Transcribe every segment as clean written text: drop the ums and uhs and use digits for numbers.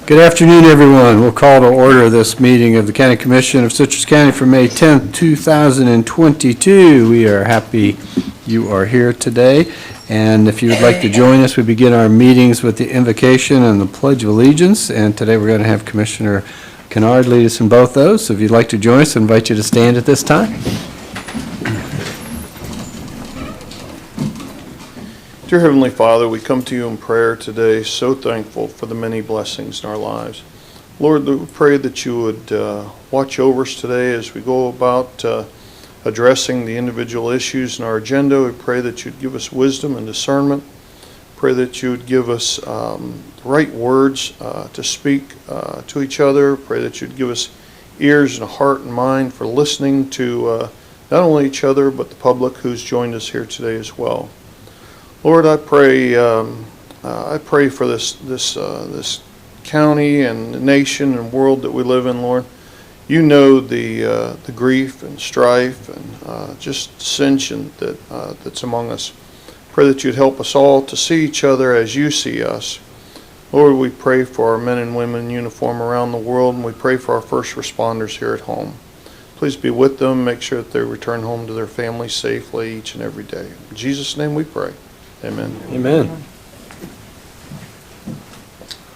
Good afternoon, everyone. We'll call to order this meeting of the County Commission of Citrus County for May 10th, 2022. We are happy you are here today. And if you would like to join us, we begin our meetings with the invocation and the Pledge of Allegiance. And today we're going to have Commissioner Kennard lead us in both those. So if you'd like to join us, I invite you to stand at this time. Dear Heavenly Father, we come to you in prayer today, so thankful for the many blessings in our lives. Lord, we pray that you would watch over us today as we go about addressing the individual issues in our agenda. We pray that you'd give us wisdom and discernment. Pray that you would give us the right words to speak to each other. Pray that you'd give us ears and a heart and mind for listening to not only each other, but the public who's joined us here today as well. Lord, I pray for this county and the nation and world that we live in, Lord. You know the grief and strife and just dissension that's among us. Pray that you'd help us all to see each other as you see us. Lord, we pray for our men and women in uniform around the world, and we pray for our first responders here at home. Please be with them, make sure that they return home to their families safely each and every day. In Jesus' name we pray. Amen. Amen.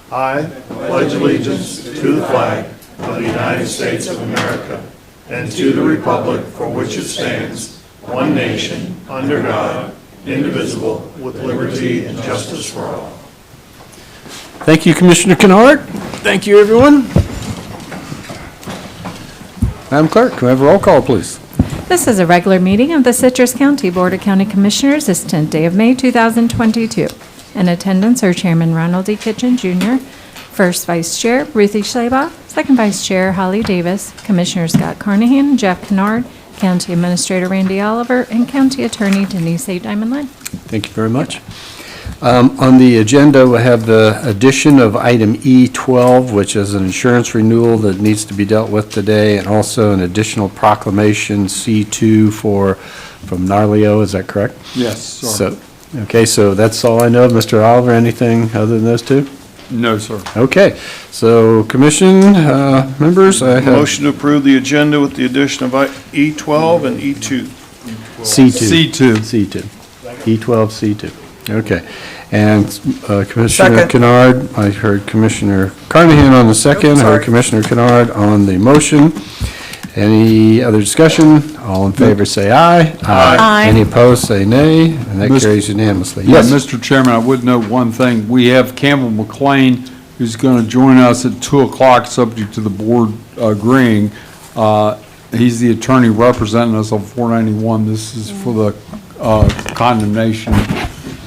I pledge allegiance to the flag of the United States of America and to the republic for which it stands, one nation, under God, indivisible, with liberty and justice for all. Thank you, Commissioner Kennard. Thank you, everyone. Madam Clerk, can we have a roll call, please? This is a regular meeting of the Citrus County Board of County Commissioners this 10th day of May 2022. In attendance are Chairman Ronald D. Kitchen, Jr., First Vice Chair Ruthie Schleba, Second Vice Chair Holly Davis, Commissioner Scott Carnahan, Jeff Kennard, County Administrator Randy Oliver, and County Attorney Denise A. Diamond Lynn. Thank you very much. On the agenda, we have the addition of item E12, which is an insurance renewal that needs to be dealt with today, and also an additional proclamation C2 from Narleo. Is that correct? Yes, sir. So that's all I know. Mr. Oliver, anything other than those two? No, sir. Okay. So commission members, I have Motion to approve the agenda with the addition of E12 and E2. C2. C2. C2. E12, C2. Okay. And Commissioner Second. Kennard, I heard Commissioner Carnahan on the second. I heard Commissioner Kennard on the motion. Any other discussion? All in favor say aye. Aye. Any opposed say nay, and that carries unanimously. Yes, Mr. Chairman, I would note one thing. We have Campbell McLean, who's going to join us at 2 o'clock, subject to the board agreeing. He's the attorney representing us on 491. This is for the condemnation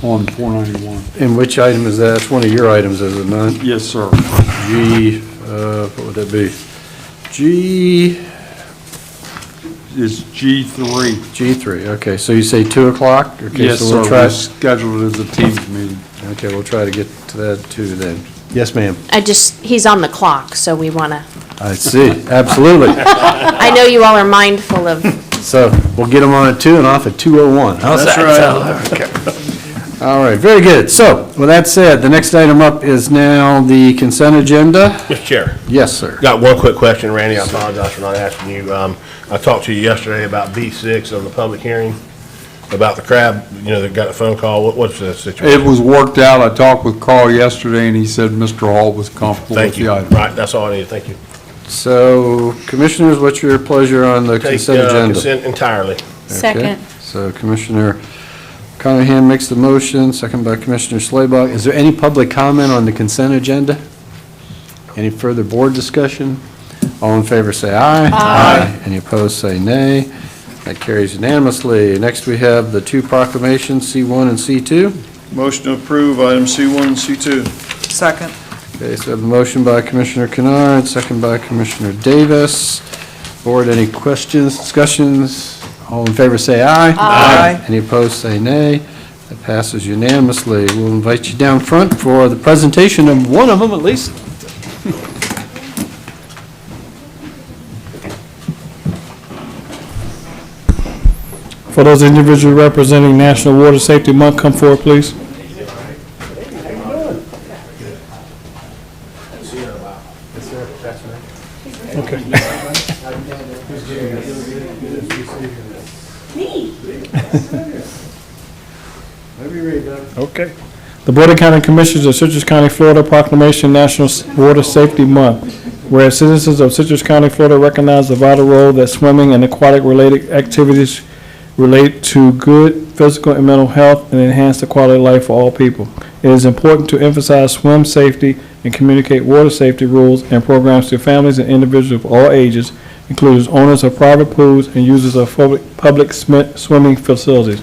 on 491. and which item is that? That's one of your items, is it not? Yes, sir. G, what would that be? G, It's G3. G3, okay, so you say 2 o'clock? Okay, Yes, so sir. we'll try. We scheduled it as a Teams meeting. Okay, we'll try to get to that too then. Yes, ma'am. He's on the clock, so we want to, I see, absolutely. I know you all are mindful of, So we'll get them on at 2 and off at 2:01. How's That's that? Okay. All right, very good. So with that said, the next item up is now the consent agenda. Mr. Chair, Yes, sir. got one quick question, Randy. I apologize for not asking you. I talked to you yesterday about B6 on the public hearing, about the crab, that got a phone call. What's the situation? It was worked out. I talked with Carl yesterday, and he said Mr. Hall was comfortable with Thank the you. item. Right, that's all I needed. Thank you. So commissioners, what's your pleasure on the Take consent agenda? consent entirely. Okay. Second. So Commissioner Carnahan makes the motion, second by Commissioner Slaybach. Is there any public comment on the consent agenda? Any further board discussion? All in favor say aye. Aye. Any opposed say nay. That carries unanimously. Next, we have the two proclamations, C1 and C2. Motion to approve item C1 and C2. Second. Okay, so we have a motion by Commissioner Kennard, second by Commissioner Davis. Board, any questions, discussions? All in favor say aye. Aye. Any opposed say nay. That passes unanimously. We'll invite you down front for the presentation of one of them at least. For those individuals representing National Water Safety Month, come forward, please. Okay. Okay. The Board of County Commissioners of Citrus County, Florida proclamation National Water Safety Month. Whereas citizens of Citrus County, Florida recognize the vital role that swimming and aquatic-related activities relate to good physical and mental health and enhance the quality of life for all people. It is important to emphasize swim safety and communicate water safety rules and programs to families and individuals of all ages, including owners of private pools and users of public swimming facilities.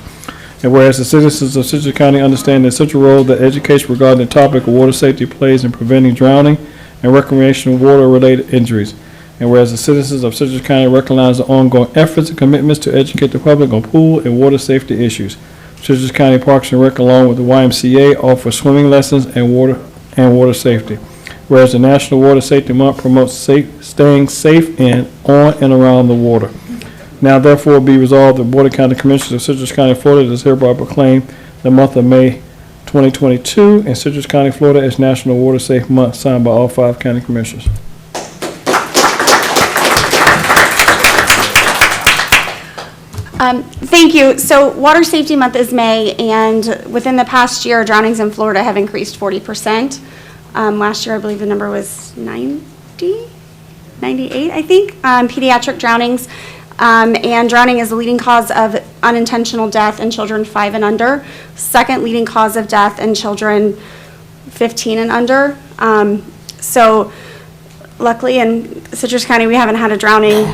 And whereas the citizens of Citrus County understand the essential role that education regarding the topic of water safety plays in preventing drowning and recreational water-related injuries. And whereas the citizens of Citrus County recognize the ongoing efforts and commitments to educate the public on pool and water safety issues. Citrus County Parks and Rec, along with the YMCA, offer swimming lessons and water safety. Whereas the National Water Safety Month promotes staying safe in, on, and around the water. Now therefore be resolved, the Board of County Commissioners of Citrus County, Florida does hereby proclaim the month of May 2022 in Citrus County, Florida as National Water Safe Month, signed by all 5 county commissioners. Thank you. So Water Safety Month is May, and within the past year, drownings in Florida have increased 40%. Last year, I believe the number was 98, I think, pediatric drownings. And drowning is the leading cause of unintentional death in children 5 and under, second leading cause of death in children 15 and under. So luckily in Citrus County, we haven't had a drowning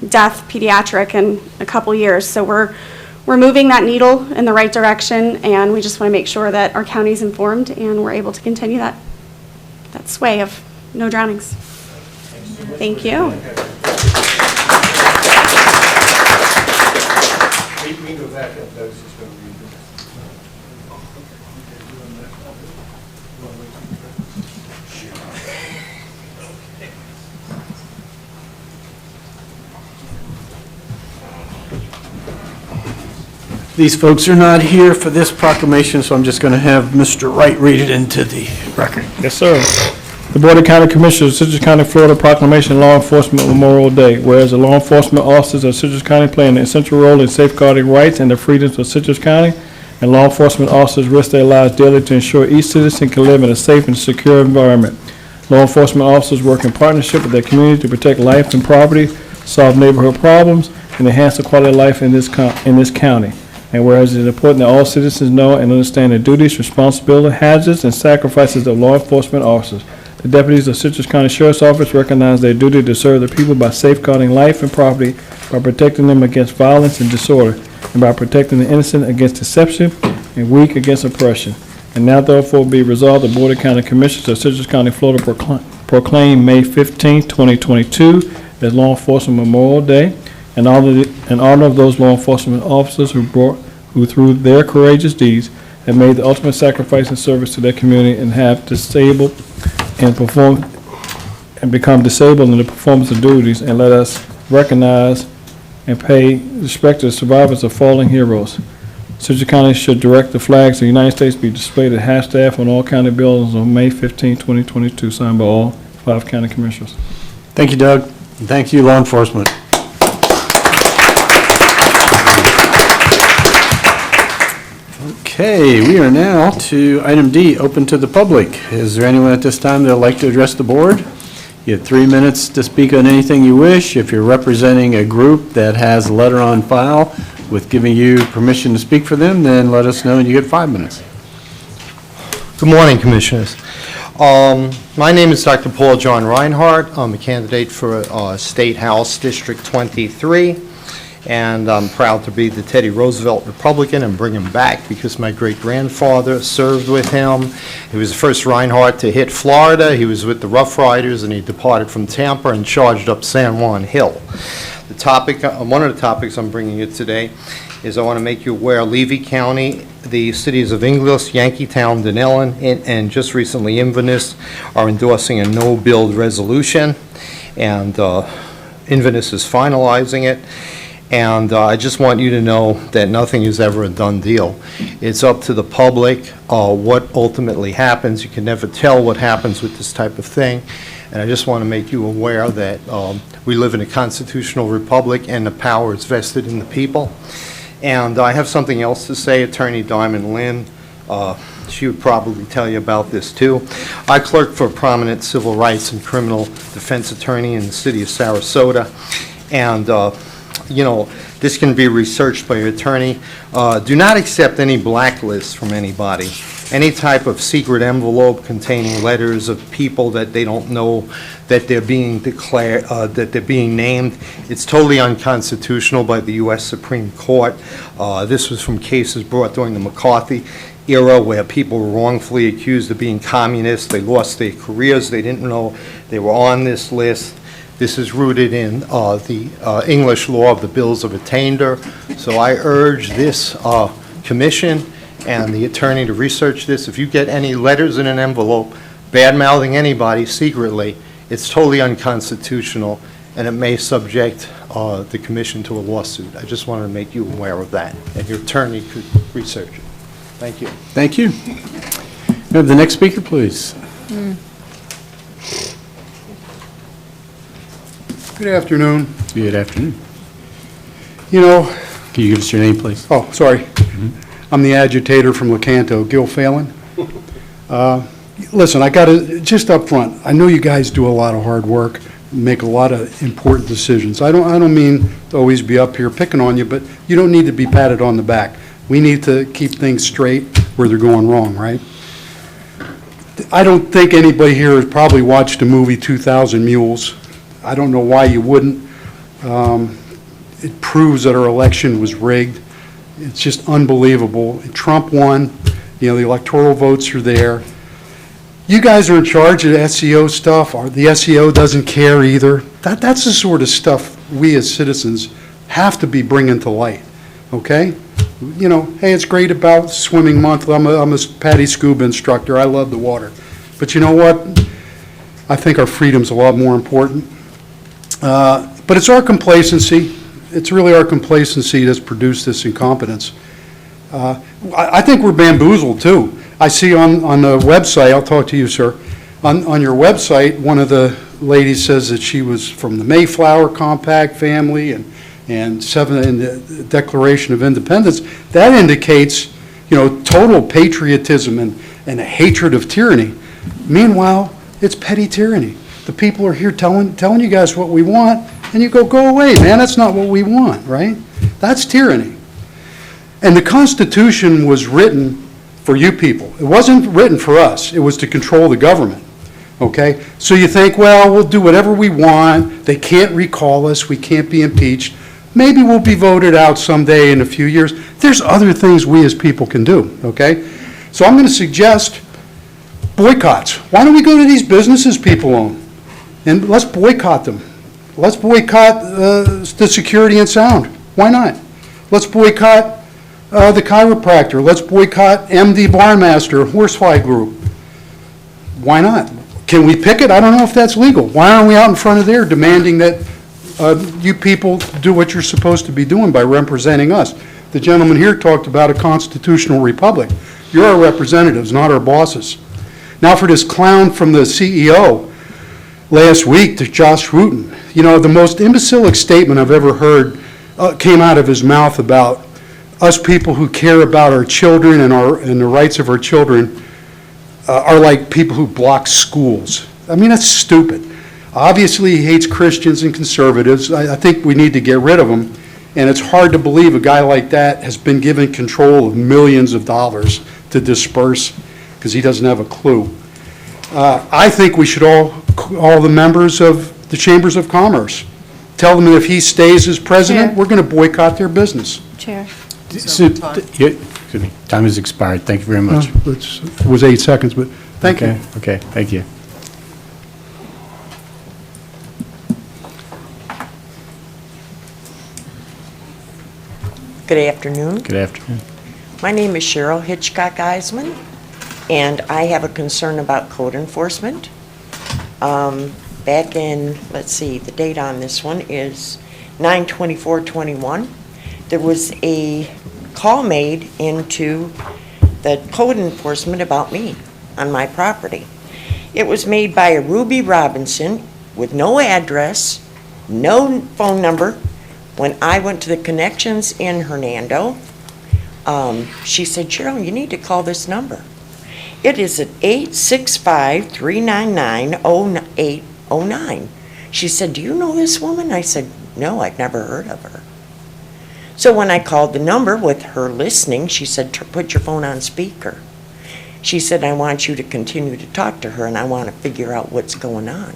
death pediatric in a couple years. So we're moving that needle in the right direction, and we just want to make sure that our county's informed and we're able to continue that sway of no drownings. Thank you. These folks are not here for this proclamation, so I'm just going to have Mr. Wright read it into the record. Yes, sir. The Board of County Commissioners of Citrus County, Florida proclamation Law Enforcement Memorial Day. Whereas the law enforcement officers of Citrus County play an essential role in safeguarding rights and the freedoms of Citrus County, and law enforcement officers risk their lives daily to ensure each citizen can live in a safe and secure environment. Law enforcement officers work in partnership with their community to protect life and property, solve neighborhood problems, and enhance the quality of life in this county. And whereas it is important that all citizens know and understand the duties, responsibilities, hazards, and sacrifices of law enforcement officers. The deputies of Citrus County Sheriff's Office recognize their duty to serve the people by safeguarding life and property, by protecting them against violence and disorder, and by protecting the innocent against deception and weak against oppression. And now therefore be resolved, the Board of County Commissioners of Citrus County, Florida proclaim May 15, 2022 as Law Enforcement Memorial Day, in honor of those law enforcement officers who through their courageous deeds have made the ultimate sacrifice and service to their community and have disabled and become disabled in the performance of duties, and let us recognize and pay respect to the survivors of fallen heroes. Citrus County should direct the flags of the United States be displayed at half-staff on all county buildings on May 15, 2022, signed by all 5 county commissioners. Thank you, Doug, and thank you, law enforcement. Okay, we are now to item D, open to the public. Is there anyone at this time that would like to address the board? You have 3 minutes to speak on anything you wish. If you're representing a group that has a letter on file with giving you permission to speak for them, then let us know and you get 5 minutes. Good morning, Commissioners. My name is Dr. Paul John Reinhardt. I'm a candidate for State House District 23. And I'm proud to be the Teddy Roosevelt Republican and bring him back because my great-grandfather served with him. He was the first Reinhardt to hit Florida. He was with the Rough Riders, and he departed from Tampa and charged up San Juan Hill. The topic, one of the topics I'm bringing you today is I want to make you aware Levy County, the cities of Inglis, Yankeetown, Dunellen, and just recently Inverness are endorsing a no-build resolution, and Inverness is finalizing it. And I just want you to know that nothing is ever a done deal. It's up to the public what ultimately happens. You can never tell what happens with this type of thing. And I just want to make you aware that we live in a constitutional republic and the power is vested in the people. And I have something else to say. Attorney Diamond Lynn, she would probably tell you about this too. I clerked for a prominent civil rights and criminal defense attorney in the city of Sarasota. And, you know, this can be researched by your attorney. Do not accept any blacklists from anybody. Any type of secret envelope containing letters of people that they don't know that they're being declared, that they're being named. It's totally unconstitutional by the U.S. Supreme Court. This was from cases brought during the McCarthy era where people were wrongfully accused of being communists. They lost their careers. They didn't know they were on this list. This is rooted in the English law of the Bills of Attainder. So I urge this commission and the attorney to research this. If you get any letters in an envelope bad-mouthing anybody secretly, it's totally unconstitutional, and it may subject the commission to a lawsuit. I just wanted to make you aware of that, and your attorney could research it. Thank you. Thank you. We have the next speaker, please. Good afternoon. Good afternoon. You know, Can you give us your name, please? oh, sorry. I'm the agitator from Lecanto, Gil Phelan. Listen, I got to, just up front, I know you guys do a lot of hard work, make a lot of important decisions. I don't mean to always be up here picking on you, but you don't need to be patted on the back. We need to keep things straight where they're going wrong, right? I don't think anybody here has probably watched the movie 2,000 Mules. I don't know why you wouldn't. It proves that our election was rigged. It's just unbelievable. Trump won. You know, the electoral votes are there. You guys are in charge of the SEO stuff. The SEO doesn't care either. That's the sort of stuff we as citizens have to be bringing to light, okay? You know, hey, it's great about swimming month. I'm a PADI scuba instructor. I love the water. But you know what? I think our freedom's a lot more important. But it's our complacency. It's really our complacency that's produced this incompetence. I think we're bamboozled, too. I see on the website, I'll talk to you, sir, on your website, one of the ladies says that she was from the Mayflower Compact family and in the Declaration of Independence. That indicates, you know, total patriotism and a hatred of tyranny. Meanwhile, it's petty tyranny. The people are here telling you guys what we want, and you go away, man, that's not what we want, right? That's tyranny. And the Constitution was written for you people. It wasn't written for us. It was to control the government, okay? So you think, well, we'll do whatever we want. They can't recall us. We can't be impeached. Maybe we'll be voted out someday in a few years. There's other things we as people can do, okay? So I'm going to suggest boycotts. Why don't we go to these businesses people own? And let's boycott them. Let's boycott the Security and Sound. Why not? Let's boycott the chiropractor. Let's boycott MD Barmaster, Horsefly Group. Why not? Can we picket? I don't know if that's legal. Why aren't we out in front of there demanding that you people do what you're supposed to be doing by representing us? The gentleman here talked about a constitutional republic. You're our representatives, not our bosses. Now for this clown from the CEO last week, to Josh Wooten. You know, the most imbecilic statement I've ever heard came out of his mouth about us people who care about our children and the rights of our children are like people who block schools. I mean, that's stupid. Obviously, he hates Christians and conservatives. I think we need to get rid of him. And it's hard to believe a guy like that has been given control of millions of dollars to disperse because he doesn't have a clue. I think we should all the members of the Chambers of Commerce, tell them that if he stays as president, Chair. we're going to boycott their business. Chair. Excuse me, time has expired. Thank you very much. It was 8 seconds, but thank you. Okay, thank you. Good afternoon. Good afternoon. My name is Cheryl Hitchcock Eisman, and I have a concern about code enforcement. Back in, let's see, the date on this one is 9/24/21. There was a call made into the code enforcement about me on my property. It was made by a Ruby Robinson with no address, no phone number. When I went to the Connections in Hernando, she said, Cheryl, you need to call this number. It is at 865-399-0809. She said, do you know this woman? I said, no, I've never heard of her. So when I called the number with her listening, she said, put your phone on speaker. She said, I want you to continue to talk to her and I want to figure out what's going on.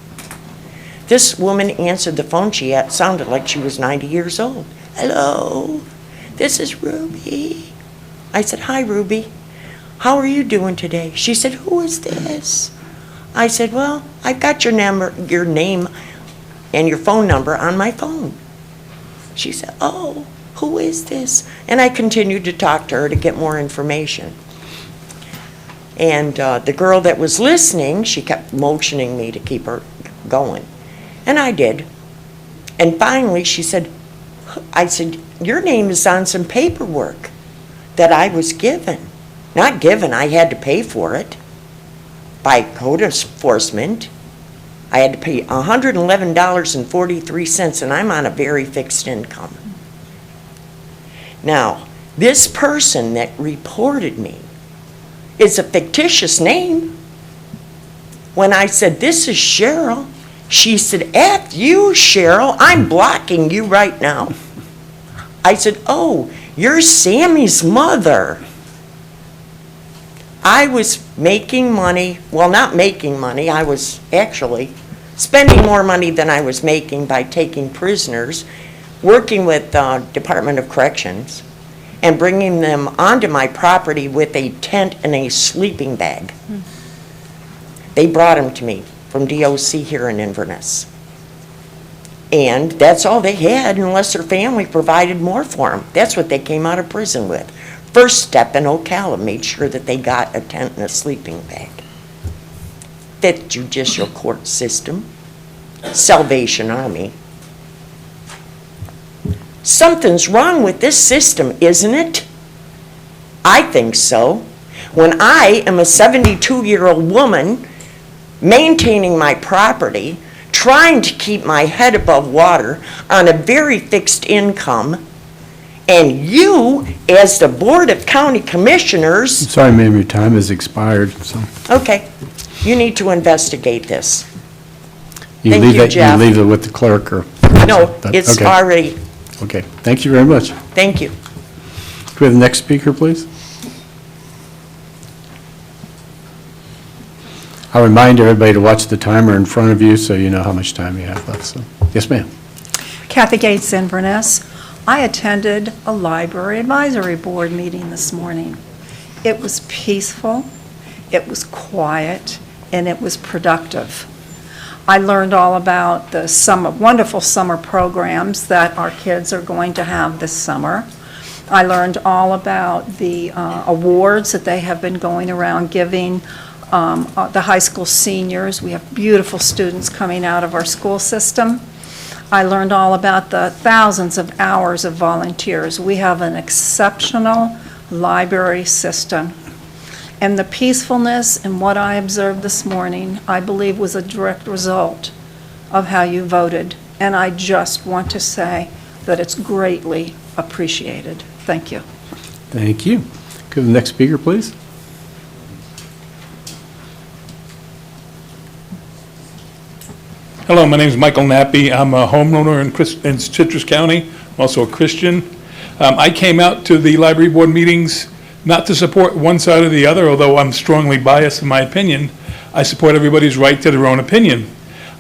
This woman answered the phone. She sounded like she was 90 years old. Hello, this is Ruby. I said, hi, Ruby. How are you doing today? She said, who is this? I said, well, I've got your name and your phone number on my phone. She said, oh, who is this? And I continued to talk to her to get more information. And the girl that was listening, she kept motioning me to keep her going. And I did. And finally she said, I said, your name is on some paperwork that I was given. Not given, I had to pay for it by code enforcement. I had to pay $111.43, and I'm on a very fixed income. Now, this person that reported me is a fictitious name. When I said, this is Cheryl, she said, F you, Cheryl, I'm blocking you right now. I said, oh, you're Sammy's mother. I was making money, well, not making money, I was actually spending more money than I was making by taking prisoners, working with Department of Corrections, and bringing them onto my property with a tent and a sleeping bag. They brought them to me from DOC here in Inverness. And that's all they had unless their family provided more for them. That's what they came out of prison with. First Step in Ocala made sure that they got a tent and a sleeping bag. Fifth Judicial Court System, Salvation Army. Something's wrong with this system, isn't it? I think so. When I am a 72-year-old woman maintaining my property, trying to keep my head above water on a very fixed income, and you, as the Board of County Commissioners... Sorry, ma'am, your time has expired, so. Okay, you need to investigate this. You Thank leave you, it. Jeff. You leave it with the clerk or... No, That- it's okay. already, Okay, thank you very much. thank you. Can we have the next speaker, please? I'll remind everybody to watch the timer in front of you so you know how much time you have left, so. Yes, ma'am. Kathy Gates, Inverness. I attended a library advisory board meeting this morning. It was peaceful, it was quiet, and it was productive. I learned all about the wonderful summer programs that our kids are going to have this summer. I learned all about the awards that they have been going around giving the high school seniors. We have beautiful students coming out of our school system. I learned all about the thousands of hours of volunteers. We have an exceptional library system. And the peacefulness in what I observed this morning, I believe, was a direct result of how you voted. And I just want to say that it's greatly appreciated. Thank you. Thank you. Could we have the next speaker, please? Hello, my name is Michael Nappy. I'm a homeowner in Citrus County. I'm also a Christian. I came out to the library board meetings not to support one side or the other, although I'm strongly biased in my opinion. I support everybody's right to their own opinion.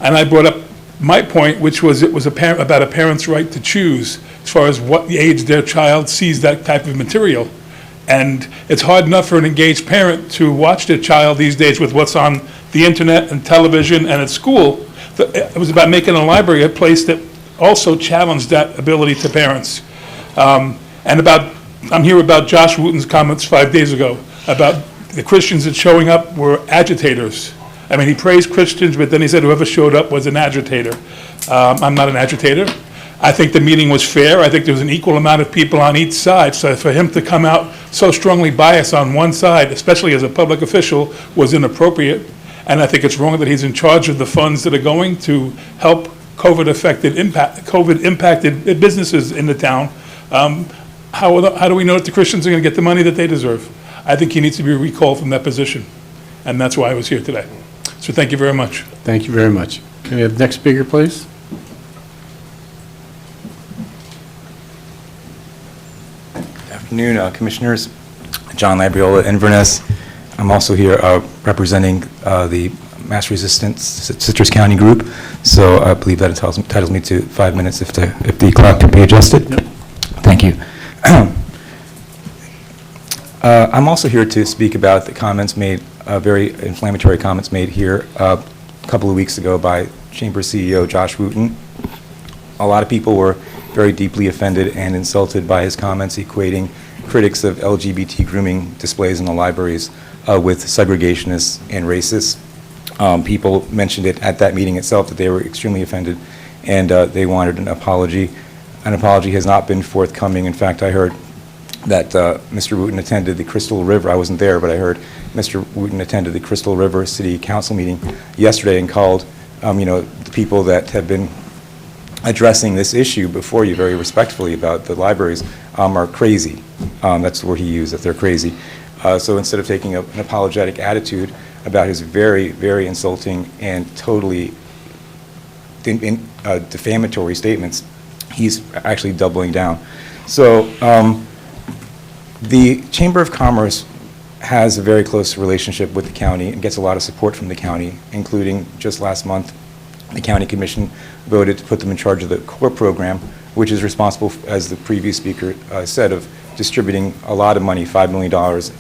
And I brought up my point, which was it was about a parent's right to choose as far as what age their child sees that type of material. And it's hard enough for an engaged parent to watch their child these days with what's on the internet and television and at school. It was about making a library a place that also challenged that ability to parents. I'm here about Josh Wooten's comments 5 days ago about the Christians that showing up were agitators. I mean, he praised Christians, but then he said whoever showed up was an agitator. I'm not an agitator. I think the meeting was fair. I think there was an equal amount of people on each side. So for him to come out so strongly biased on one side, especially as a public official, was inappropriate. And I think it's wrong that he's in charge of the funds that are going to help COVID-impacted businesses in the town. How do we know that the Christians are going to get the money that they deserve? I think he needs to be recalled from that position, and that's why I was here today. So thank you very much. Thank you very much. Can we have the next speaker, please? Afternoon, Commissioners. John Labriola, Inverness. I'm also here representing the Mass Resistance Citrus County Group, so I believe that entitles me to 5 minutes if the clock can be adjusted. Yep. Thank you. I'm also here to speak about the comments made, very inflammatory comments made here a couple of weeks ago by Chamber CEO Josh Wooten. A lot of people were very deeply offended and insulted by his comments equating critics of LGBT grooming displays in the libraries with segregationists and racists. People mentioned it at that meeting itself that they were extremely offended and they wanted an apology. An apology has not been forthcoming. In fact, I heard that Mr. Wooten attended the Crystal River, I wasn't there, but I heard Mr. Wooten attended the Crystal River City Council meeting yesterday and called, the people that have been addressing this issue before you very respectfully about the libraries are crazy. That's the word he used, that they're crazy. So instead of taking an apologetic attitude about his very, very insulting and totally defamatory statements, he's actually doubling down. So the Chamber of Commerce has a very close relationship with the county and gets a lot of support from the county, including just last month, the County Commission voted to put them in charge of the CORE program, which is responsible, as the previous speaker said, of distributing a lot of money, $5 million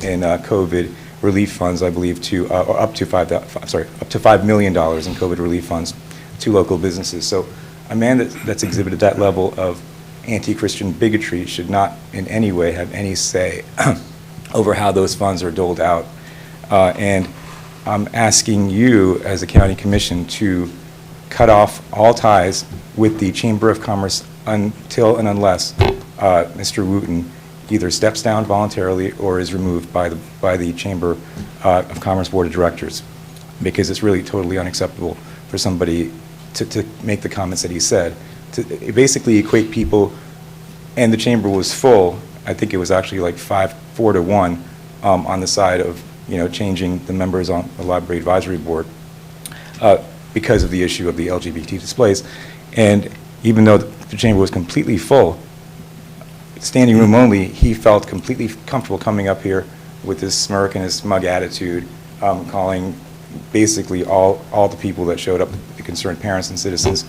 in COVID relief funds, I believe, to up to $5 million in COVID relief funds to local businesses. So a man that's exhibited that level of anti-Christian bigotry should not in any way have any say over how those funds are doled out. And I'm asking you, as a county commission, to cut off all ties with the Chamber of Commerce until and unless Mr. Wooten either steps down voluntarily or is removed by the Chamber of Commerce Board of Directors, because it's really totally unacceptable for somebody to make the comments that he said, to basically equate people, and the chamber was full. I think it was actually like 4 to 1 on the side of changing the members on the Library Advisory Board because of the issue of the LGBT displays. And even though the chamber was completely full, standing room only, he felt completely comfortable coming up here with his smirk and his smug attitude, calling basically all the people that showed up, the concerned parents and citizens,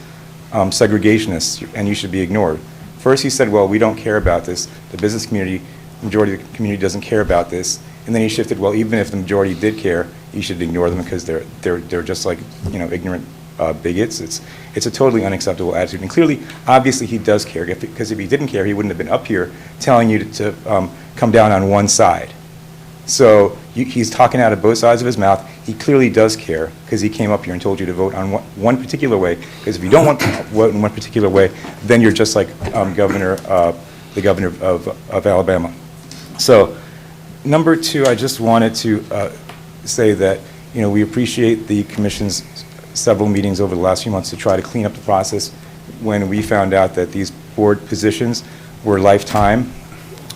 segregationists, and you should be ignored. First he said, well, we don't care about this. The business community, the majority of the community doesn't care about this. And then he shifted, well, even if the majority did care, you should ignore them because they're just like, ignorant bigots. It's a totally unacceptable attitude. And clearly, obviously, he does care, because if he didn't care, he wouldn't have been up here telling you to come down on one side. So he's talking out of both sides of his mouth. He clearly does care, because he came up here and told you to vote on one particular way, because if you don't want to vote in one particular way, then you're just like the governor of Alabama. So number two, I just wanted to say that we appreciate the commission's several meetings over the last few months to try to clean up the process when we found out that these board positions were lifetime.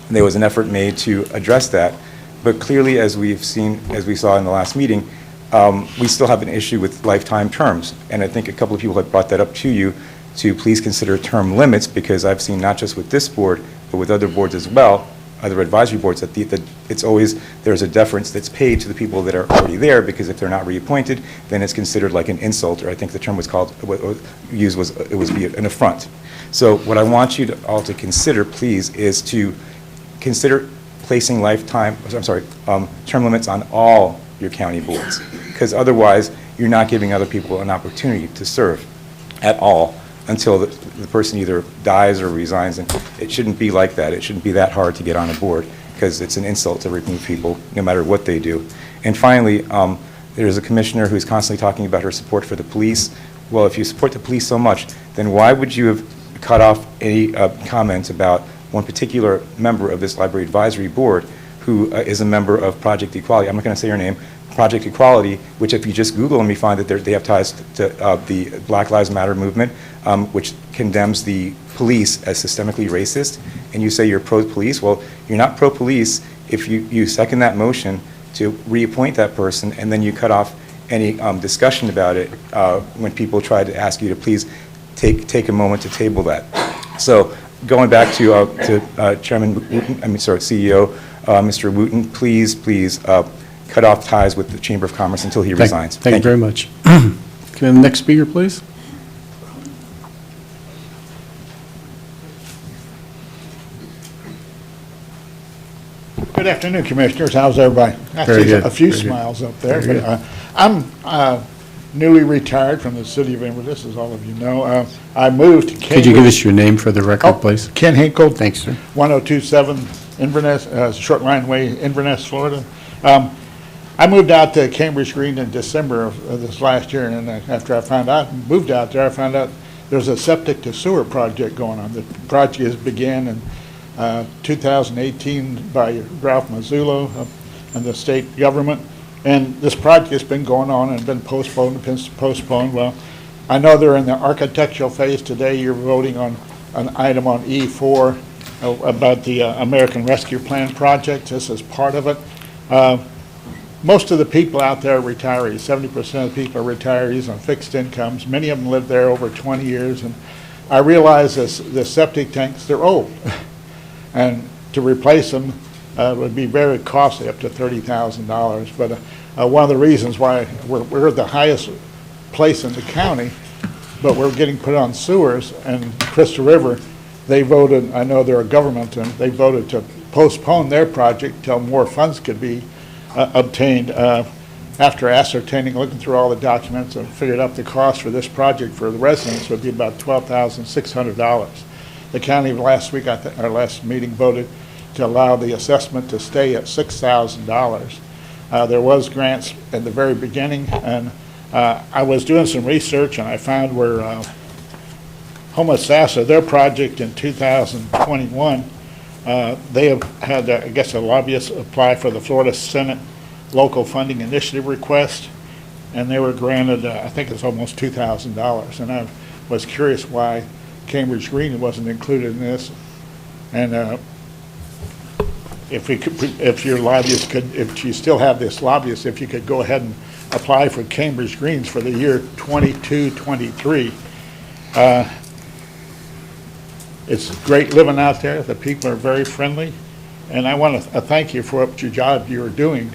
There was an effort made to address that. But clearly, as we saw in the last meeting, we still have an issue with lifetime terms. And I think a couple of people have brought that up to you to please consider term limits, because I've seen not just with this board, but with other boards as well, other advisory boards, that it's always, there's a deference that's paid to the people that are already there, because if they're not reappointed, then it's considered like an insult, or I think the term was called, it was an affront. So what I want you all to consider, please, is to consider placing term limits on all your county boards, because otherwise you're not giving other people an opportunity to serve at all until the person either dies or resigns. And it shouldn't be like that. It shouldn't be that hard to get on a board, because it's an insult to remove people no matter what they do. And finally, there's a commissioner who's constantly talking about her support for the police. Well, if you support the police so much, then why would you have cut off any comments about one particular member of this library advisory board who is a member of Project Equality. I'm not going to say her name. Project Equality, which if you just Google them, you find that they have ties to the Black Lives Matter movement, which condemns the police as systemically racist, and you say you're pro-police. Well, you're not pro-police if you second that motion to reappoint that person, and then you cut off any discussion about it when people try to ask you to please take a moment to table that. So going back to Chairman Wooten, CEO, Mr. Wooten, please cut off ties with the Chamber of Commerce until he resigns. Thank you very much. Can we have the next speaker, please? Good afternoon, Commissioners. How's everybody? I Very see good. a few Very good. smiles up there. Very But, I'm newly retired from the city of Inverness, as all of you know. I moved to Cambridge. Could you give us your name for the record, Oh, please? Ken Hinkle. Thanks, sir. 1027 Inverness, Short Line Way, Inverness, Florida. I moved out to Cambridge Green in December of this last year, and after I moved out there, I found out there's a septic to sewer project going on. The project began in 2018 by Ralph Mazzullo and the state government, and this project has been going on and been postponed. Well, I know they're in the architectural phase today. You're voting on an item on E4 about the American Rescue Plan project. This is part of it. Most of the people out there are retirees. 70% of the people are retirees on fixed incomes. Many of them lived there over 20 years, and I realize the septic tanks, they're old. And to replace them would be very costly, up to $30,000. But one of the reasons why we're the highest place in the county, but we're getting put on sewers, and Crystal River, they voted, I know they're a government, and they voted to postpone their project till more funds could be obtained. After ascertaining, looking through all the documents, and figured out the cost for this project for the residents would be about $12,600. The county last week, our last meeting, voted to allow the assessment to stay at $6,000. There was grants at the very beginning, and I was doing some research, and I found where Homosassa, their project in 2021, they have had, I guess, a lobbyist apply for the Florida Senate Local Funding Initiative request, and they were granted, I think it's almost $2,000. And I was curious why Cambridge Green wasn't included in this. And if your lobbyist could, if you still have this lobbyist, if you could go ahead and apply for Cambridge Greens for the year 22-23. It's great living out there. The people are very friendly. And I want to thank you for what your job you are doing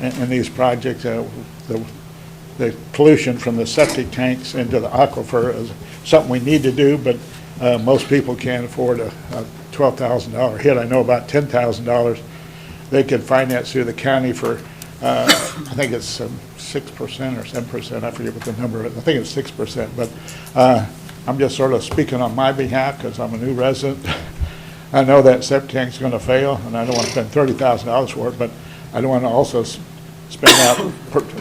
in these projects. The pollution from the septic tanks into the aquifer is something we need to do, but most people can't afford a $12,000 hit. I know about $10,000 they could finance through the county for, I think it's 6% or 7%. I forget what the number is. I think it's 6%. But I'm just sort of speaking on my behalf because I'm a new resident. I know that septic tank's going to fail, and I don't want to spend $30,000 for it, but I don't want to also spend out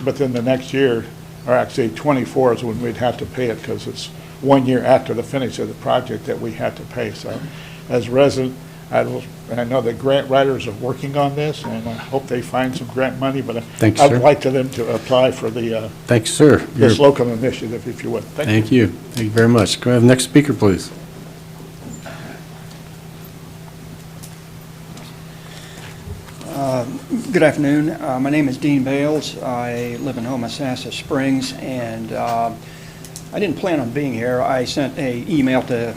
within the next year, or actually 24 is when we'd have to pay it because it's 1 year after the finish of the project that we have to pay. So as a resident, I know the grant writers are working on this, and I hope they find some grant money, but Thanks, sir. I'd like to them to apply for the Thanks, sir. this local initiative, if you would. Thank you. Thank you very much. Can we have the next speaker, please? Good afternoon. My name is Dean Bales. I live in Homosassa Springs, and I didn't plan on being here. I sent an email to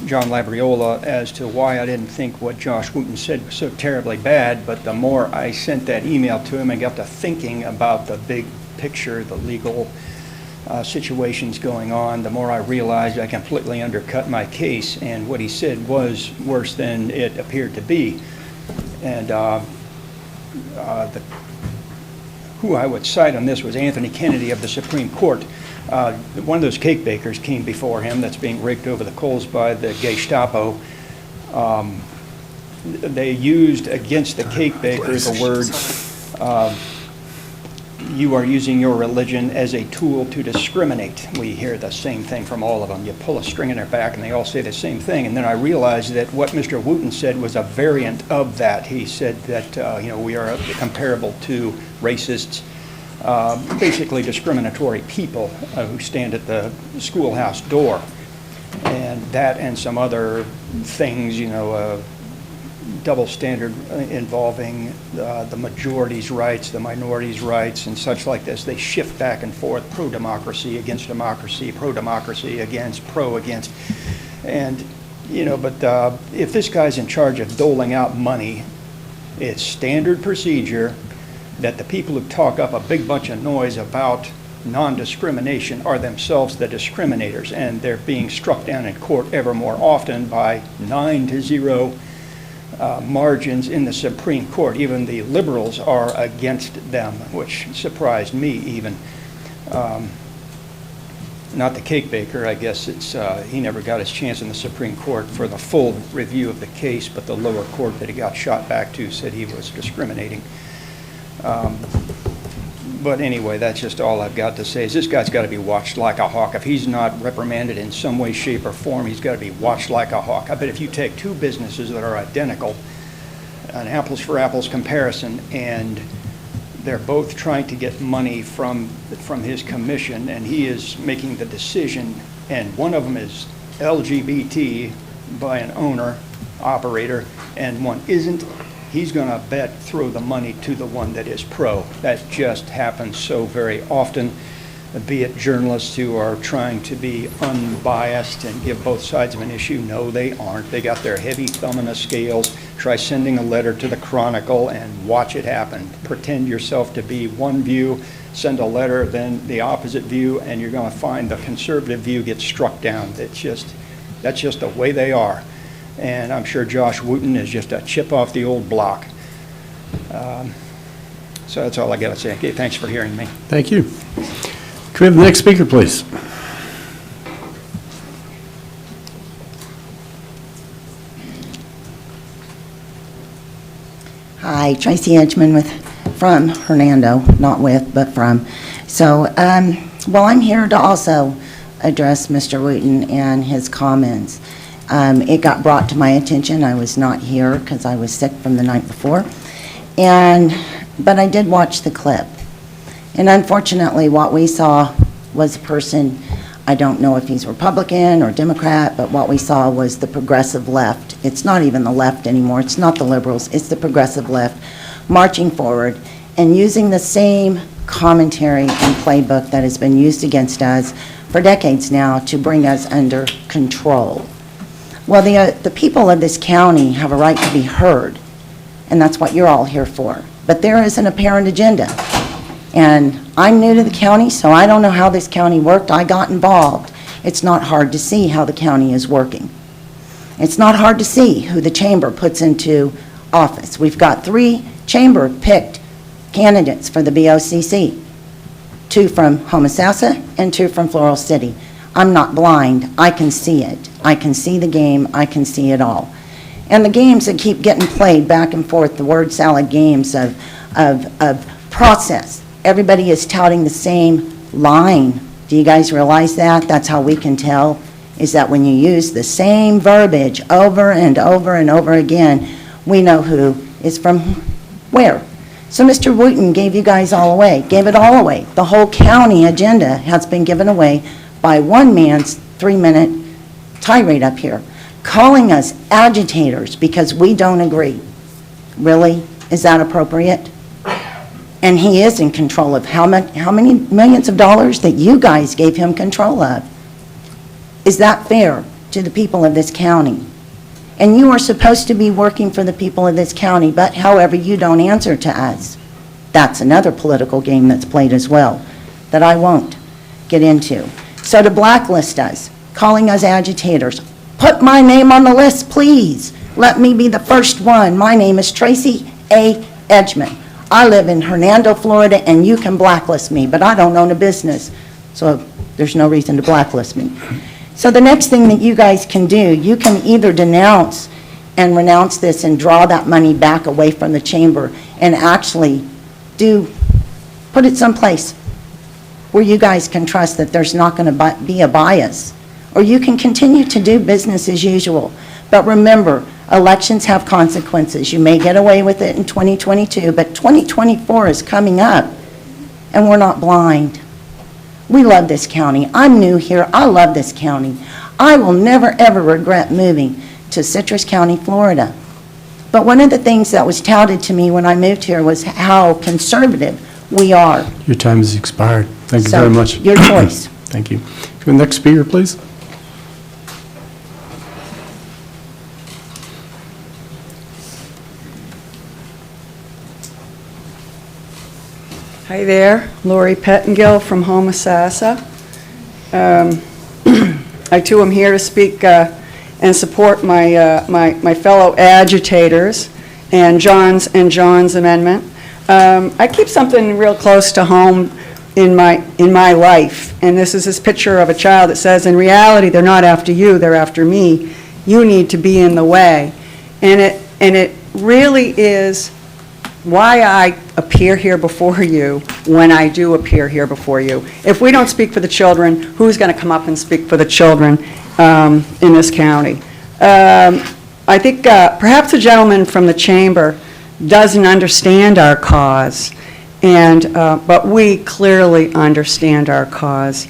John Labriola as to why I didn't think what Josh Wooten said was so terribly bad, but the more I sent that email to him and got to thinking about the big picture, the legal situations going on, the more I realized I completely undercut my case, and what he said was worse than it appeared to be. And who I would cite on this was Anthony Kennedy of the Supreme Court. One of those cake bakers came before him that's being raked over the coals by the Gestapo. They used against the cake baker the words, you are using your religion as a tool to discriminate. We hear the same thing from all of them. You pull a string in their back and they all say the same thing. And then I realized that what Mr. Wooten said was a variant of that. He said that, we are comparable to racists, basically discriminatory people who stand at the schoolhouse door. And that and some other things, double standard involving the majority's rights, the minority's rights, and such like this. They shift back and forth, pro-democracy against democracy, pro-democracy against, pro-against. And, but if this guy's in charge of doling out money, it's standard procedure that the people who talk up a big bunch of noise about non-discrimination are themselves the discriminators, and they're being struck down in court ever more often by 9-0 margins in the Supreme Court. Even the liberals are against them, which surprised me even. Not the cake baker, I guess he never got his chance in the Supreme Court for the full review of the case, but the lower court that he got shot back to said he was discriminating. But anyway, that's just all I've got to say, is this guy's got to be watched like a hawk. If he's not reprimanded in some way, shape, or form, he's got to be watched like a hawk. I bet if you take two businesses that are identical, an apples for apples comparison, and they're both trying to get money from his commission, and he is making the decision, and one of them is LGBT by an owner, operator, and one isn't, he's going to throw the money to the one that is pro. That just happens so very often, be it journalists who are trying to be unbiased and give both sides of an issue. No, they aren't. They got their heavy thumb in the scales. Try sending a letter to the Chronicle and watch it happen. Pretend yourself to be one view, send a letter, then the opposite view, and you're going to find the conservative view gets struck down. That's just the way they are. And I'm sure Josh Wooten is just a chip off the old block. So that's all I got to say. Okay, thanks for hearing me. Thank you. Can we have the next speaker, please? Hi, Tracy Edgman from Hernando, not with, but from. So, I'm here to also address Mr. Wooten and his comments. It got brought to my attention. I was not here because I was sick from the night before. But I did watch the clip. And unfortunately, what we saw was a person, I don't know if he's Republican or Democrat, but what we saw was the progressive left. It's not even the left anymore. It's not the liberals. It's the progressive left marching forward and using the same commentary and playbook that has been used against us for decades now to bring us under control. Well, the people of this county have a right to be heard, and that's what you're all here for. But there is an apparent agenda. And I'm new to the county, so I don't know how this county worked. I got involved. It's not hard to see how the county is working. It's not hard to see who the chamber puts into office. We've got 3 chamber-picked candidates for the BOCC, 2 from Homosassa and 2 from Floral City. I'm not blind. I can see it. I can see the game. I can see it all. And the games that keep getting played back and forth, the word salad games of process. Everybody is touting the same line. Do you guys realize that? That's how we can tell, is that when you use the same verbiage over and over and over again, we know who is from where. So Mr. Wooten gave you guys all away, gave it all away. The whole county agenda has been given away by one man's 3-minute tirade up here, calling us agitators because we don't agree. Really? Is that appropriate? And he is in control of how many millions of dollars that you guys gave him control of. Is that fair to the people of this county? And you are supposed to be working for the people of this county, but however, you don't answer to us. That's another political game that's played as well that I won't get into. So to blacklist us, calling us agitators, put my name on the list, please. Let me be the first one. My name is Tracy A. Edgman. I live in Hernando, Florida, and you can blacklist me, but I don't own a business, so there's no reason to blacklist me. So the next thing that you guys can do, you can either denounce and renounce this and draw that money back away from the chamber and actually put Put it someplace where you guys can trust that there's not going to be a bias, or you can continue to do business as usual. But remember, elections have consequences. You may get away with it in 2022, but 2024 is coming up, and we're not blind. We love this county. I'm new here. I love this county. I will never, ever regret moving to Citrus County, Florida. But one of the things that was touted to me when I moved here was how conservative we are. Your time has expired. Thank you So, very much. your choice. Thank you. The next speaker, please. Hi there, Lori Pettingill from Homosassa. I too am here to speak and support my fellow agitators and John's amendment. I keep something real close to home in my life, and this is this picture of a child that says, in reality, they're not after you, they're after me. You need to be in the way. And it really is why I appear here before you when I do appear here before you. If we don't speak for the children, who's going to come up and speak for the children in this county? I think perhaps the gentleman from the chamber doesn't understand our cause, but we clearly understand our cause.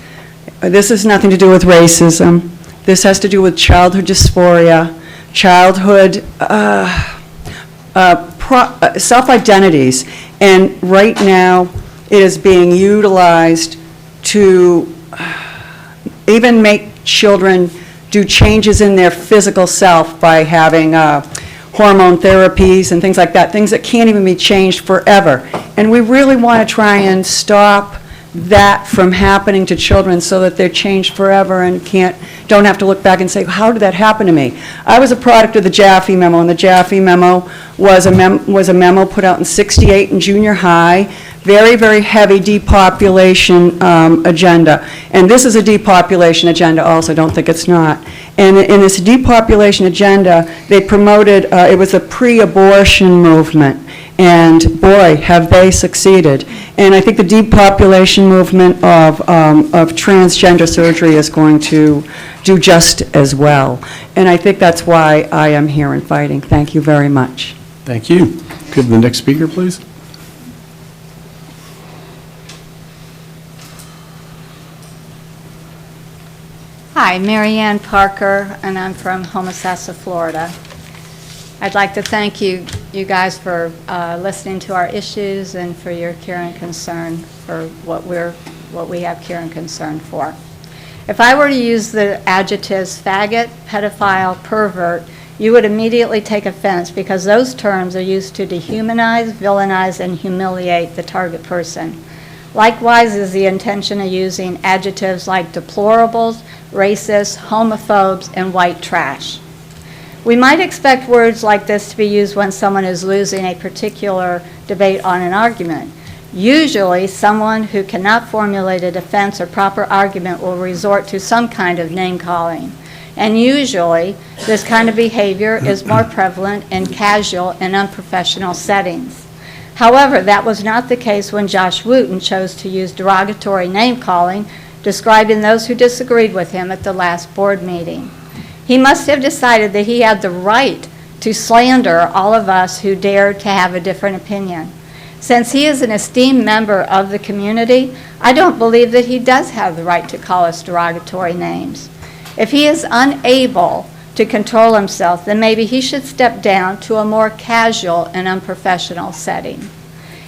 This has nothing to do with racism. This has to do with childhood dysphoria, childhood self-identities, and right now it is being utilized to even make children do changes in their physical self by having hormone therapies and things like that, things that can't even be changed forever. And we really want to try and stop that from happening to children so that they're changed forever and don't have to look back and say, how did that happen to me? I was a product of the Jaffe memo, and the Jaffe memo was a memo put out in '68 in junior high, very, very heavy depopulation agenda. And this is a depopulation agenda also, don't think it's not. And in this depopulation agenda, they promoted, it was a pre-abortion movement. And boy, have they succeeded. And I think the depopulation movement of transgender surgery is going to do just as well. And I think that's why I am here and fighting. Thank you very much. Thank you. Could we have the next speaker, please? Hi, Mary Ann Parker, and I'm from Homosassa, Florida. I'd like to thank you guys for listening to our issues and for your care and concern for what we have care and concern for. If I were to use the adjectives faggot, pedophile, pervert, you would immediately take offense because those terms are used to dehumanize, villainize, and humiliate the target person. Likewise is the intention of using adjectives like deplorables, racist, homophobes, and white trash. We might expect words like this to be used when someone is losing a particular debate on an argument. Usually, someone who cannot formulate a defense or proper argument will resort to some kind of name-calling. And usually, this kind of behavior is more prevalent in casual and unprofessional settings. However, that was not the case when Josh Wooten chose to use derogatory name-calling, describing those who disagreed with him at the last board meeting. He must have decided that he had the right to slander all of us who dared to have a different opinion. Since he is an esteemed member of the community, I don't believe that he does have the right to call us derogatory names. If he is unable to control himself, then maybe he should step down to a more casual and unprofessional setting.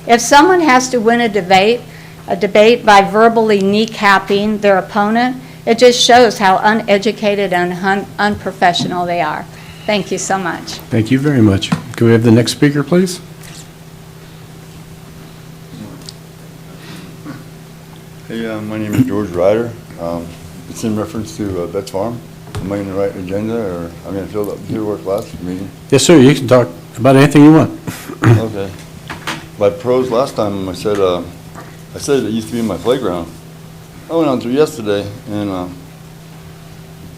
If someone has to win a debate by verbally kneecapping their opponent, it just shows how uneducated and unprofessional they are. Thank you so much. Thank you very much. Can we have the next speaker, please? Hey, my name is George Ryder. It's in reference to Betts Farm. Am I in the right agenda, or I'm going to fill up the paperwork last meeting? Yes, sir. You can talk about anything you want. Okay. My pros last time, I said it used to be in my playground. I went out there yesterday, and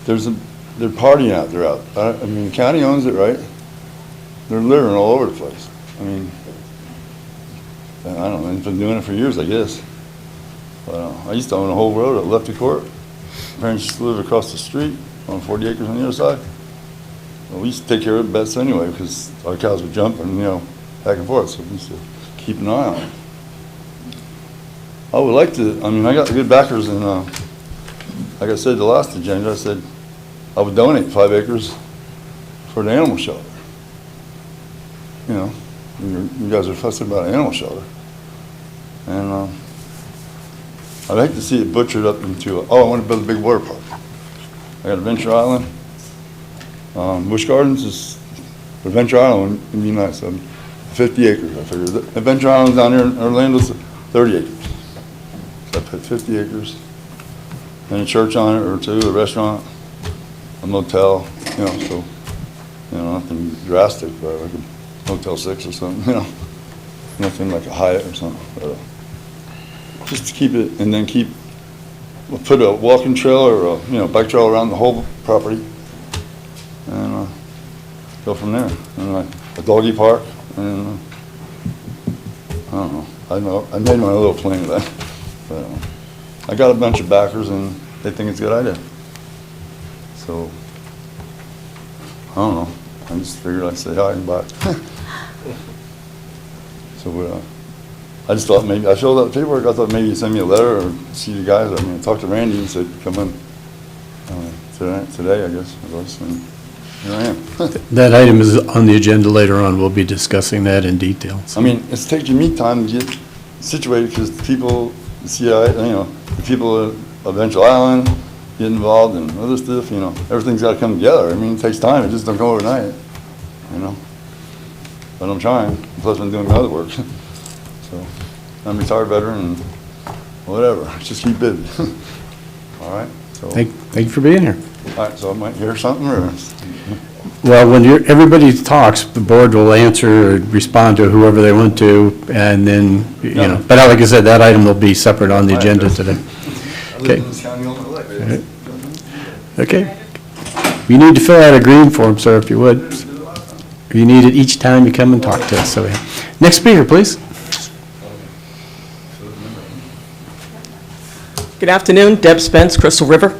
they're partying out there. I mean, the county owns it, right? They're littering all over the place. I mean, And I don't know, I've been doing it for years, I guess. But I used to own a whole road at Lefty Court. Parents used to live across the street on 40 acres on the other side. Well, we used to take care of the bets anyway because our cows would jump and, back and forth, so we used to keep an eye on it. I would like to, I got good backers and, like I said, the last agenda, I said I would donate 5 acres for the animal shelter. You guys are fussing about an animal shelter. And I'd like to see it butchered up into, I want to build a big water park. I got Adventure Island. Busch Gardens is, Adventure Island would be nice, 50 acres, I figured. Adventure Island down here in Orlando's 30 acres. So I put 50 acres, and a church on it or two, a restaurant, a motel, so, nothing drastic, but like a Motel 6 or something, nothing like a Hyatt or something. But, just to keep it, and then we'll put a walking trail or a, bike trail around the whole property, and go from there. And a doggy park, and I don't know. I made my little plan of that. But I got a bunch of backers, and they think it's a good idea. So, I don't know. I just figured I'd say hi and bye. So, I just thought maybe, I filled out the paperwork, I thought maybe you'd send me a letter or see you guys. I talked to Randy and said, come in today, I guess, it was, and here I am. That item is on the agenda later on. We'll be discussing that in detail. It's taking me time to get situated because people, the people at Adventure Island get involved and other stuff, everything's got to come together. It takes time, it just don't go overnight, But I'm trying, plus I'm doing my other work. So, I'm a retired veteran and whatever, just keep busy. All right? So, Thank you for being here. all right, so I might hear something or? Well, when everybody talks, the board will answer or respond to whoever they want to, and then, but like I said, that item will be separate on the agenda today. I Okay. lived in this county all my life. All right. Okay. You need to fill out a green form, sir, if you would. You need it each time you come and talk to us. So, next speaker, please. Good afternoon, Deb Spence, Crystal River.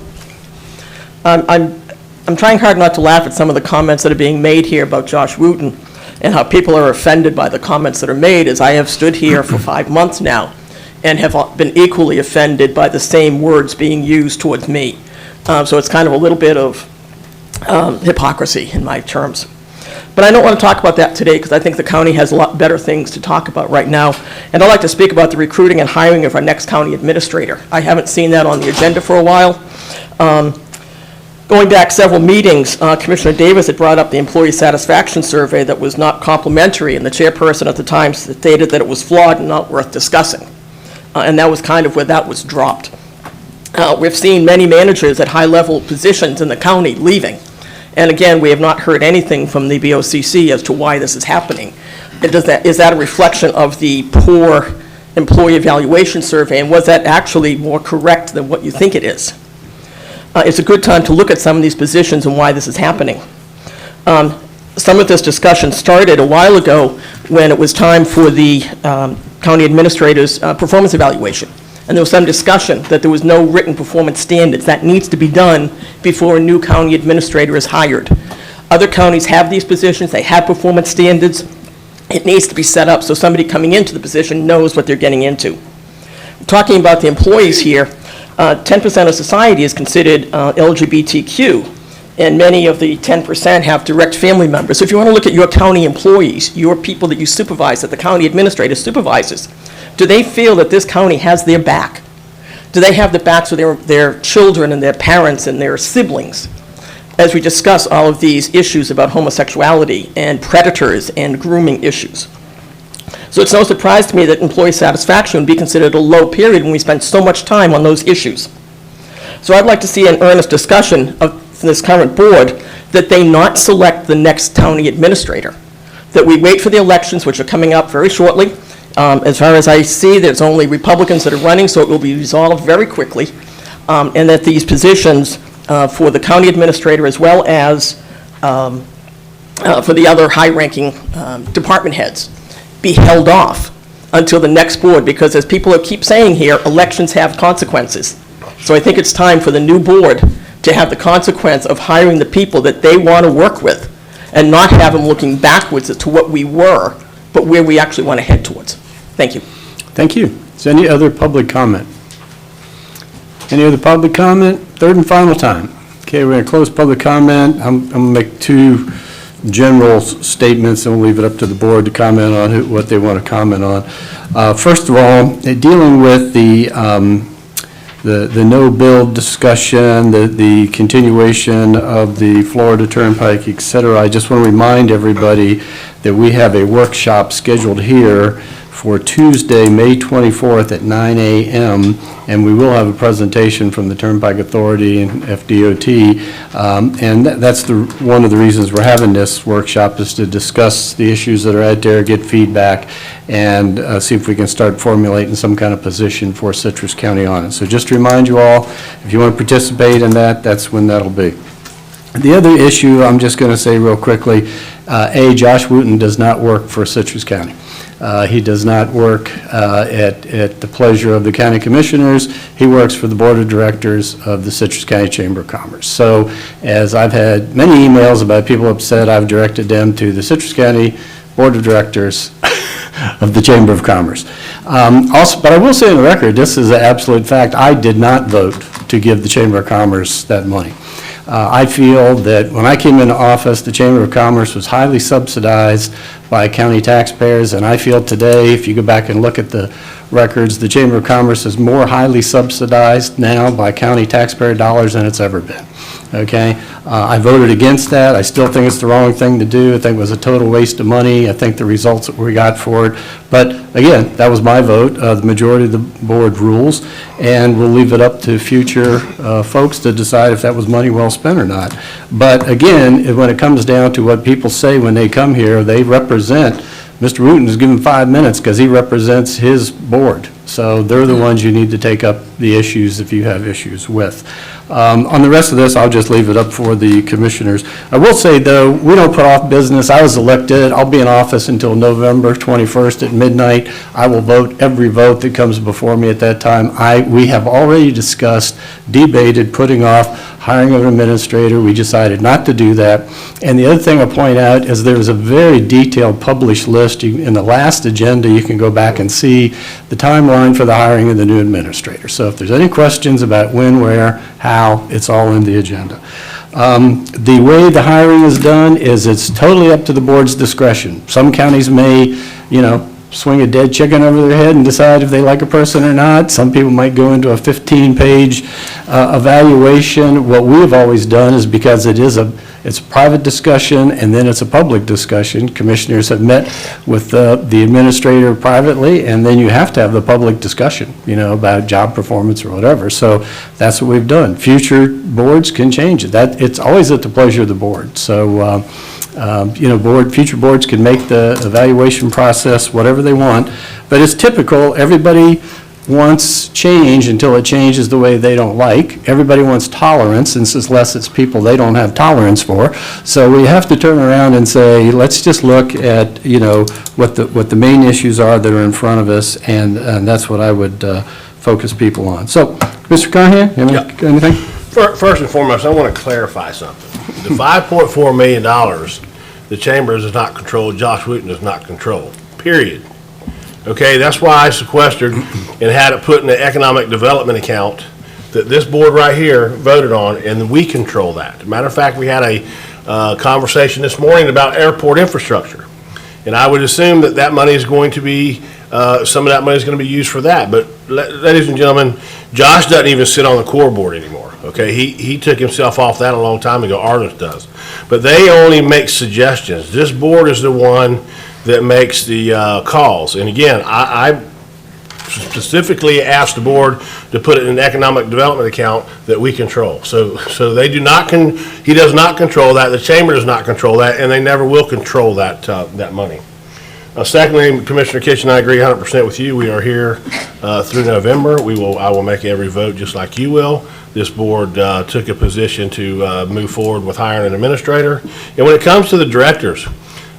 I'm trying hard not to laugh at some of the comments that are being made here about Josh Wooten and how people are offended by the comments that are made, as I have stood here for 5 months now and have been equally offended by the same words being used towards me. So it's kind of a little bit of hypocrisy in my terms. But I don't want to talk about that today because I think the county has a lot better things to talk about right now. And I'd like to speak about the recruiting and hiring of our next county administrator. I haven't seen that on the agenda for a while. Going back several meetings, Commissioner Davis had brought up the employee satisfaction survey that was not complimentary, and the chairperson at the time stated that it was flawed and not worth discussing. And that was kind of where that was dropped. We've seen many managers at high-level positions in the county leaving. And again, we have not heard anything from the BOCC as to why this is happening. Is that a reflection of the poor employee evaluation survey, and was that actually more correct than what you think it is? It's a good time to look at some of these positions and why this is happening. Some of this discussion started a while ago when it was time for the county administrator's performance evaluation. And there was some discussion that there was no written performance standards. That needs to be done before a new county administrator is hired. Other counties have these positions, they have performance standards. It needs to be set up so somebody coming into the position knows what they're getting into. Talking about the employees here, 10% of society is considered LGBTQ, and many of the 10% have direct family members. So if you want to look at your county employees, your people that you supervise, that the county administrator supervises, do they feel that this county has their back? Do they have the backs of their children and their parents and their siblings? As we discuss all of these issues about homosexuality and predators and grooming issues. So it's no surprise to me that employee satisfaction would be considered a low period when we spend so much time on those issues. So I'd like to see an earnest discussion of this current board that they not select the next county administrator, that we wait for the elections, which are coming up very shortly. As far as I see, there's only Republicans that are running, so it will be resolved very quickly, and that these positions for the county administrator as well as for the other high-ranking department heads be held off until the next board, because as people keep saying here, elections have consequences. So I think it's time for the new board to have the consequence of hiring the people that they want to work with, and not have them looking backwards to what we were, but where we actually want to head towards. Thank you. Thank you. Is there any other public comment? Any other public comment? Third and final time. Okay, we're going to close public comment. I'm going to make two general statements, and we'll leave it up to the board to comment on what they want to comment on. First of all, dealing with the no-build discussion, the continuation of the Florida Turnpike, et cetera, I just want to remind everybody that we have a workshop scheduled here for Tuesday, May 24th at 9 a.m., and we will have a presentation from the Turnpike Authority and FDOT, and that's one of the reasons we're having this workshop, is to discuss the issues that are out there, get feedback, and see if we can start formulating some kind of position for Citrus County on it. So just to remind you all, if you want to participate in that, that's when that'll be. The other issue, I'm just going to say real quickly, Josh Wooten does not work for Citrus County. He does not work at the pleasure of the county commissioners. He works for the board of directors of the Citrus County Chamber of Commerce. So as I've had many emails about people upset, I've directed them to the Citrus County Board of Directors of the Chamber of Commerce. Also, but I will say on the record, this is an absolute fact, I did not vote to give the Chamber of Commerce that money. I feel that when I came into office, the Chamber of Commerce was highly subsidized by county taxpayers, and I feel today, if you go back and look at the records, the Chamber of Commerce is more highly subsidized now by county taxpayer dollars than it's ever been. Okay? I voted against that. I still think it's the wrong thing to do. I think it was a total waste of money. I think the results that we got for it. But again, that was my vote. The majority of the board rules, and we'll leave it up to future folks to decide if that was money well spent or not. But again, when it comes down to what people say when they come here, they represent, Mr. Wooten is given 5 minutes because he represents his board. So they're the ones you need to take up the issues if you have issues with. On the rest of this, I'll just leave it up for the commissioners. I will say, though, we don't put off business. I was elected. I'll be in office until November 21st at midnight. I will vote every vote that comes before me at that time. We have already discussed, debated, putting off hiring of an administrator. We decided not to do that. And the other thing I'll point out is there was a very detailed published list. In the last agenda, you can go back and see the timeline for the hiring of the new administrator. So if there's any questions about when, where, how, it's all in the agenda. The way the hiring is done is it's totally up to the board's discretion. Some counties may, swing a dead chicken over their head and decide if they like a person or not. Some people might go into a 15-page evaluation. What we have always done is, because it's a private discussion and then it's a public discussion, commissioners have met with the administrator privately, and then you have to have the public discussion, about job performance or whatever. So that's what we've done. Future boards can change it. It's always at the pleasure of the board. So, future boards can make the evaluation process whatever they want, but it's typical. Everybody wants change until it changes the way they don't like. Everybody wants tolerance, unless it's people they don't have tolerance for. So we have to turn around and say, let's just look at, what the main issues are that are in front of us, and that's what I would focus people on. So, Mr. Carnahan, anything? First and foremost, I want to clarify something. The $5.4 million, the Chamber does not control, Josh Wooten does not control, period. Okay, that's why I sequestered and had it put in the economic development account that this board right here voted on, and we control that. Matter of fact, we had a conversation this morning about airport infrastructure, and I would assume that money is going to be, some of that money is going to be used for that. But ladies and gentlemen, Josh doesn't even sit on the core board anymore. Okay, he took himself off that a long time ago. Artis does, but they only make suggestions. This board is the one that makes the calls. And again, I specifically asked the board to put it in an economic development account that we control. So they do not he does not control that. The Chamber does not control that, and they never will control that money. Secondly, Commissioner Kitchen, I agree 100% with you. We are here through November. I will make every vote just like you will. This board took a position to move forward with hiring an administrator. And when it comes to the directors,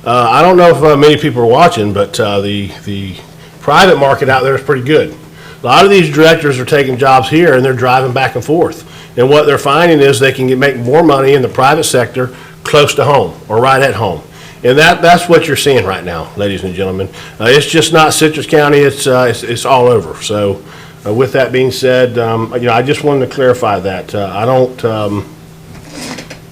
I don't know if many people are watching, but the Private market out there is pretty good. A lot of these directors are taking jobs here and they're driving back and forth. And what they're finding is they can make more money in the private sector close to home or right at home. And that's what you're seeing right now, ladies and gentlemen. It's just not Citrus County, it's all over. So with that being said, I just wanted to clarify that.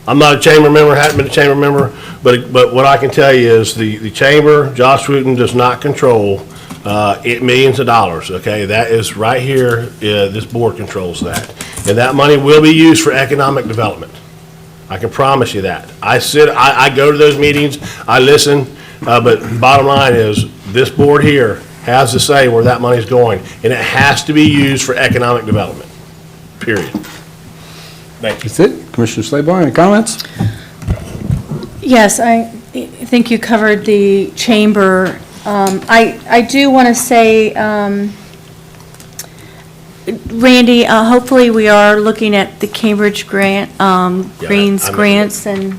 I'm not a chamber member, haven't been a chamber member, but what I can tell you is the chamber, Josh Wooten, does not control millions of dollars, okay? That is right here, this board controls that. And that money will be used for economic development. I can promise you that. I go to those meetings, I listen, but bottom line is, this board here has to say where that money's going, and it has to be used for economic development, period. Thank you. That's it. Commissioner Slabar, any comments? Yes, I think you covered the chamber. I do want to say, Randy, hopefully we are looking at the Cambridge grant, Greens grants, and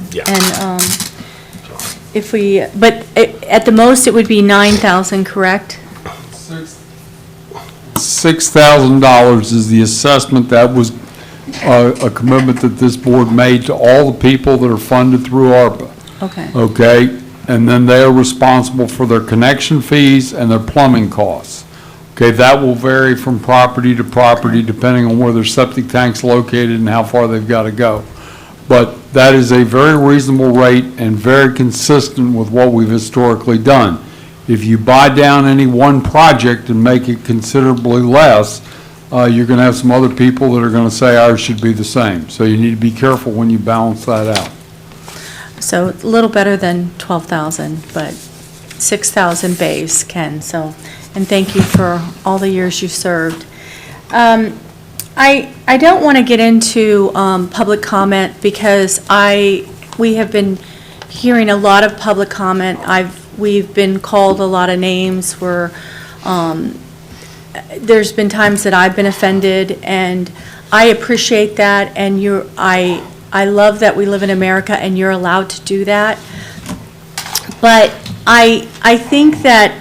if we, but at the most, it would be 9,000, correct? $6,000 is the assessment. That was a commitment that this board made to all the people that are funded through ARPA. Okay. Okay? And then they are responsible for their connection fees and their plumbing costs. Okay, that will vary from property to property depending on where their septic tank's located and how far they've got to go. But that is a very reasonable rate and very consistent with what we've historically done. If you buy down any one project and make it considerably less, you're going to have some other people that are going to say ours should be the same. So you need to be careful when you balance that out. So a little better than 12,000, but 6,000 base, Ken, so, and thank you for all the years you served. I don't want to get into public comment because we have been hearing a lot of public comment. We've been called a lot of names where there's been times that I've been offended, and I appreciate that, and I love that we live in America and you're allowed to do that. But I think that,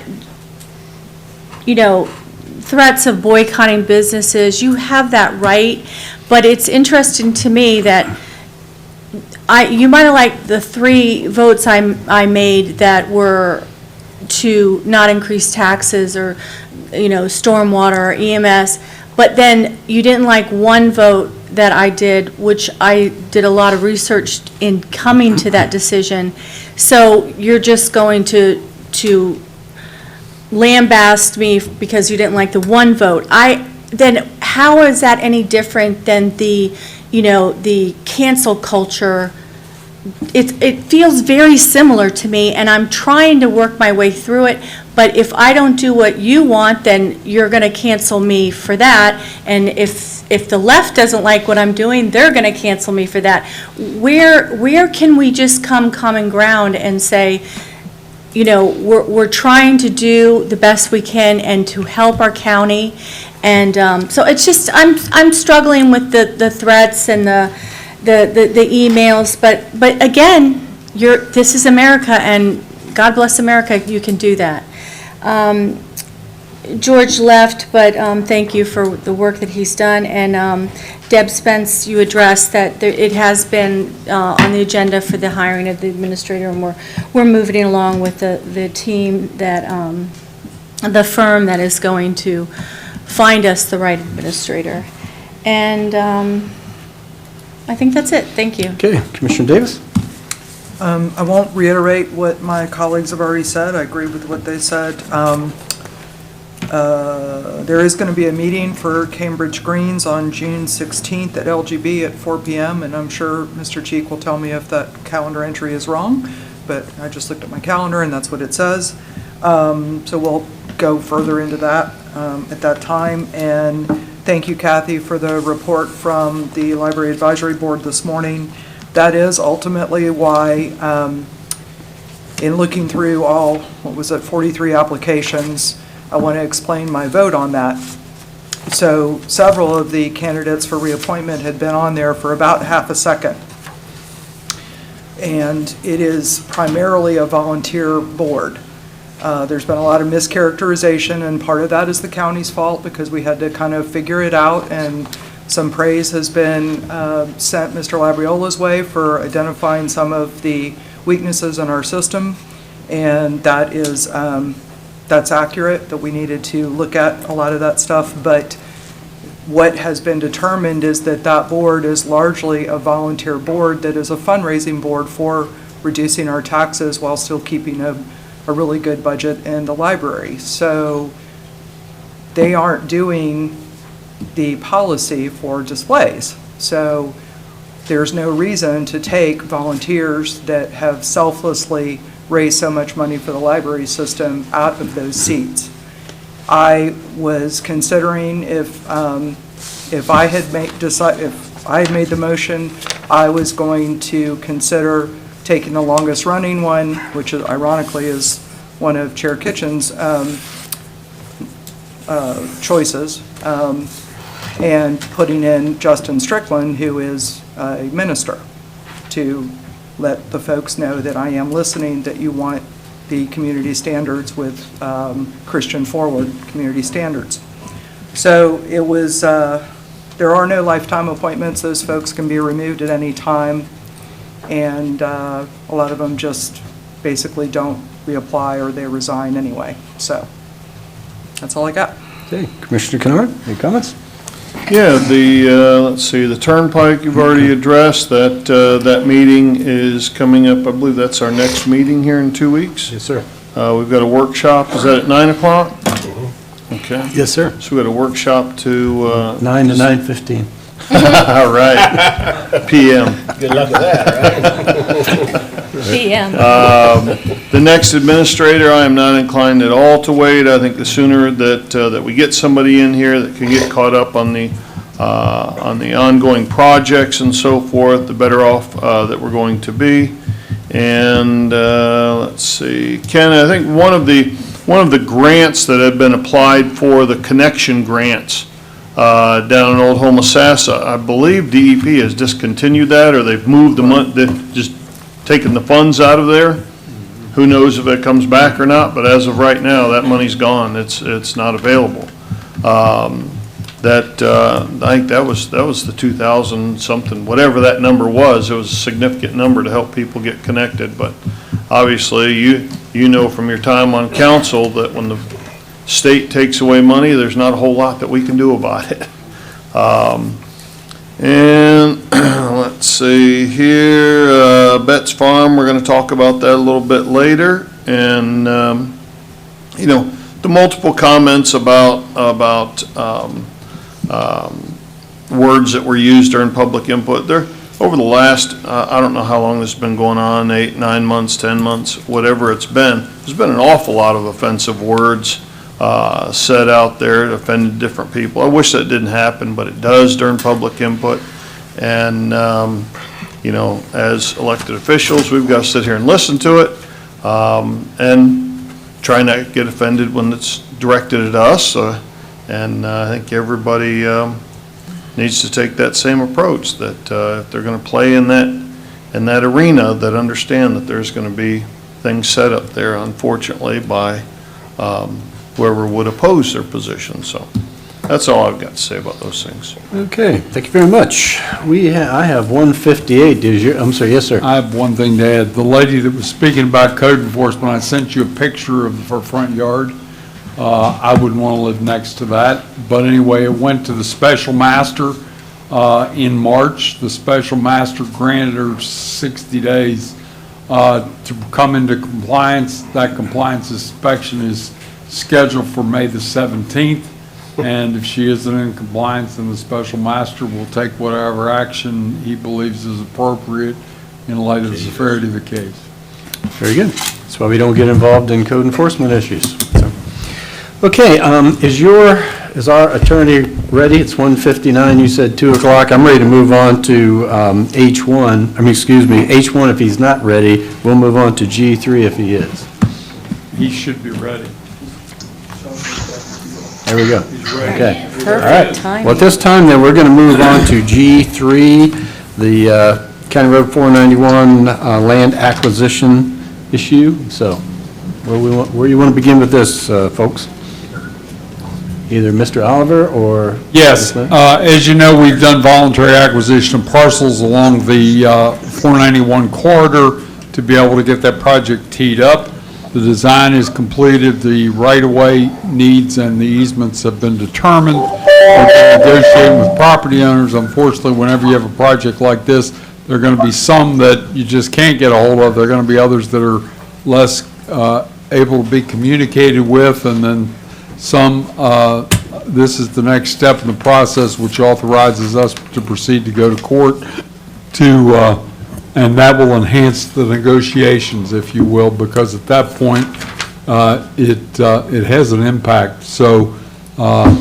threats of boycotting businesses, you have that right, but it's interesting to me that you might have liked the 3 votes I made that were to not increase taxes or, stormwater or EMS, but then you didn't like one vote that I did, which I did a lot of research in coming to that decision. So you're just going to lambast me because you didn't like the one vote. Then how is that any different than the cancel culture? It feels very similar to me, and I'm trying to work my way through it, but if I don't do what you want, then you're going to cancel me for that, and if the left doesn't like what I'm doing, they're going to cancel me for that. Where can we just come common ground and say, we're trying to do the best we can and to help our county, and so it's just, I'm struggling with the threats and the emails, but again, this is America, and God bless America, you can do that. George left, but thank you for the work that he's done, and Deb Spence, you addressed that it has been on the agenda for the hiring of the administrator, and we're moving along with the team that, the firm that is going to find us the right administrator. And I think that's it. Thank you. Okay, Commissioner Davis? I won't reiterate what my colleagues have already said. I agree with what they said. There is going to be a meeting for Cambridge Greens on June 16th at LGB at 4 p.m., and I'm sure Mr. Cheek will tell me if that calendar entry is wrong, but I just looked at my calendar and that's what it says. So we'll go further into that at that time. And thank you, Kathy, for the report from the Library Advisory Board this morning. That is ultimately why, in looking through all, 43 applications, I want to explain my vote on that. So several of the candidates for reappointment had been on there for about half a second. And it is primarily a volunteer board. There's been a lot of mischaracterization, and part of that is the county's fault because we had to kind of figure it out, and some praise has been sent Mr. Labriola's way for identifying some of the weaknesses in our system, and that is, that's accurate, that we needed to look at a lot of that stuff, but what has been determined is that that board is largely a volunteer board that is a fundraising board for reducing our taxes while still keeping a really good budget in the library. So they aren't doing the policy for displays. So there's no reason to take volunteers that have selflessly raised so much money for the library system out of those seats. I was considering if I had made the motion, I was going to consider taking the longest running one, which ironically is one of Chair Kitchen's choices, and putting in Justin Strickland, who is a minister, to let the folks know that I am listening, that you want the community standards with Christian forward community standards. So it was, there are no lifetime appointments. Those folks can be removed at any time. And a lot of them just basically don't reapply or they resign anyway. So that's all I got. Okay, Commissioner Kennard, any comments? Yeah, let's see, the Turnpike you've already addressed, that meeting is coming up, I believe that's our next meeting here in 2 weeks. Yes, sir. We've got a workshop, is that at 9 o'clock? Okay. Yes, sir. So we got a workshop to, 9 to 9:15. all right, PM. Good luck with that, right? PM. The next administrator, I am not inclined at all to wait. I think the sooner that we get somebody in here that can get caught up on the ongoing projects and so forth, the better off that we're going to be. And let's see, Ken, I think one of the grants that have been applied for, the connection grants down in Old Homosassa, I believe DEP has discontinued that, or they've moved the money, they've just taken the funds out of there. Who knows if it comes back or not, but as of right now, that money's gone. It's not available. I think that was the 2,000 something, whatever that number was. It was a significant number to help people get connected, but obviously you know from your time on council that when the state takes away money, there's not a whole lot that we can do about it. And let's see here, Betts Farm, we're going to talk about that a little bit later. And, you know, the multiple comments about words that were used during public input. There, over the last, I don't know how long this has been going on, 8, 9 months, 10 months, whatever it's been, there's been an awful lot of offensive words said out there that offended different people. I wish that didn't happen, but it does during public input. And, you know, as elected officials, we've got to sit here and listen to it and try not to get offended when it's directed at us. And I think everybody needs to take that same approach, that if they're going to play in that arena, that understand that there's going to be things set up there, unfortunately, by whoever would oppose their position. So that's all I've got to say about those things. Okay, thank you very much. I have 158. I'm sorry, yes, sir. I have one thing to add. The lady that was speaking about code enforcement, I sent you a picture of her front yard. I wouldn't want to live next to that. But anyway, it went to the special master in March. The special master granted her 60 days to come into compliance. That compliance inspection is scheduled for May the 17th. And if she isn't in compliance, then the special master will take whatever action he believes is appropriate in light of the severity of the case. Very good. That's why we don't get involved in code enforcement issues. So, okay, is our attorney ready? It's 1:59. You said 2 o'clock. I'm ready to move on to H1. H1 if he's not ready. We'll move on to G3 if he is. He should be ready. There we go. He's ready. Okay. Perfect All right. timing. Well, at this time, then, we're going to move on to G3, the County Road 491 land acquisition issue. So, Where you want to begin with this, folks? Either Mr. Oliver or? Yes, as you know, we've done voluntary acquisition of parcels along the 491 corridor to be able to get that project teed up. The design is completed, the right-of-way needs and the easements have been determined. We're negotiating with property owners. Unfortunately, whenever you have a project like this, there are going to be some that you just can't get a hold of. There are going to be others that are less able to be communicated with, and then some, this is the next step in the process, which authorizes us to proceed to go to court to, and that will enhance the negotiations, if you will, because at that point, it has an impact. So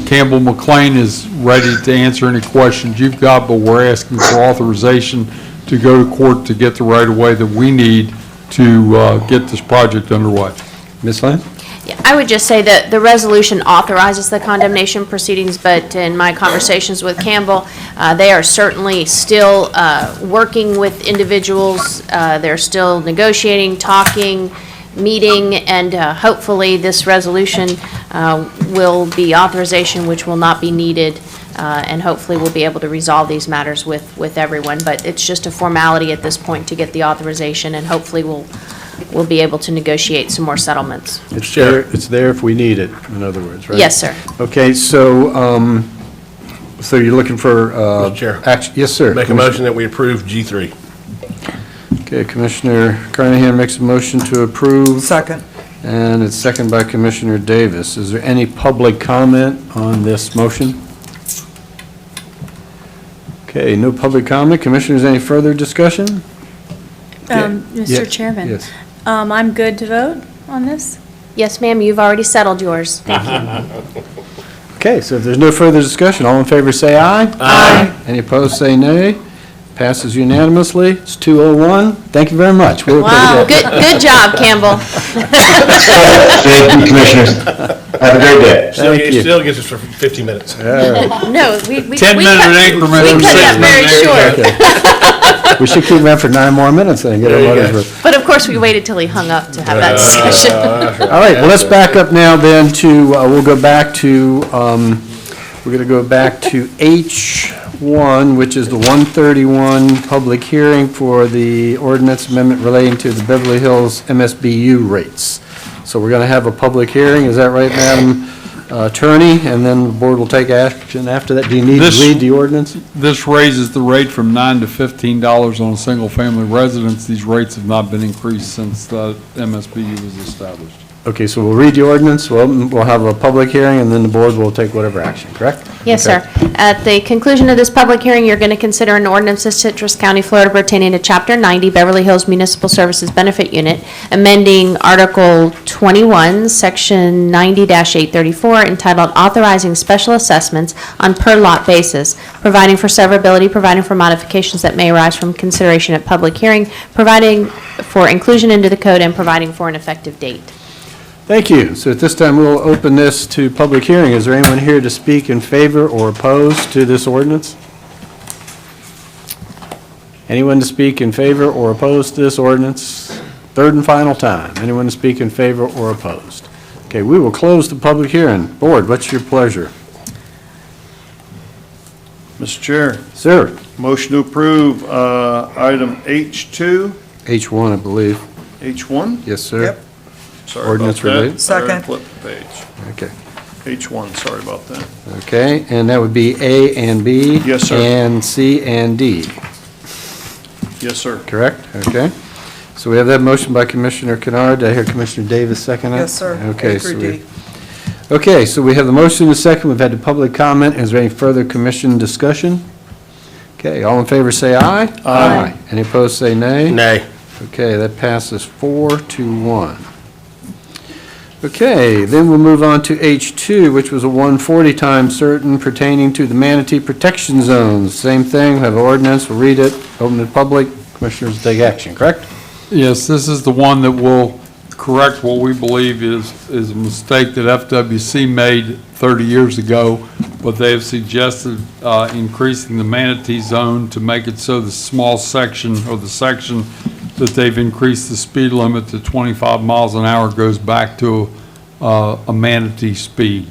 Campbell McLean is ready to answer any questions you've got, but we're asking for authorization to go to court to get the right-of-way that we need to get this project underway. Ms. Lane? I would just say that the resolution authorizes the condemnation proceedings, but in my conversations with Campbell, they are certainly still working with individuals. They're still negotiating, talking, meeting, and hopefully this resolution will be authorization which will not be needed, and hopefully we'll be able to resolve these matters with everyone. But it's just a formality at this point to get the authorization, and hopefully we'll be able to negotiate some more settlements. It's there if we need it, in other words, right? Yes, sir. Okay, so, so you're looking for, Mr. Chair. action, yes, sir. Make a motion that we approve G3. Okay, Commissioner Carnahan makes a motion to approve. Second. And it's seconded by Commissioner Davis. Is there any public comment on this motion? Okay, no public comment. Commissioners, any further discussion? Yeah. Mr. Chairman. Yes. I'm good to vote on this? Yes, ma'am, you've already settled yours. Okay, so if there's no further discussion, all in favor say aye. Aye. Any opposed, say nay. Passes unanimously. It's 2:01. Thank you very much. We're Wow, pretty good job, Campbell. Thank you, Commissioners. Have a great day. Thank you. It still gets us for 50 minutes. All right. No, we 10-minute increments. We cut that very short. We should keep them for 9 more minutes and get our money's worth. But of course, we waited till he hung up to have that discussion. All right, well, let's back up now then to, we'll go back to, we're going to go back to H1, which is the 131 public hearing for the ordinance amendment relating to the Beverly Hills MSBU rates. So we're going to have a public hearing, is that right, Madam Attorney? And then the board will take action after that. Do you need to read the ordinance? This raises the rate from $9 to $15 on a single-family residence. These rates have not been increased since the MSBU was established. Okay, so we'll read the ordinance, we'll have a public hearing, and then the board will take whatever action, correct? Yes, Okay. sir. At the conclusion of this public hearing, you're going to consider an ordinance of Citrus County, Florida pertaining to Chapter 90 Beverly Hills Municipal Services Benefit Unit, amending Article 21, Section 90-834, entitled Authorizing Special Assessments on Per Lot Basis, providing for severability, providing for modifications that may arise from consideration at public hearing, providing for inclusion into the code, and providing for an effective date. Thank you. So at this time, we'll open this to public hearing. Is there anyone here to speak in favor or opposed to this ordinance? Anyone to speak in favor or opposed to this ordinance? Third and final time. Anyone to speak in favor or opposed? Okay, we will close the public hearing. Board, what's your pleasure? Mr. Chair, Sir? motion to approve item H2, H1, I believe. H1? Yes, sir. Yep. Sorry Ordinance about that. related? Second. Flip the page. Okay. H1, sorry about that. Okay, and that would be A and B? Yes, sir. And C and D, Yes, sir. correct? Okay. So we have that motion by Commissioner Kennard. Did I hear Commissioner Davis second it? Yes, sir. Okay, A so through we, D. okay, so we have the motion and the second. We've had the public comment. Is there any further commission discussion? Okay, all in favor say aye. Aye. Any opposed say nay. Nay. Okay, that passes 4-1. Okay, then we'll move on to H2, which was a 140 time certain pertaining to the manatee protection zones. Same thing, we have an ordinance, we'll read it, open to the public, commissioners take action, correct? Yes, this is the one that will correct what we believe is a mistake that FWC made 30 years ago, but they have suggested increasing the manatee zone to make it so the small section, or the section that they've increased the speed limit to 25 miles an hour goes back to a manatee speed,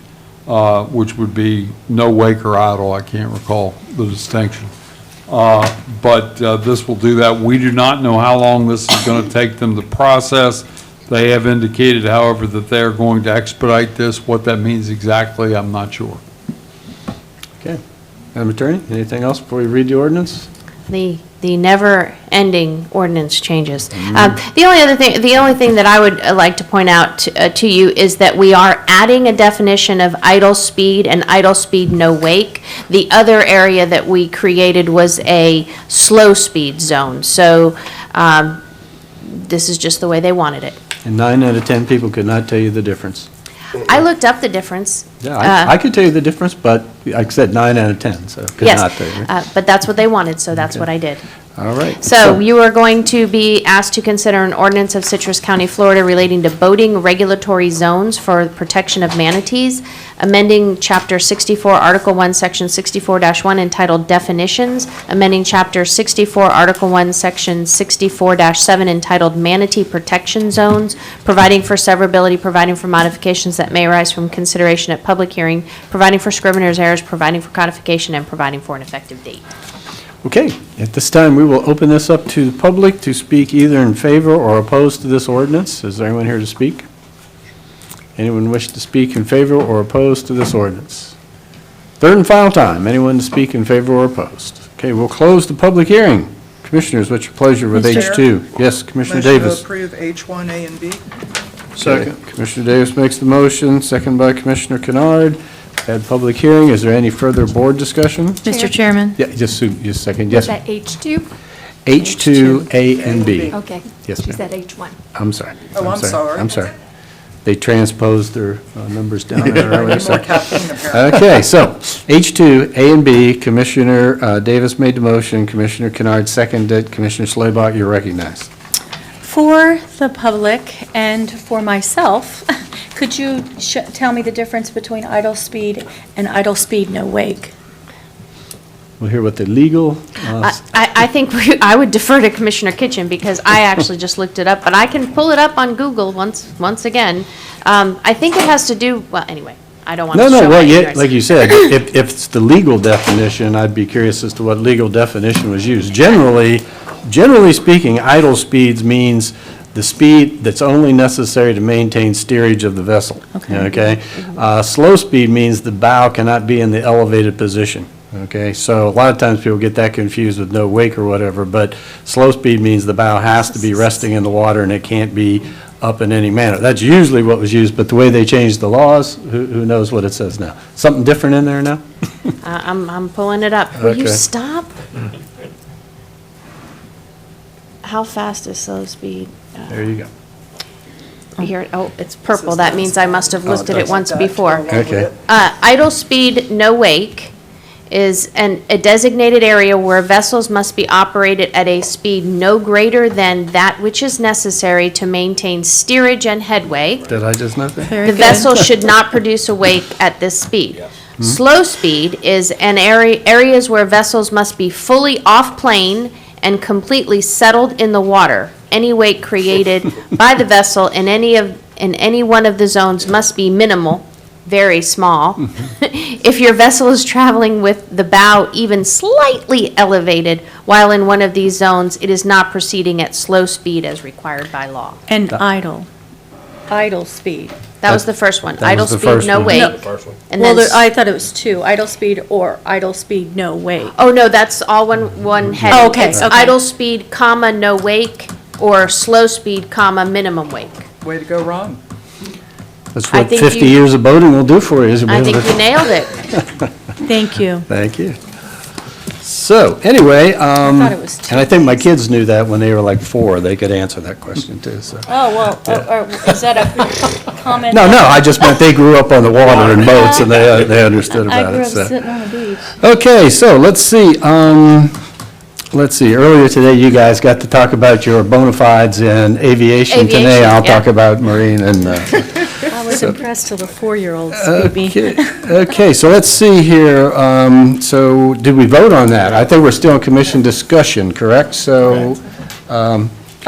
which would be no wake or idle. I can't recall the distinction. But this will do that. We do not know how long this is going to take them to process. They have indicated, however, that they're going to expedite this. What that means exactly, I'm not sure. Okay. Madam Attorney, anything else before we read the ordinance? The never-ending ordinance changes. The only thing that I would like to point out to you is that we are adding a definition of idle speed and idle speed no wake. The other area that we created was a slow speed zone. So this is just the way they wanted it. And 9 out of 10 people could not tell you the difference. I looked up the difference. Yeah, I could tell you the difference, but like I said, 9 out of 10, so could not tell you. Yes, but that's what they wanted, so that's what I did. All right. So you are going to be asked to consider an ordinance of Citrus County, Florida relating to boating regulatory zones for protection of manatees, amending Chapter 64, Article 1, Section 64-1 entitled Definitions, amending Chapter 64, Article 1, Section 64-7 entitled Manatee Protection Zones, providing for severability, providing for modifications that may arise from consideration at public hearing, providing for scrivener's errors, providing for codification, and providing for an effective date. Okay, at this time, we will open this up to the public to speak either in favor or opposed to this ordinance. Is there anyone here to speak? Anyone wish to speak in favor or opposed to this ordinance? Third and final time, anyone to speak in favor or opposed? Okay, we'll close the public hearing. Commissioners, what's your pleasure with Mr. H2? Yes, Commissioner Motion to Davis. approve H1, A, and B. Second. Commissioner Davis makes the motion, second by Commissioner Kennard. Had public hearing. Is there any further board discussion? Mr. Chairman? Yeah, just a second. Yes. Was that H2? H2, A, and B. Okay. Yes, She ma'am. said H1. I'm sorry. Oh, I'm sorry. I'm sorry. They transposed their numbers down there earlier. Need so- more caffeine, apparently. Okay, so H2, A and B, Commissioner Davis made the motion, Commissioner Kennard seconded, Commissioner Slaybach, you're recognized. For the public and for myself, could you tell me the difference between idle speed and idle speed no wake? We'll hear what the legal, I think I would defer to Commissioner Kitchen because I actually just looked it up, but I can pull it up on Google once again. I think it has to do, well, anyway, I don't want to show no, my well, yeah, ignorance. like you said, if it's the legal definition, I'd be curious as to what legal definition was used. Generally speaking, idle speeds means the speed that's only necessary to maintain steerage of the vessel. Okay? Slow speed means the bow cannot be in the elevated position. Okay? So a lot of times people get that confused with no wake or whatever, but slow speed means the bow has to be resting in the water and it can't be up in any manner. That's usually what was used, but the way they changed the laws, who knows what it says now? Something different in there now? I'm pulling it up. Will you Okay. stop? How fast is slow speed? There you go. Here, oh, it's purple. That means I must have listed it once before. Okay. Idle speed, no wake, is a designated area where vessels must be operated at a speed no greater than that which is necessary to maintain steerage and headway. Did I just not that? The vessel should not produce a wake at this speed. Slow speed is an areas where vessels must be fully off-plane and completely settled in the water. Any wake created by the vessel in any one of the zones must be minimal, very small. If your vessel is traveling with the bow even slightly elevated while in one of these zones, it is not proceeding at slow speed as required by law. And idle speed. That was the first one. That Idle was the speed, first no one. wake. No. First one. And Well, then, I thought it was two, idle speed or idle speed no wake. oh, no, that's all one heading. Oh, okay, It's okay. idle speed, comma, no wake, or slow speed, comma, minimum wake. Way to go, Ron. That's I what think 50 you- years of boating will do for you. is you'll be I able think to- you nailed it. Thank you. Thank you. So, anyway, thought it was two. and I think my kids knew that when they were like 4, they could answer that question too, so. Oh, well, is that a comment? No, I just meant they grew up on the water and boats and they understood I about grew it, up so. sitting on the beach. Okay, so let's see, earlier today you guys got to talk about your bona fides in aviation. Today Aviation, I'll yeah. talk about marine and, I was impressed till the 4-year-olds beat me. okay, so let's see here, so did we vote on that? I think we're still in commission discussion, correct? So,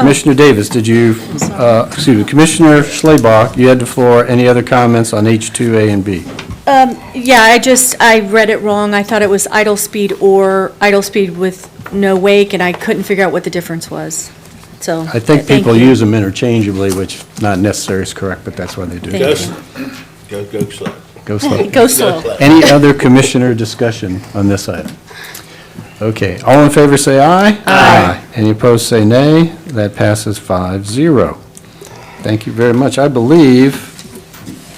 Commissioner Davis, did you, excuse me, Commissioner Schleba, you had the floor. Any other comments on H2A and B? Yeah, I read it wrong. I thought it was idle speed or idle speed with no wake, and I couldn't figure out what the difference was. So, I think thank people you. use them interchangeably, which not necessarily is correct, but that's why they do. Thank Go slow. Go slow. Go slow. Any other commissioner discussion on this item? Okay, all in favor say aye. Aye. Any opposed say nay. That passes 5-0. Thank you very much. I believe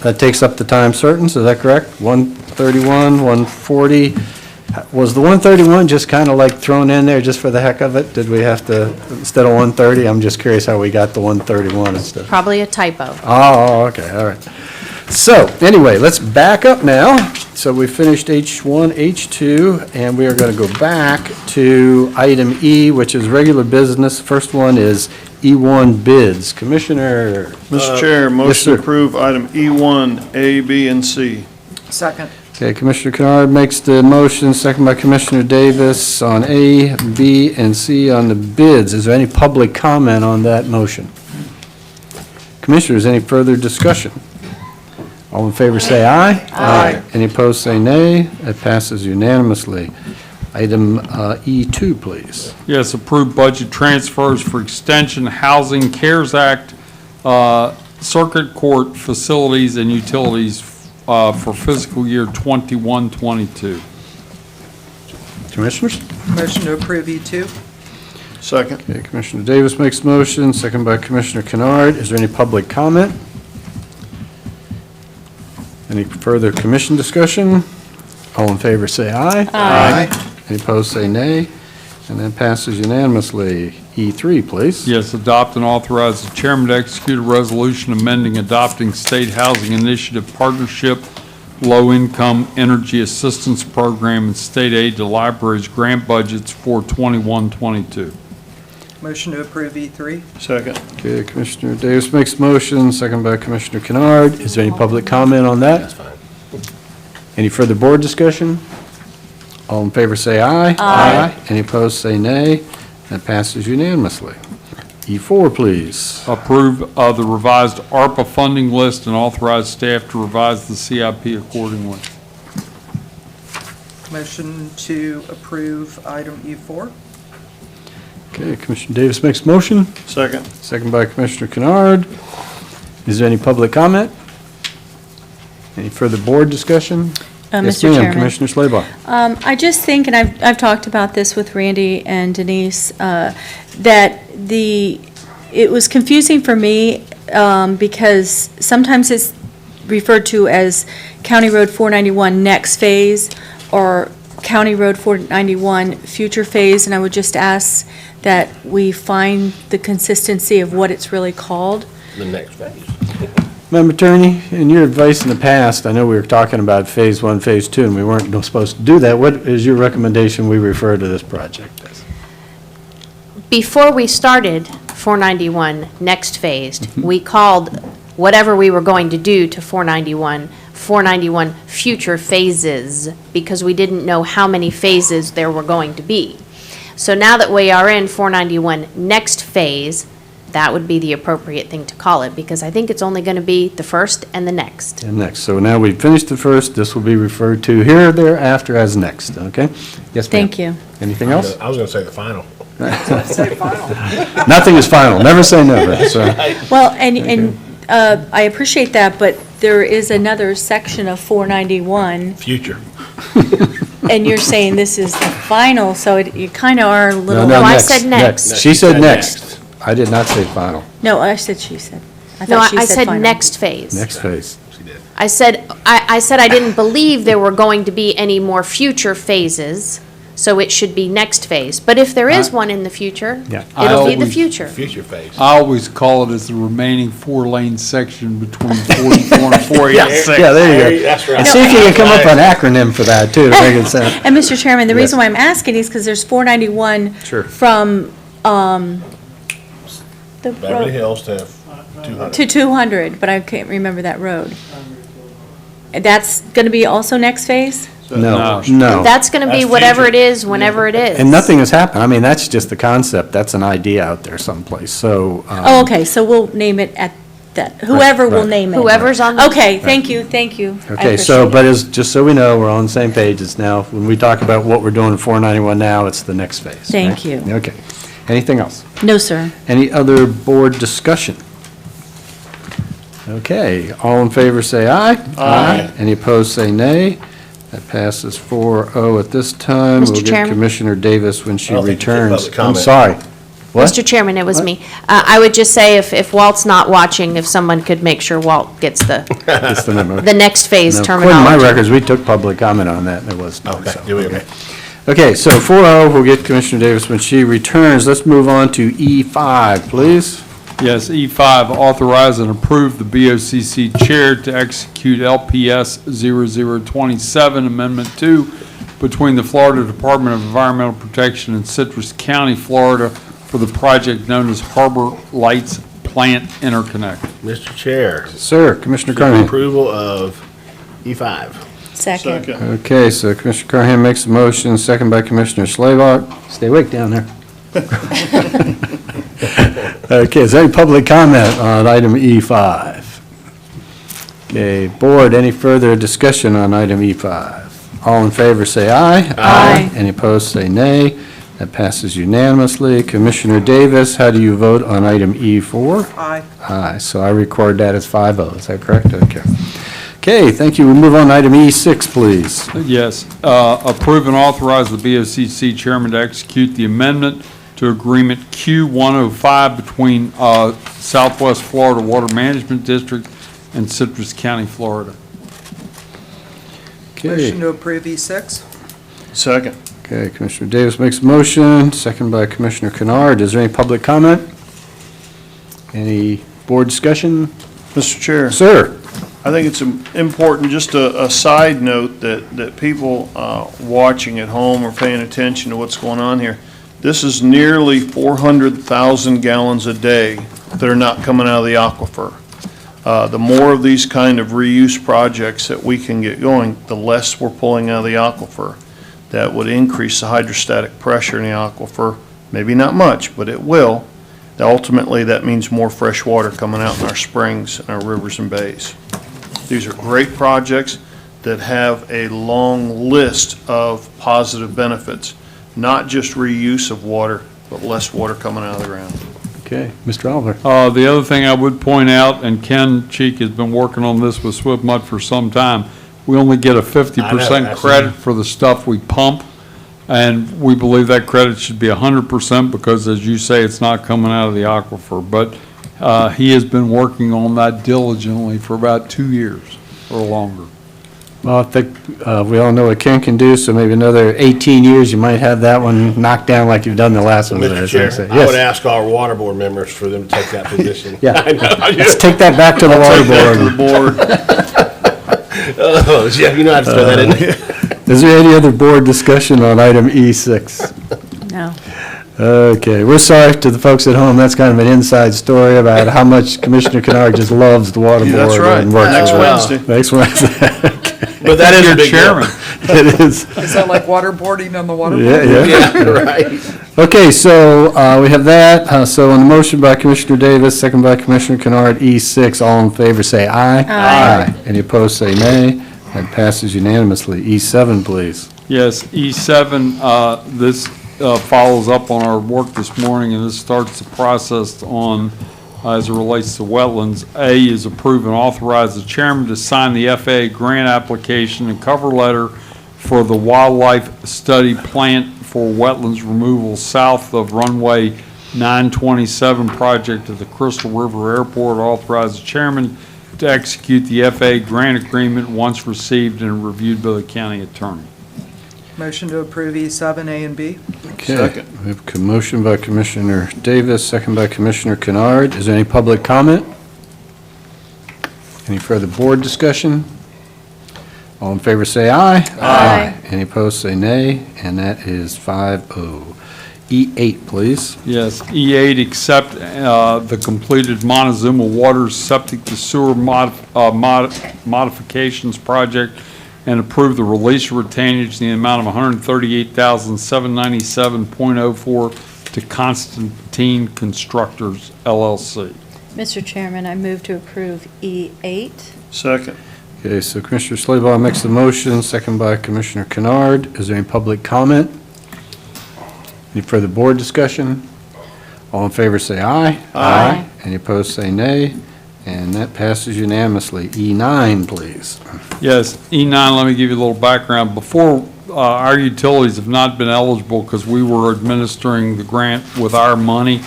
that takes up the time certain, is that correct? 1:31, 1:40. Was the 1:31 just kind of like thrown in there just for the heck of it? Did we have to, instead of 1:30? I'm just curious how we got the 1:31 instead. Probably a typo. Oh, okay, all right. So, anyway, let's back up now. So we finished H1, H2, and we are going to go back to item E, which is regular business. First one is E1 bids. Commissioner? Mr. Chair, Yes, motion sir. to approve item E1, A, B, and C. Second. Okay, Commissioner Kennard makes the motion, second by Commissioner Davis on A, B, and C on the bids. Is there any public comment on that motion? Commissioners, any further discussion? All in favor say aye. Aye. Any opposed say nay. That passes unanimously. Item E2, please. Yes, approved budget transfers for extension, housing, CARES Act, circuit court facilities and utilities for fiscal year 21-22. Commissioners? Motion to approve E2. Second. Okay, Commissioner Davis makes the motion, second by Commissioner Kennard. Is there any public comment? Any further commission discussion? All in favor say aye. Aye. Any opposed say nay. And that passes unanimously. E3, please. Yes, adopt and authorize the chairman to execute a resolution amending adopting state housing initiative partnership, low-income energy assistance program, and state aid to libraries grant budgets for 21-22. Motion to approve E3. Second. Okay, Commissioner Davis makes the motion, second by Commissioner Kennard. Is there any public comment on that? That's fine. Any further board discussion? All in favor say aye. Aye. Any opposed say nay. That passes unanimously. E4, please. Approve the revised ARPA funding list and authorize staff to revise the CIP accordingly. Motion to approve item E4. Okay, Commissioner Davis makes a motion, Second. second by Commissioner Kennard. Is there any public comment? Any further board discussion? Yes, Mr. ma'am. Chairman. Commissioner Slabaugh. I just think, and I've talked about this with Randy and Denise, that it was confusing for me because sometimes it's referred to as County Road 491 next phase or County Road 491 future phase, and I would just ask that we find the consistency of what it's really called. The next phase. Madam Attorney, in your advice in the past, I know we were talking about Phase 1, Phase 2, and we weren't supposed to do that. What is your recommendation we refer to this project as? Before we started 491 next phased, we called whatever we were going to do to 491 future phases, because we didn't know how many phases there were going to be. So now that we are in 491 next phase, that would be the appropriate thing to call it, because I think it's only going to be the first and the next. And next. So now we've finished the first, this will be referred to here or thereafter as next, okay? Yes, ma'am. Thank you. Anything else? I was going to say the final. Nothing is final. Never say never, so. Well, and I appreciate that, but there is another section of 491, Future. and you're saying this is the final, so you kind of are a little. No, I said next. She said next. I did not say final. No, I said she said. I No, thought she I said final. next phase. Next phase. I said I didn't believe there were going to be any more future phases, so it should be next phase. But if there is one in the future, Yeah. it'll be the future. Future phase. I always call it as the remaining four-lane section between 44 and 486. Yeah, there you go. That's right. And see if you can come up with an acronym for that, too, to make it sound. And Mr. Chairman, the Yes. reason why I'm asking is because there's 491 Sure. from the Beverly road Hills to 200. to 200, but I can't remember that road. And that's going to be also next phase? No, no. That's going to be That's whatever future. it is, whenever it is. And nothing has happened. I mean, that's just the concept. That's an idea out there someplace, so. Oh, okay, so we'll name it at that, whoever will right. name it. Whoever's on the. Okay, thank you, thank you. I Okay, so, appreciate but it. as, just so we know, we're on the same page. It's now, when we talk about what we're doing in 491 now, it's the next phase. Thank right? you. Okay. Anything else? No, sir. Any other board discussion? Okay, all in favor say aye. Aye. Any opposed say nay. That passes 4-0 at this time. Mr. We'll get Chairman? Commissioner Davis when she I don't think you did returns. public I'm comment. sorry. What? Mr. Chairman, it was What? me. I would just say if Walt's not watching, if someone could make sure Walt gets That's the memo. the next phase No, terminology. According to my records, we took public comment on that, and there was none, Okay, so, here we go. okay. Okay, so 4-0, we'll get Commissioner Davis when she returns. Let's move on to E5, please. Yes, E5, authorize and approve the BOCC chair to execute LPS 0027 Amendment 2 between the Florida Department of Environmental Protection and Citrus County, Florida, for the project known as Harbor Lights Plant Interconnect. Mr. Chair, Sir, Commissioner seek Carnahan. approval of E5. Second. Okay, so Commissioner Carnahan makes a motion, second by Commissioner Slaybaugh. Stay awake down there. Okay, is there any public comment on item E5? Okay, board, any further discussion on item E5? All in favor say aye. Aye. Any opposed say nay. That passes unanimously. Commissioner Davis, how do you vote on item E4? Aye. Aye, so I record that as 5-0, is that correct? Okay. Okay, thank you. We'll move on to item E6, please. Yes, approve and authorize the BOCC chairman to execute the amendment to agreement Q105 between Southwest Florida Water Management District and Citrus County, Florida. Motion Okay, to approve E6? Second. okay, Commissioner Davis makes a motion, second by Commissioner Kennard. Is there any public comment? Any board discussion? Mr. Chair. Sir? I think it's important, just a side note, that people watching at home are paying attention to what's going on here. This is nearly 400,000 gallons a day that are not coming out of the aquifer. The more of these kind of reuse projects that we can get going, the less we're pulling out of the aquifer. That would increase the hydrostatic pressure in the aquifer, maybe not much, but it will. Ultimately, that means more fresh water coming out in our springs and our rivers and bays. These are great projects that have a long list of positive benefits, not just reuse of water, but less water coming out of the ground. Okay, Mr. Oliver. The other thing I would point out, and Ken Cheek has been working on this with Swift Mud for some time, we only get a 50% credit for the stuff we pump, and we believe that credit should be 100% because, as you say, it's not coming out of the aquifer. But he has been working on that diligently for about 2 years or longer. Well, I think we all know what Ken can do, so maybe another 18 years, you might have that one knocked down like you've done the last one. Mr. Chair, I Yes. would ask our water board members for them to take that position. Yeah. I know. Let's take that back to the water board. Oh, Jeff, you know how to throw that in there. Is there any other board discussion on item E6? No. Okay, we're sorry to the folks at home, that's kind of an inside story about how much Commissioner Kennard just loves the water board. Yeah, that's right. and works Next with it. Wednesday. Next Wednesday. But that is a big deal. Chairman. It is. Is that like waterboarding on the water board? Yeah. Yeah, right. Okay, so we have that. So on the motion by Commissioner Davis, second by Commissioner Kennard, E6, all in favor say aye. Aye. Any opposed say nay. That passes unanimously. E7, please. Yes, E7, this follows up on our work this morning, and this starts the process on, as it relates to wetlands. A is approve and authorize the chairman to sign the FAA grant application and cover letter for the wildlife study plant for wetlands removal south of runway 927 project at the Crystal River Airport. Authorize the chairman to execute the FAA grant agreement once received and reviewed by the county attorney. Motion to approve E7, A and B? Okay. Second. We have a motion by Commissioner Davis, second by Commissioner Kennard. Is there any public comment? Any further board discussion? All in favor say aye. Aye. Any opposed say nay, and that is 5-0. E8, please. Yes, E8, accept the completed Montezuma Water Septic to Sewer modifications project and approve the release of retainage in the amount of $138,797.04 to Constantine Constructors LLC. Mr. Chairman, I move to approve E8. Second. Okay, so Commissioner Slabaugh makes the motion, second by Commissioner Kennard. Is there any public comment? Any further board discussion? All in favor say aye. Aye. Any opposed say nay. And that passes unanimously. E9, please. Yes, E9, let me give you a little background. Before, our utilities have not been eligible because we were administering the grant with our money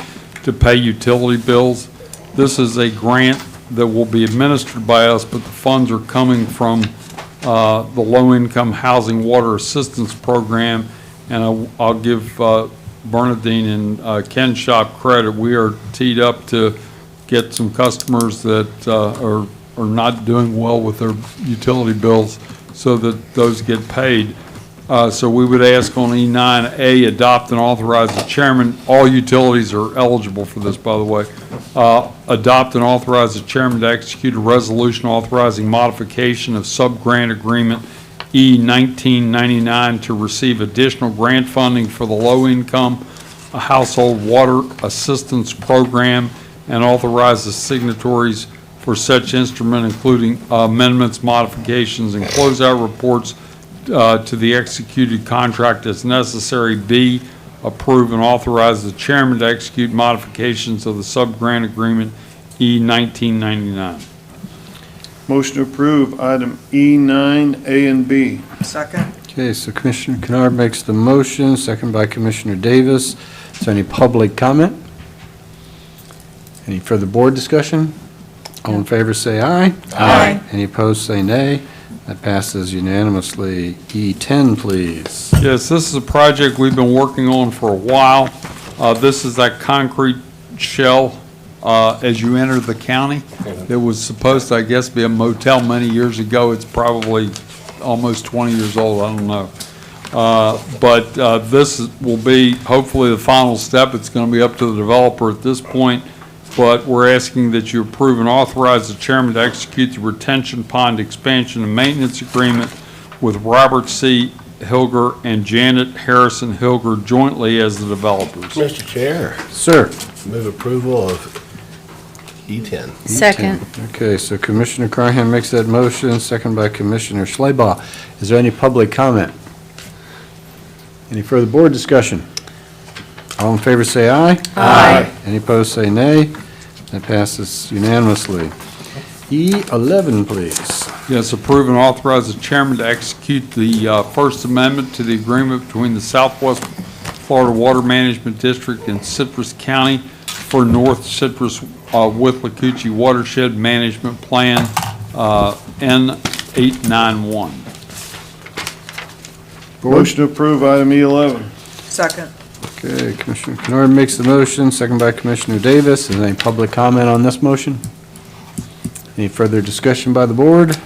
to pay utility bills. This is a grant that will be administered by us, but the funds are coming from the Low-Income Housing Water Assistance Program. And I'll give Bernadine and Ken Shop credit. We are teed up to get some customers that are not doing well with their utility bills so that those get paid. So we would ask on E9A, adopt and authorize the chairman. All utilities are eligible for this, by the way. Adopt and authorize the chairman to execute a resolution authorizing modification of sub-grant agreement E1999 to receive additional grant funding for the low-income household water assistance program, and authorize the signatories for such instrument, including amendments, modifications, and closeout reports to the executed contract as necessary. B, approve and authorize the chairman to execute modifications of the sub-grant agreement E1999. Motion to approve item E9, A and B. Second. Okay, so Commissioner Kennard makes the motion, second by Commissioner Davis. Is there any public comment? Any further board discussion? All in favor say aye. Aye. Any opposed say nay. That passes unanimously. E10, please. Yes, this is a project we've been working on for a while. This is that concrete shell as you enter the county. It was supposed to, I guess, be a motel many years ago. It's probably almost 20 years old, I don't know. But this will be hopefully the final step. It's going to be up to the developer at this point. But we're asking that you approve and authorize the chairman to execute the retention pond expansion and maintenance agreement with Robert C. Hilger and Janet Harrison Hilger jointly as the developers. Mr. Chair, Sir. move approval of E10. Second. Okay, so Commissioner Carnahan makes that motion, second by Commissioner Schleybaugh. Is there any public comment? Any further board discussion? All in favor say aye. Aye. Any opposed say nay. That passes unanimously. E11, please. Yes, approve and authorize the chairman to execute the First Amendment to the agreement between the Southwest Florida Water Management District and Citrus County for North Citrus Withlacoochee Watershed Management Plan, N891. Motion to approve item E11. Second. Okay, Commissioner Kennard makes the motion, second by Commissioner Davis. Is there any public comment on this motion? Any further discussion by the board?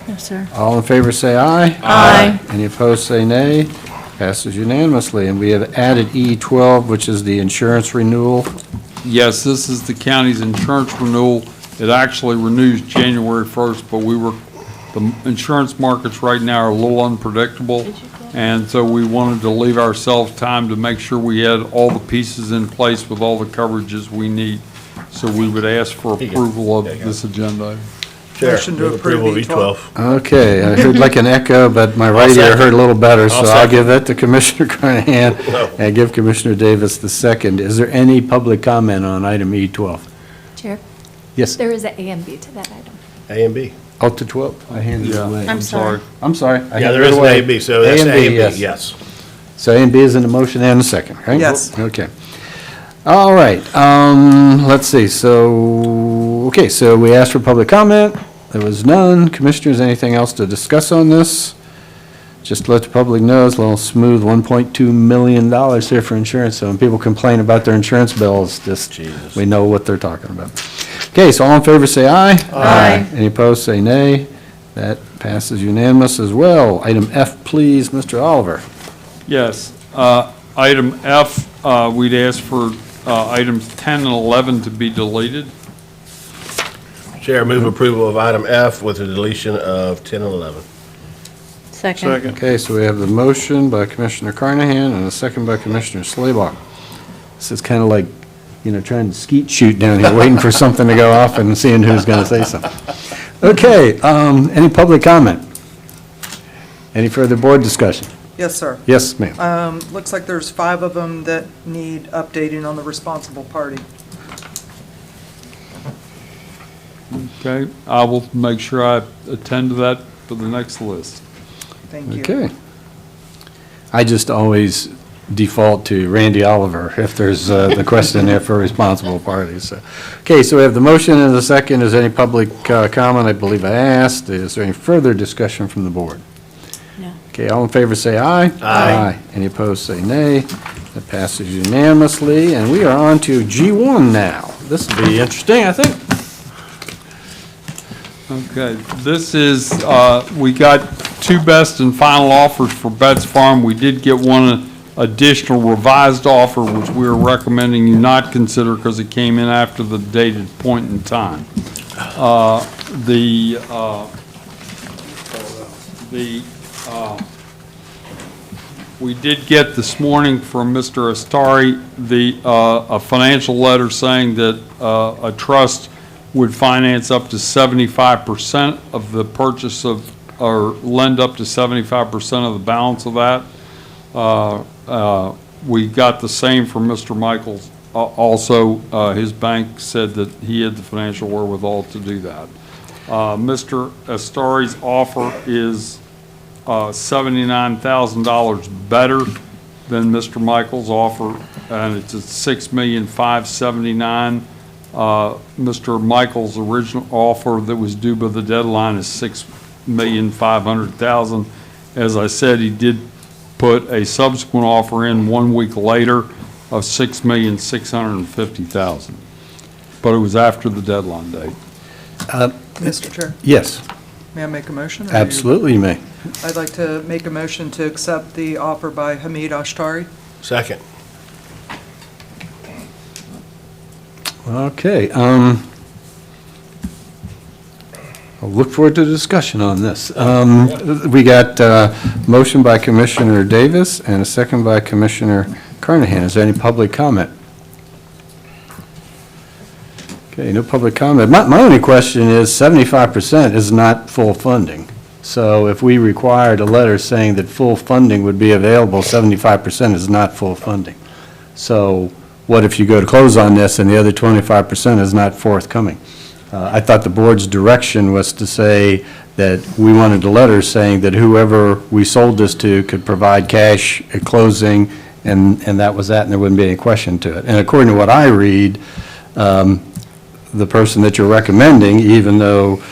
No, sir. All in favor say aye. Aye. Any opposed say nay. Passes unanimously. And we have added E12, which is the insurance renewal. Yes, this is the county's insurance renewal. It actually renews January 1st, but the insurance markets right now are a little unpredictable. And so we wanted to leave ourselves time to make sure we had all the pieces in place with all the coverages we need. So we would ask for approval of this agenda. Chair, Motion to move approval of approve E12. Okay, I heard like an echo, but my right ear heard a little better, so I'll I'll second. give that to Commissioner Carnahan and give Commissioner Davis the second. Is there any public comment on item E12? Chair, Yes, there is an A and B to that item. A and B. up to 12. I handed it Yeah, away. I'm sorry. I'm sorry. I Yeah, handed there it is an away. A and B, so that's A and B, yes. So A and B is in the motion and the second, right? Yes. Okay. All right, let's see, so we asked for public comment, there was none. Commissioners, anything else to discuss on this? Just to let the public know, it's a little smooth, $1.2 million here for insurance, so when people complain about their insurance bills, just, we know what they're talking about. Okay, so all in favor say aye. Aye. Any opposed, say nay. That passes unanimous as well. Item F, please, Mr. Oliver. Yes, item F, we'd ask for items 10 and 11 to be deleted. Chair, move approval of item F with the deletion of 10 and 11. Second. Okay, so we have the motion by Commissioner Carnahan and a second by Commissioner Slaybach. This is kind of like, trying to skeet shoot down here, waiting for something to go off and seeing who's going to say something. Okay, any public comment? Any further board discussion? Yes, sir. Yes, ma'am. Looks like there's 5 of them that need updating on the responsible party. Okay, I will make sure I attend to that for the next list. Thank you. Okay. I just always default to Randy Oliver if there's the question there for responsible parties. So, okay, so we have the motion and the second. Is there any public comment? I believe I asked. Is there any further discussion from the board? No. Okay, all in favor say aye. Aye. Any opposed say nay. That passes unanimously, and we are on to G1 now. This will be interesting, I think. Okay, this is, we got 2 best and final offers for Betts Farm. We did get one additional revised offer, which we are recommending you not consider because it came in after the dated point in time. We did get this morning from Mr. Astari, a financial letter saying that a trust would finance up to 75% of the purchase of, or lend up to 75% of the balance of that. We got the same from Mr. Michaels. Also, his bank said that he had the financial wherewithal to do that. Mr. Astari's offer is $79,000 better than Mr. Michaels' offer, and it's at $6,579,000. Mr. Michael's original offer that was due by the deadline is $6,500,000. As I said, he did put a subsequent offer in 1 week later of $6,650,000. But it was after the deadline date. Mr. Chair, Yes, may I make a motion? or you- absolutely, you may. I'd like to make a motion to accept the offer by Hamid Ashtari. Second. Okay, I'll look forward to the discussion on this. We got motion by Commissioner Davis and a second by Commissioner Carnahan. Is there any public comment? Okay, no public comment. My only question is 75% is not full funding. So if we required a letter saying that full funding would be available, 75% is not full funding. So what if you go to close on this and the other 25% is not forthcoming? I thought the board's direction was to say that we wanted a letter saying that whoever we sold this to could provide cash at closing, and that was that, and there wouldn't be any question to it. And according to what I read, the person that you're recommending, even though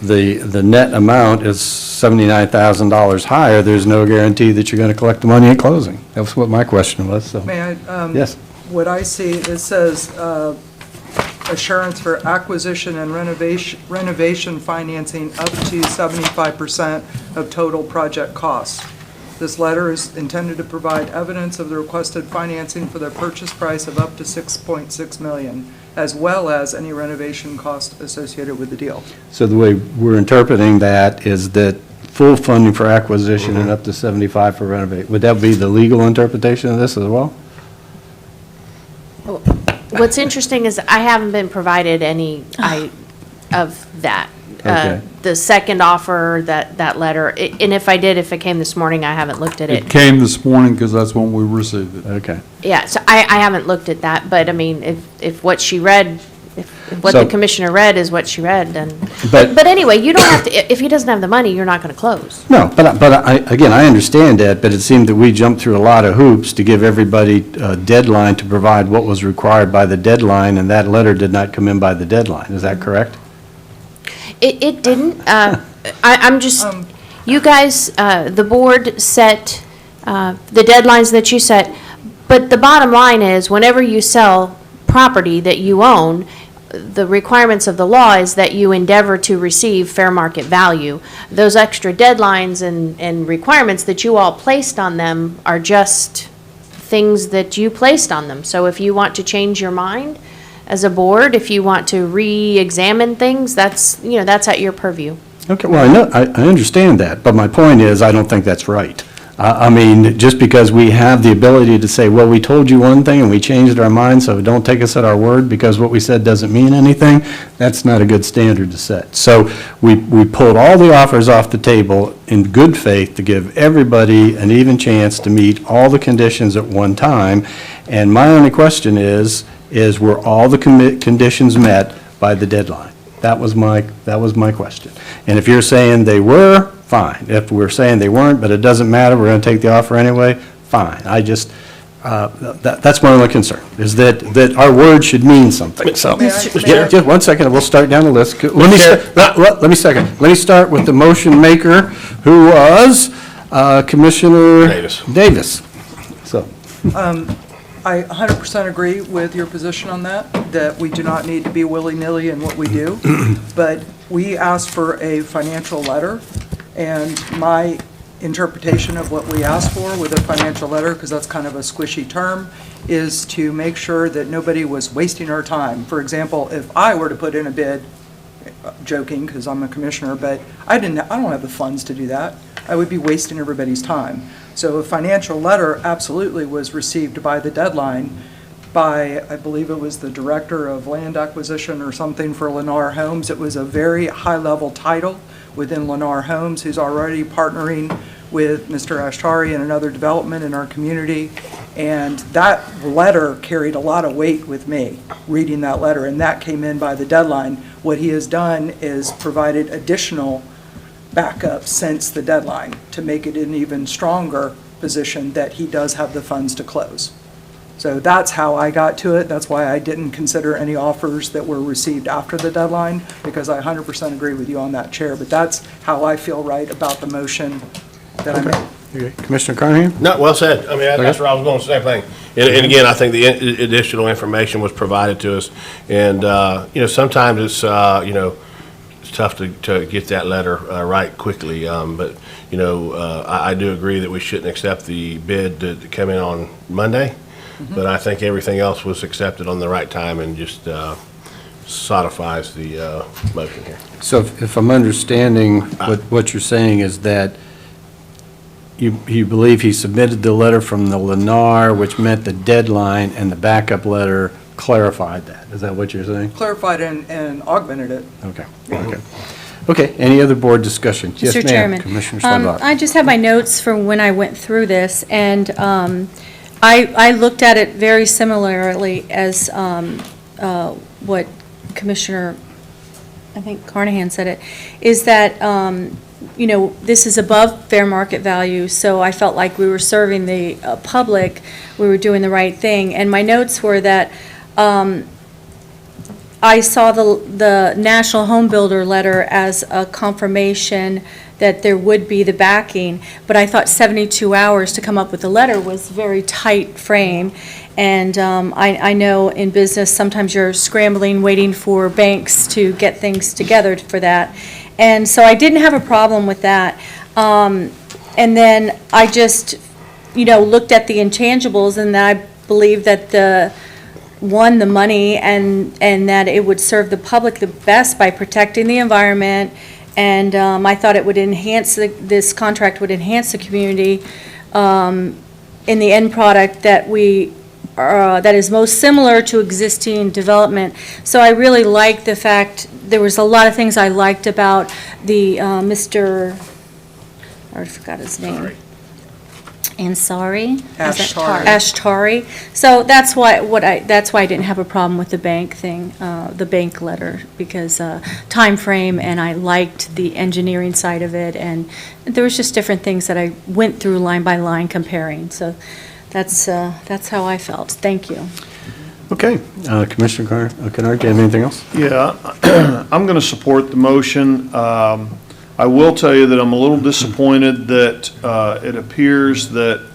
the net amount is $79,000 higher, there's no guarantee that you're going to collect the money at closing. That's what my question was, so. May I? Yes. What I see, it says assurance for acquisition and renovation financing up to 75% of total project costs. This letter is intended to provide evidence of the requested financing for the purchase price of up to $6.6 million, as well as any renovation cost associated with the deal. So the way we're interpreting that is that full funding for acquisition and up to 75 for renovate. Would that be the legal interpretation of this as well? What's interesting is I haven't been provided any of that. Okay. The second offer, that letter, and if I did, if it came this morning, I haven't looked at It it. came this morning because that's when we received it. Okay. Yeah, so I haven't looked at that, but I mean, if what she read, if what So- the commissioner read is what she read, then, But- but anyway, you don't have to, if he doesn't have the money, you're not gonna close. No, but again, I understand that, but it seemed that we jumped through a lot of hoops to give everybody a deadline to provide what was required by the deadline, and that letter did not come in by the deadline. Is that correct? It didn't, I'm just, you guys, the board set, the deadlines that you set, but the bottom line is, whenever you sell property that you own, the requirements of the law is that you endeavor to receive fair market value. Those extra deadlines and requirements that you all placed on them are just things that you placed on them. So if you want to change your mind as a board, if you want to re-examine things, that's at your purview. Okay, well, I know, I understand that, but my point is, I don't think that's right. I mean, just because we have the ability to say, well, we told you one thing and we changed our mind, so don't take us at our word because what we said doesn't mean anything, that's not a good standard to set. So we pulled all the offers off the table in good faith to give everybody an even chance to meet all the conditions at one time. And my only question is were all the conditions met by the deadline? That was my question. And if you're saying they were, fine. If we're saying they weren't, but it doesn't matter, we're going to take the offer anyway, fine. I just, that's my only concern, is that our word should mean something. So, just 1 second, we'll start down the list. Let me start with the motion maker, who was Commissioner Davis. So. I 100% agree with your position on that we do not need to be willy-nilly in what we do. But we asked for a financial letter, and my interpretation of what we asked for with a financial letter, because that's kind of a squishy term, is to make sure that nobody was wasting our time. For example, if I were to put in a bid, joking because I'm a commissioner, but I don't have the funds to do that. I would be wasting everybody's time. So a financial letter absolutely was received by the deadline by, I believe it was the Director of Land Acquisition or something for Lennar Homes. It was a very high-level title within Lennar Homes, who's already partnering with Mr. Ashtari and another development in our community. And that letter carried a lot of weight with me, reading that letter, and that came in by the deadline. What he has done is provided additional backup since the deadline to make it an even stronger position that he does have the funds to close. So that's how I got to it. That's why I didn't consider any offers that were received after the deadline, because I 100% agree with you on that, Chair. But that's how I feel right about the motion that I made. Okay. Commissioner Carnahan? No, well said. I mean, that's where I was going, same thing. And again, I think the additional information was provided to us. And, sometimes it's, it's tough to get that letter right quickly. But, I do agree that we shouldn't accept the bid that came in on Monday. Mm-hmm. But I think everything else was accepted on the right time and just solidifies the motion here. So if I'm understanding what you're saying is that you believe he submitted the letter from the Lennar, which meant the deadline, and the backup letter clarified that. Is that what you're saying? Clarified and augmented it. Okay. Okay. Okay. Any other board discussion? Yes, Mr. ma'am. Chairman, Commissioner Steinbach. I just have my notes from when I went through this, and I looked at it very similarly as what Commissioner, I think Carnahan said it, is that, this is above fair market value, so I felt like we were serving the public, we were doing the right thing. And my notes were that I saw the National Home Builder letter as a confirmation that there would be the backing, but I thought 72 hours to come up with a letter was very tight frame. And I know in business, sometimes you're scrambling, waiting for banks to get things together for that. And so I didn't have a problem with that. And then I just, looked at the intangibles, and I believe that the money and that it would serve the public the best by protecting the environment. And I thought it would enhance, this contract would enhance the community in the end product that that is most similar to existing development. So I really like the fact, there was a lot of things I liked about the Mr., I forgot his name. Ansari? Ashtari. Ashtari. So that's why I didn't have a problem with the bank thing, the bank letter, because time frame, and I liked the engineering side of it, and there was just different things that I went through line by line comparing. So that's how I felt. Thank you. Okay. Commissioner Kennard, do you have anything else? Yeah, I'm going to support the motion. I will tell you that I'm a little disappointed that it appears that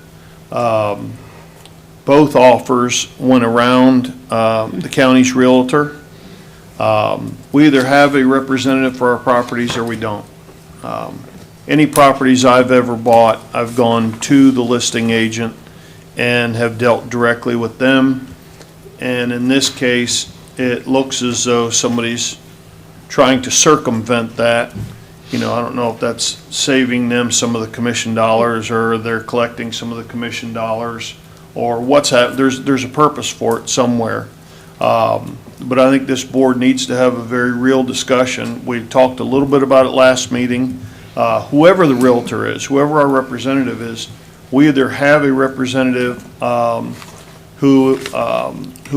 both offers went around the county's realtor. We either have a representative for our properties or we don't. Any properties I've ever bought, I've gone to the listing agent and have dealt directly with them. And in this case, it looks as though somebody's trying to circumvent that I don't know if that's saving them some of the commission dollars, or they're collecting some of the commission dollars, or there's a purpose for it somewhere. But I think this board needs to have a very real discussion. We talked a little bit about it last meeting. Whoever the realtor is, whoever our representative is, we either have a representative who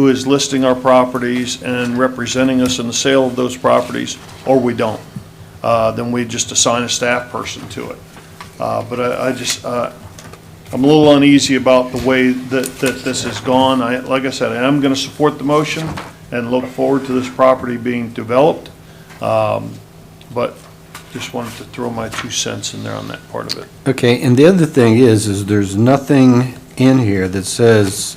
is listing our properties and representing us in the sale of those properties, or we don't. Then we just assign a staff person to it. But I'm a little uneasy about the way that this has gone. Like I said, I am going to support the motion and look forward to this property being developed. But just wanted to throw my 2 cents in there on that part of it. Okay, and the other thing is there's nothing in here that says,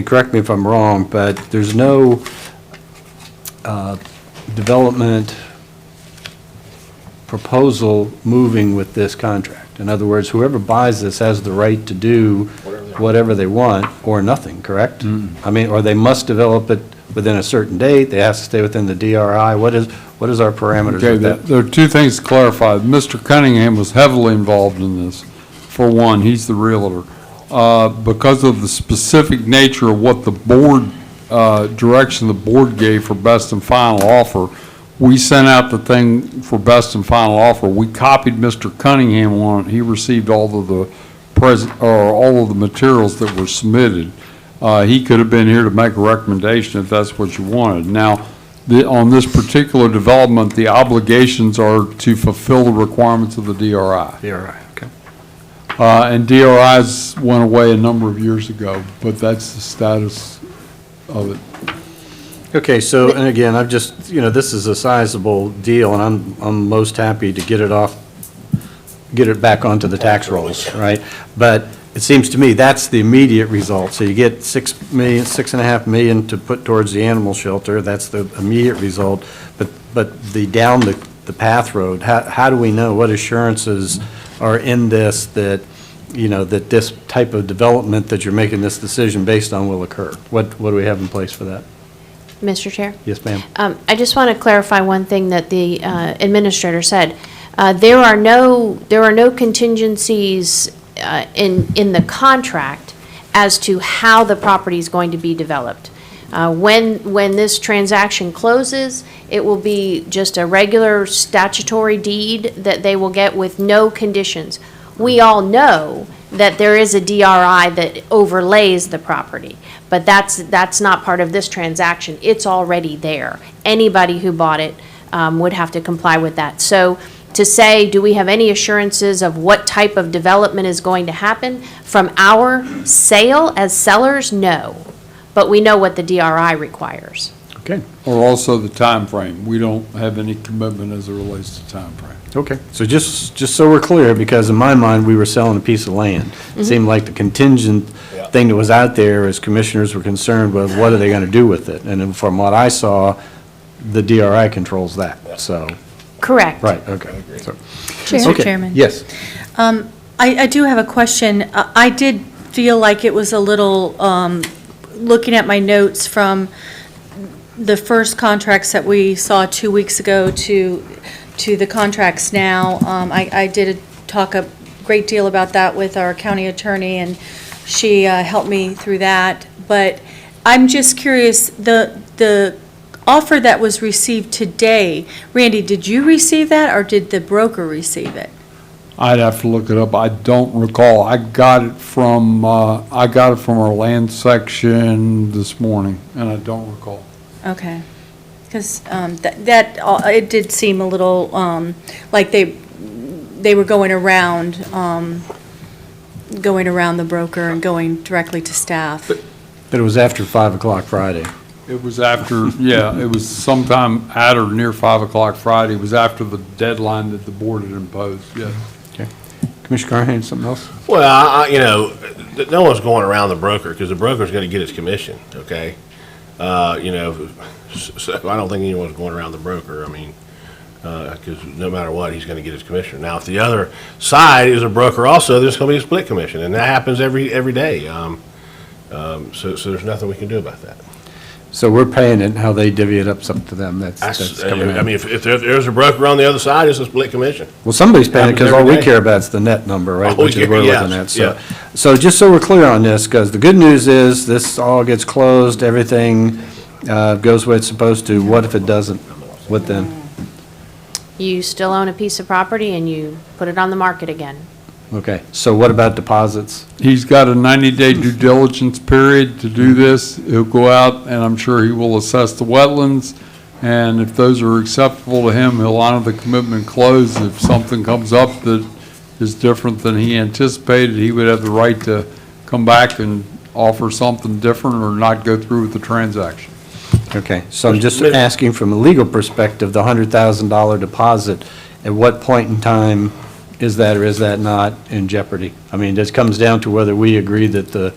correct me if I'm wrong, but there's no development proposal moving with this contract. In other words, whoever buys this has the right to do whatever they want, or nothing, correct? Or they must develop it within a certain date, they have to stay within the DRI. What is our parameters Okay, of that? there are two things to clarify. Mr. Cunningham was heavily involved in this. For one, he's the realtor. Because of the specific nature of what the board, direction the board gave for best and final offer, we sent out the thing for best and final offer. We copied Mr. Cunningham on it. He received all of the materials that were submitted. He could have been here to make a recommendation if that's what you wanted. Now, on this particular development, the obligations are to fulfill the requirements of the DRI. DRI, okay. And DRIs went away a number of years ago, but that's the status of it. Okay, so, and again, I've just, this is a sizable deal, and I'm most happy to get it back onto the tax rolls, right? But it seems to me that's the immediate result. So you get $6.5 million to put towards the animal shelter, that's the immediate result. But down the path road, how do we know, what assurances are in this that, that this type of development that you're making this decision based on will occur? What do we have in place for that? Mr. Chair? Yes, ma'am. I just want to clarify one thing that the administrator said. There are no contingencies in the contract as to how the property is going to be developed. When this transaction closes, it will be just a regular statutory deed that they will get with no conditions. We all know that there is a DRI that overlays the property, but that's not part of this transaction. It's already there. Anybody who bought it would have to comply with that. So to say, do we have any assurances of what type of development is going to happen from our sale as sellers? No. But we know what the DRI requires. Okay. Or also the time frame. We don't have any commitment as it relates to time frame. Okay, so just so we're clear, because in my mind, we were selling a piece of land. It seemed like the contingent thing that was out there, as commissioners were concerned with, what are they going to do with it? And then from what I saw, the DRI controls that, so. Correct. Right, okay. So- Mr. Okay, Chairman. Yes. I do have a question. I did feel like it was a little, looking at my notes from the first contracts that we saw 2 weeks ago to the contracts now. I did talk a great deal about that with our county attorney, and she helped me through that. But I'm just curious, the offer that was received today, Randy, did you receive that, or did the broker receive it? I'd have to look it up. I don't recall. I got it from our land section this morning, and I don't recall. Okay. Because it did seem a little like they were going around the broker and going directly to staff. But it was after 5 o'clock Friday. It was after, it was sometime at or near 5 o'clock Friday. It was after the deadline that the board had imposed, yes. Okay. Commissioner Carnahan, something else? Well, no one's going around the broker, because the broker's going to get his commission, okay? So I don't think anyone's going around the broker, because no matter what, he's going to get his commission. Now, if the other side is a broker also, there's going to be a split commission, and that happens every day. So there's nothing we can do about that. So we're paying it, and how they divvy it up's up to them, that's coming in. I mean, if there's a broker on the other side, it's a split commission. Well, somebody's paying it, because Happens all we every day. care about is the net number, right? Oh, Which is we're yes, looking at, yeah. so just so we're clear on this, because the good news is, this all gets closed, everything goes where it's supposed to. What if it doesn't? What then? You still own a piece of property and you put it on the market again. Okay, so what about deposits? He's got a 90-day due diligence period to do this. He'll go out, and I'm sure he will assess the wetlands, and if those are acceptable to him, he'll honor the commitment close. If something comes up that is different than he anticipated, he would have the right to come back and offer something different or not go through with the transaction. Okay, so I'm just asking from a legal perspective, the $100,000 deposit, at what point in time is that or is that not in jeopardy? I mean, this comes down to whether we agree that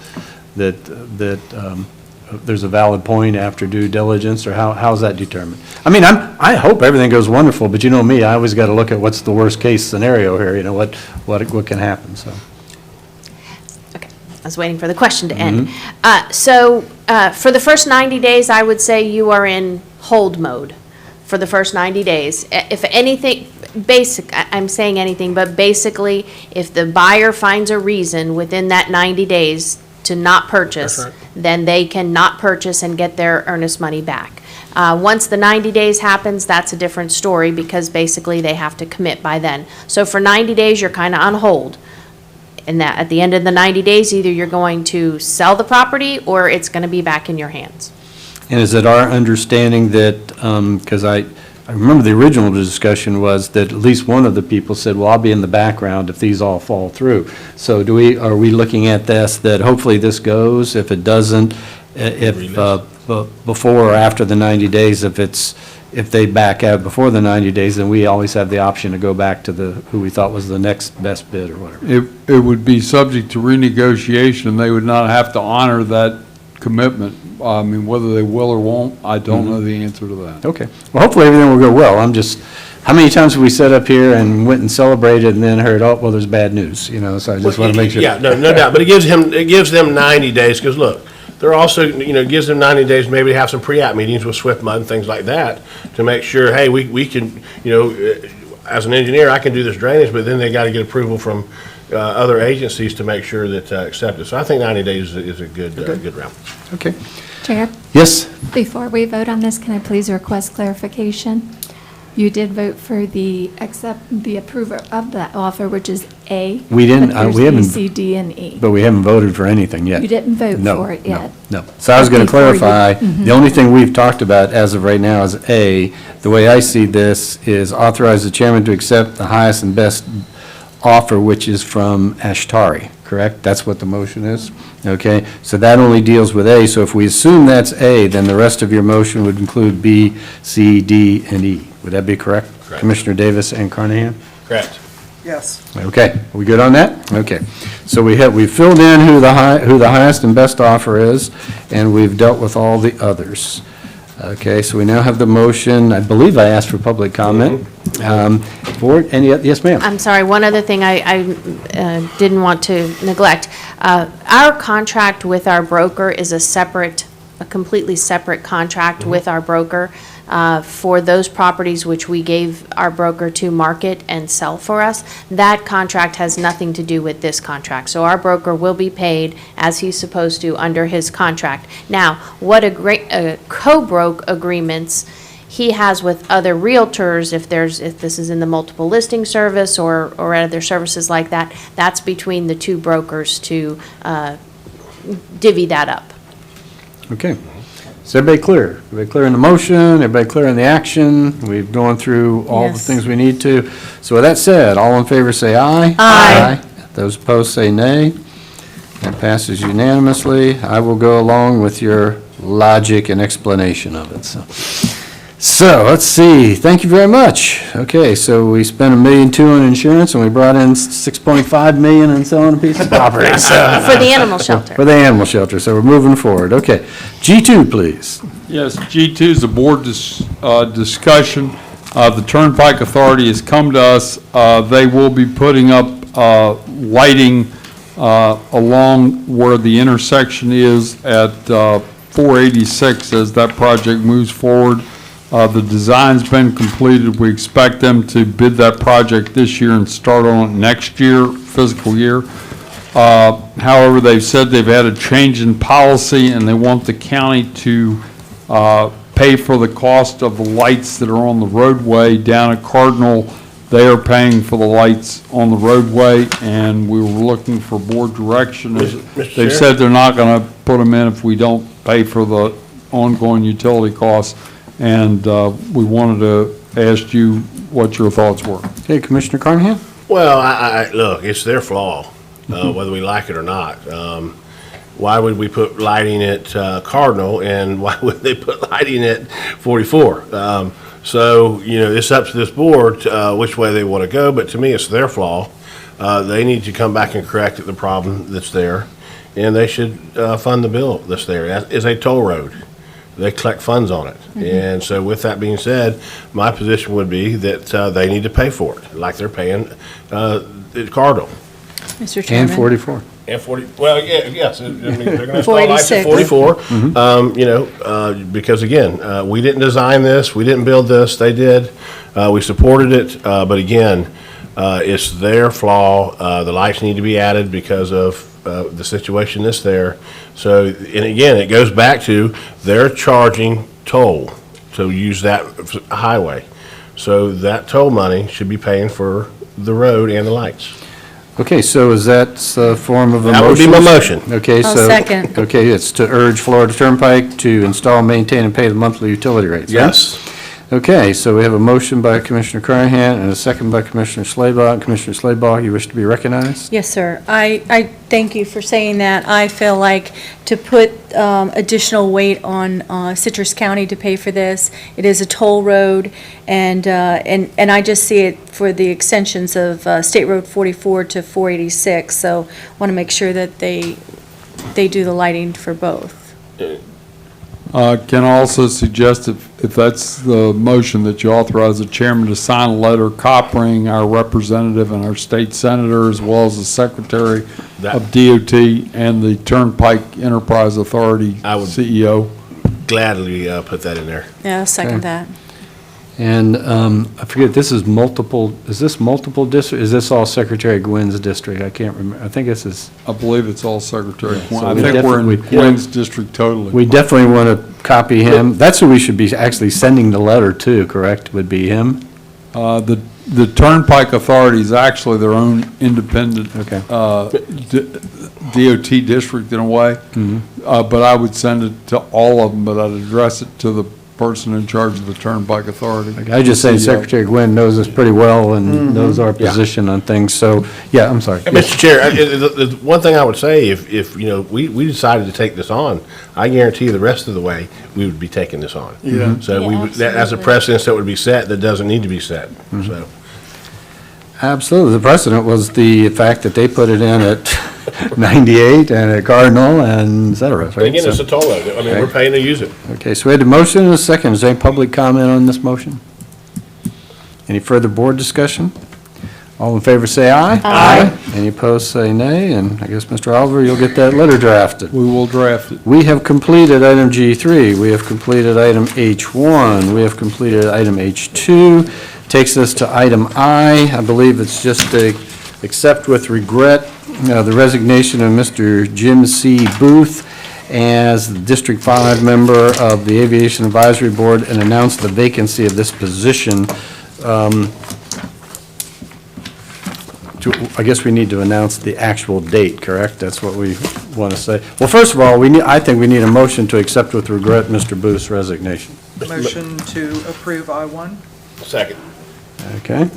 there's a valid point after due diligence, or how's that determined? I mean, I hope everything goes wonderful, but you know me, I always got to look at what's the worst-case scenario here, you know, what can happen, so. I was waiting for the question to end. So for the first 90 days, I would say you are in hold mode for the first 90 days. If anything, I'm saying anything, but basically, if the buyer finds a reason within that 90 days to not purchase, then they can not purchase and get their earnest money back. Once the 90 days happens, that's a different story, because basically they have to commit by then. So for 90 days, you're kind of on hold. And that, at the end of the 90 days, either you're going to sell the property or it's going to be back in your hands. And is it our understanding that, because I remember the original discussion was that at least one of the people said, well, I'll be in the background if these all fall through. So are we looking at this, that hopefully this goes? If it doesn't, before or after the 90 days, if they back out before the 90 days, then we always have the option to go back to who we thought was the next best bid or whatever. It would be subject to renegotiation. They would not have to honor that commitment. I mean, whether they will or won't, I don't know the answer to that. Okay. Well, hopefully everything will go well. How many times have we sat up here and went and celebrated and then heard, oh, well, there's bad news, you know, so I just want to make sure. Yeah, no doubt, but it gives them 90 days, because look, they're also, gives them 90 days maybe to have some pre-app meetings with SwiftMud and things like that, to make sure, hey, we can, as an engineer, I can do this drainage, but then they got to get approval from other agencies to make sure that accept it. So I think 90 days is a good round. Okay. Chair? Yes? Before we vote on this, can I please request clarification? You did vote for the approval of that offer, which is A. We didn't, but there's we haven't. B, C, D, and E. But we haven't voted for anything yet. You didn't vote No, for it yet. No. So I was going to Before you- clarify, Mhm. the only thing we've talked about as of right now is A. The way I see this is authorize the chairman to accept the highest and best offer, which is from Ashtari, correct? That's what the motion is? Okay, so that only deals with A. So if we assume that's A, then the rest of your motion would include B, C, D, and E. Would that be correct? Correct. Commissioner Davis and Carnahan? Correct. Yes. Okay, are we good on that? Okay. So we filled in who the highest and best offer is, and we've dealt with all the others. Okay, so we now have the motion. I believe I asked for public comment. Board, yes, ma'am? I'm sorry, one other thing I didn't want to neglect. Our contract with our broker is a completely separate contract with our broker for those properties which we gave our broker to market and sell for us. That contract has nothing to do with this contract. So our broker will be paid as he's supposed to under his contract. Now, what co-broke agreements he has with other realtors, if this is in the multiple listing service or other services like that, that's between the two brokers to divvy that up. Okay. Is everybody clear? Everybody clear in the motion? Everybody clear in the action? We've gone through all the Yes. things we need to. So with that said, all in favor say aye. Aye. Those opposed say nay. That passes unanimously. I will go along with your logic and explanation of it, So let's see. Thank you very much. Okay, so we spent $1.2 million on insurance, and we brought in $6.5 million in selling a piece of property. For the animal shelter. For the animal shelter, so we're moving forward. Okay. G2, please. Yes, G2 is a board discussion. The Turnpike Authority has come to us. They will be putting up lighting along where the intersection is at 486 as that project moves forward. The design's been completed. We expect them to bid that project this year and start on it next year, fiscal year. However, they've said they've had a change in policy and they want the county to pay for the cost of the lights that are on the roadway down at Cardinal. They are paying for the lights on the roadway, and we were looking for board direction. Mr. They've Chair? said they're not going to put them in if we don't pay for the ongoing utility costs, and we wanted to ask you what your thoughts were. Okay, Commissioner Carnahan? Well, look, it's their flaw, whether we like it or not. Why would we put lighting at Cardinal, and why would they put lighting at 44? So, it's up to this board which way they want to go, but to me, it's their flaw. They need to come back and correct the problem that's there, and they should fund the bill that's there. That is a toll road. They collect funds on it. And so with that being said, my position would be that they need to pay for it, like they're paying at Cardinal. Mr. Chairman. And 44. And 40, well, yeah, yes, I mean, they're going to install lights at 44. Because again, we didn't design this, we didn't build this, they did. We supported it, but again, it's their flaw. The lights need to be added because of the situation that's there. So, and again, it goes back to they're charging toll to use that highway. So that toll money should be paying for the road and the lights. Okay, so is that a form of a motion? That would be my motion. Okay, I'll so. second. Okay, it's to urge Florida Turnpike to install, maintain, and pay the monthly utility rates, right? Yes. Okay, so we have a motion by Commissioner Carnahan and a second by Commissioner Slaybaugh. Commissioner Slaybaugh, you wish to be recognized? Yes, sir. I thank you for saying that. I feel like to put additional weight on Citrus County to pay for this, it is a toll road, and I just see it for the extensions of State Road 44 to 486, so want to make sure that they do the lighting for both. Can I also suggest if that's the motion that you authorize the chairman to sign a letter copying our representative and our state senator as well as the secretary of DOT and the Turnpike Enterprise Authority I would CEO. Gladly put that in there. Yeah, I'll second Okay. that. And I forget, is this multiple district? Is this all Secretary Gwynn's district? I can't remember. I think this is. I believe it's all Secretary Quinn. So I we think we're in definitely- Quinn's district totally. We definitely want to copy him. That's who we should be actually sending the letter to, correct? Would be him? The Turnpike Authority is actually their own independent Okay. DOT district in a way. But I would send it to all of them, but I'd address it to the person in charge of the Turnpike Authority. I just say The CEO. Secretary Gwynn knows us pretty well and knows our position on things, so, yeah, I'm sorry. Mr. Chair, the one thing I would say, if we decided to take this on, I guarantee you the rest of the way, we would be taking this on. Yeah. So we would, that as a precedence that would be set, that doesn't need to be set, so. Absolutely. The precedent was the fact that they put it in at 98 and at Cardinal and et cetera, And right? again, it's So- a toll road, I mean, we're paying to use it. Okay, so we had a motion and a second. Is there any public comment on this motion? Any further board discussion? All in favor say aye. Aye. Any opposed say nay, and I guess, Mr. Oliver, you'll get that letter drafted. We will draft it. We have completed item G3, we have completed item H1, we have completed item H2. Takes us to item I believe it's just to accept with regret the resignation of Mr. Jim C. Booth as the District 5 member of the Aviation Advisory Board and announce the vacancy of this position. I guess we need to announce the actual date, correct? That's what we want to say. Well, first of all, I think we need a motion to accept with regret Mr. Booth's resignation. Motion to approve I-1. Second. Okay,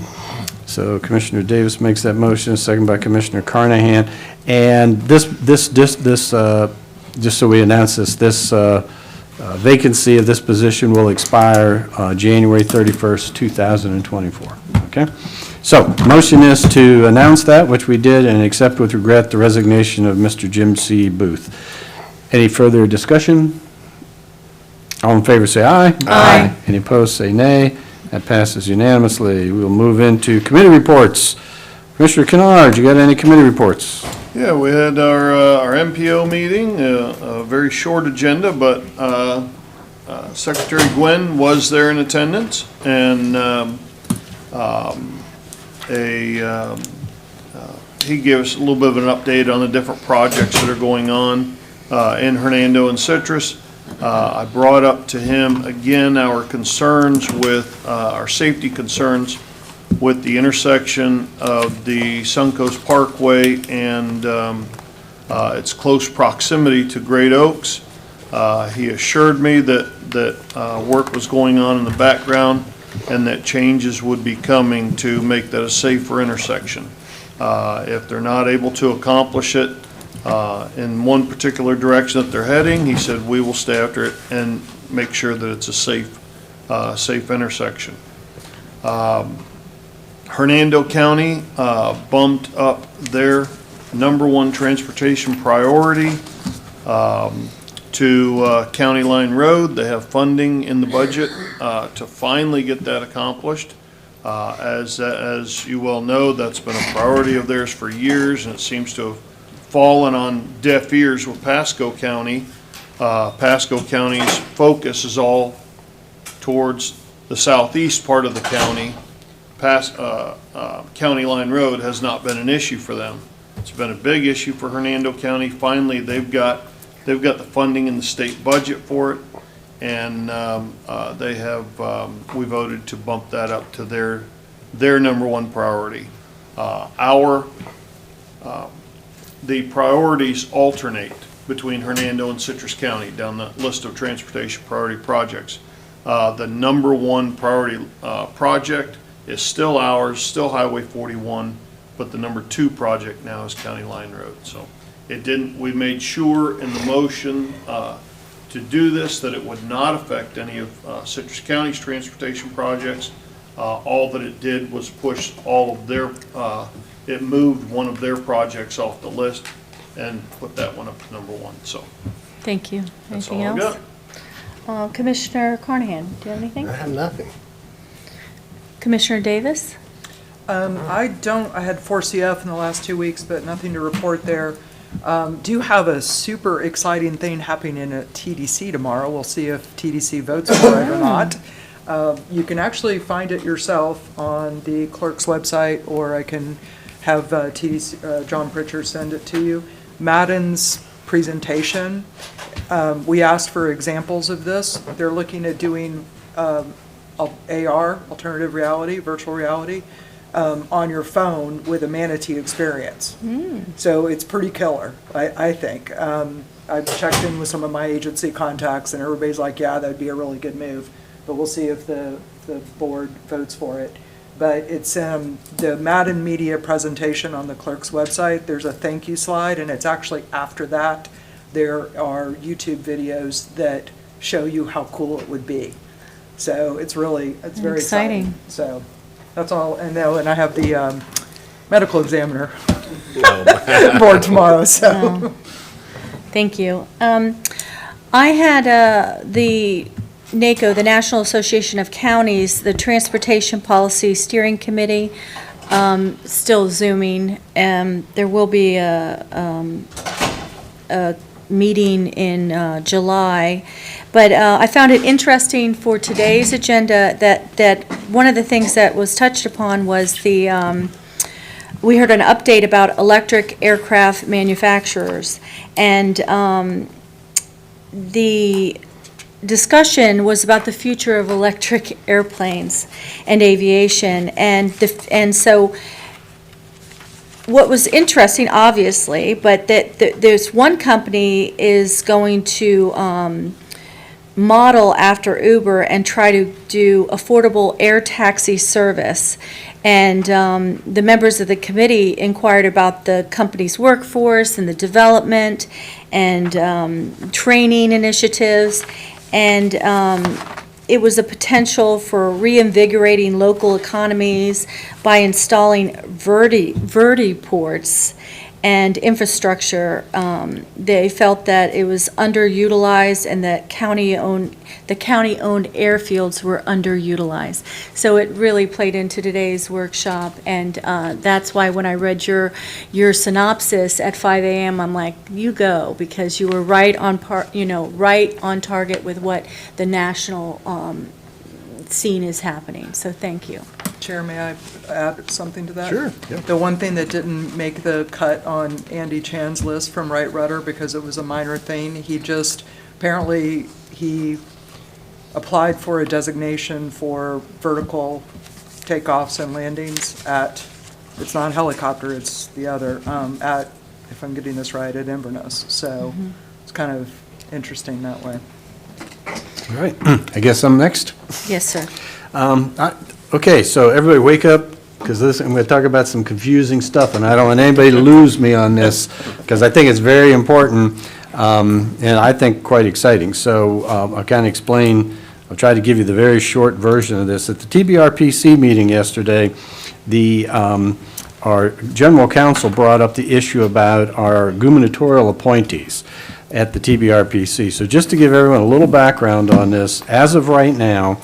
so Commissioner Davis makes that motion, second by Commissioner Carnahan. And this, just so we announce this vacancy of this position will expire January 31st, 2024, okay? So, motion is to announce that, which we did, and accept with regret the resignation of Mr. Jim C. Booth. Any further discussion? All in favor say aye. Aye. Any opposed say nay. That passes unanimously. We will move into committee reports. Commissioner Kennard, you got any committee reports? Yeah, we had our MPO meeting, a very short agenda, but Secretary Gwen was there in attendance, and he gave us a little bit of an update on the different projects that are going on in Hernando and Citrus. I brought up to him again our concerns with, our safety concerns with the intersection of the Suncoast Parkway and its close proximity to Great Oaks. He assured me that work was going on in the background and that changes would be coming to make that a safer intersection. If they're not able to accomplish it in one particular direction that they're heading, he said, we will stay after it and make sure that it's a safe intersection. Hernando County bumped up their #1 transportation priority to County Line Road. They have funding in the budget to finally get that accomplished. As you well know, that's been a priority of theirs for years, and it seems to have fallen on deaf ears with Pasco County. Pasco County's focus is all towards the southeast part of the county. County Line Road has not been an issue for them. It's been a big issue for Hernando County. Finally, they've got the funding in the state budget for it, and we voted to bump that up to their #1 priority. The priorities alternate between Hernando and Citrus County down the list of transportation priority projects. The #1 priority project is still ours, still Highway 41, but the #2 project now is County Line Road. So we made sure in the motion to do this that it would not affect any of Citrus County's transportation projects. All that it did was push all of their, it moved one of their projects off the list and put that one up to #1, so. Thank you. That's Anything all I've else? Commissioner Carnahan, do you have anything? I have nothing. Commissioner Davis? I had 4CF in the last 2 weeks, but nothing to report there. Do have a super exciting thing happening at TDC tomorrow. We'll see if TDC votes for it or not. You can actually find it yourself on the clerk's website, or I can have TDC, John Pritchard send it to you. Madden's presentation, we asked for examples of this. They're looking at doing AR, alternative reality, virtual reality, on your phone with a manatee experience. So it's pretty killer, I think. I've checked in with some of my agency contacts, and everybody's like, yeah, that'd be a really good move. But we'll see if the board votes for it. But it's the Madden Media presentation on the clerk's website. There's a thank you slide, and it's actually after that, there are YouTube videos that show you how cool it would be. So it's very exciting. So that's all. And I have the medical examiner board tomorrow, so. Thank you. I had the NACO, the National Association of Counties, the Transportation Policy Steering Committee, still Zooming. There will be a meeting in July. But I found it interesting for today's agenda that one of the things that was touched upon was we heard an update about electric aircraft manufacturers. And the discussion was about the future of electric airplanes and aviation. And so what was interesting, obviously, but that there's one company is going to model after Uber and try to do affordable air taxi service. And the members of the committee inquired about the company's workforce and the development and training initiatives. And it was a potential for reinvigorating local economies by installing vertiports. and infrastructure. They felt that it was underutilized and that the county-owned airfields were underutilized. So it really played into today's workshop, and that's why when I read your synopsis at 5 a.m., I'm like, you go, because you were right on right on target with what the national scene is happening. So thank you. Chair, may I add something to that? Sure, yeah. The one thing that didn't make the cut on Andy Chan's list from Wright Rudder, because it was a minor thing, apparently he applied for a designation for vertical takeoffs and landings it's not a helicopter, it's the other, if I'm getting this right, at Inverness. So it's kind of interesting that way. All right, I guess I'm next. Yes, sir. Okay, so everybody wake up, because I'm going to talk about some confusing stuff, and I don't want anybody to lose me on this, because I think it's very important, and I think quite exciting. So I'll kind of explain, I'll try to give you the very short version of this. At the TBRPC meeting yesterday, our general counsel brought up the issue about our gubernatorial appointees at the TBRPC. So just to give everyone a little background on this, as of right now,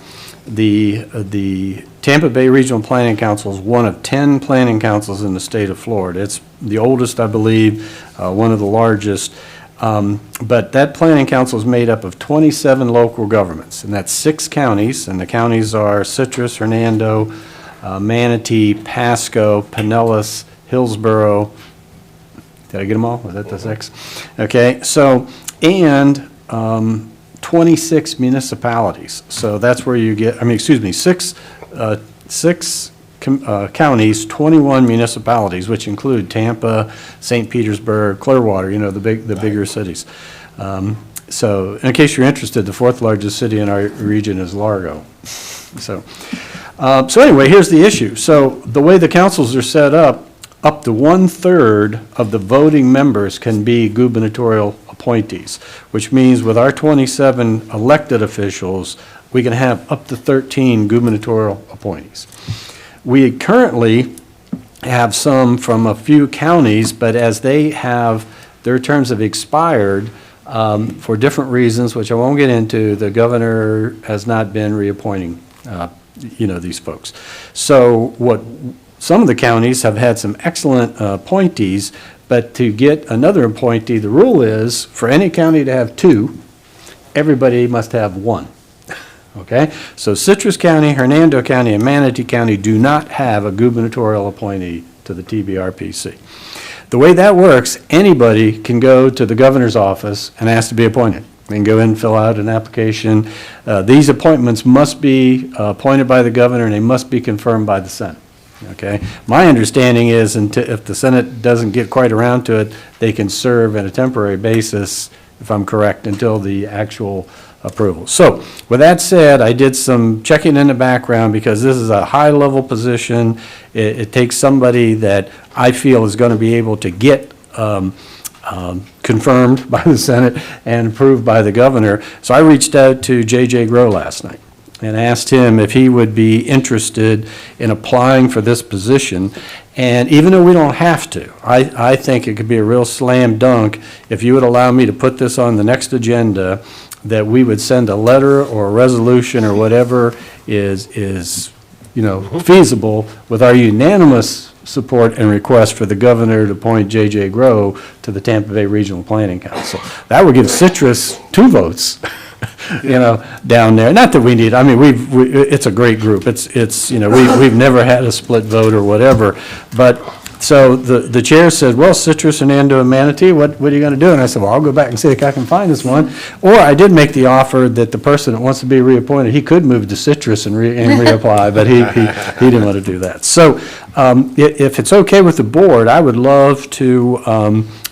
the Tampa Bay Regional Planning Council is one of 10 planning councils in the state of Florida. It's the oldest, I believe, one of the largest. But that planning council is made up of 27 local governments, and that's 6 counties, and the counties are Citrus, Hernando, Manatee, Pasco, Pinellas, Hillsborough. Did I get them all? Was that the 6? Okay, so, and 26 municipalities. So that's where you get, 6 counties, 21 municipalities, which include Tampa, St. Petersburg, Clearwater, the bigger cities. So in case you're interested, the 4th largest city in our region is Largo. So anyway, here's the issue. So the way the councils are set up to 1/3 of the voting members can be gubernatorial appointees, which means with our 27 elected officials, we can have up to 13 gubernatorial appointees. We currently have some from a few counties, but as their terms have expired for different reasons, which I won't get into, the governor has not been reappointing, these folks. So some of the counties have had some excellent appointees, but to get another appointee, the rule is for any county to have 2, everybody must have 1. Okay? So Citrus County, Hernando County, and Manatee County do not have a gubernatorial appointee to the TBRPC. The way that works, anybody can go to the governor's office and ask to be appointed. They can go in and fill out an application. These appointments must be appointed by the governor, and they must be confirmed by the Senate. Okay? My understanding is if the Senate doesn't get quite around to it, they can serve on a temporary basis, if I'm correct, until the actual approval. So with that said, I did some checking in the background because this is a high-level position. It takes somebody that I feel is going to be able to get confirmed by the Senate and approved by the governor. So I reached out to J.J. Grow last night and asked him if he would be interested in applying for this position. And even though we don't have to, I think it could be a real slam dunk if you would allow me to put this on the next agenda, that we would send a letter or a resolution or whatever is feasible with our unanimous support and request for the governor to appoint J.J. Grow to the Tampa Bay Regional Planning Council. That would give Citrus 2 votes. Down there. Not that we need, it's a great group. We've never had a split vote or whatever. But, so the chair said, well, Citrus, Hernando, and Manatee, what are you going to do? And I said, well, I'll go back and see if I can find this one. Or I did make the offer that the person that wants to be reappointed, he could move to Citrus and reapply, but he didn't want to do that. So if it's okay with the board, I would love to,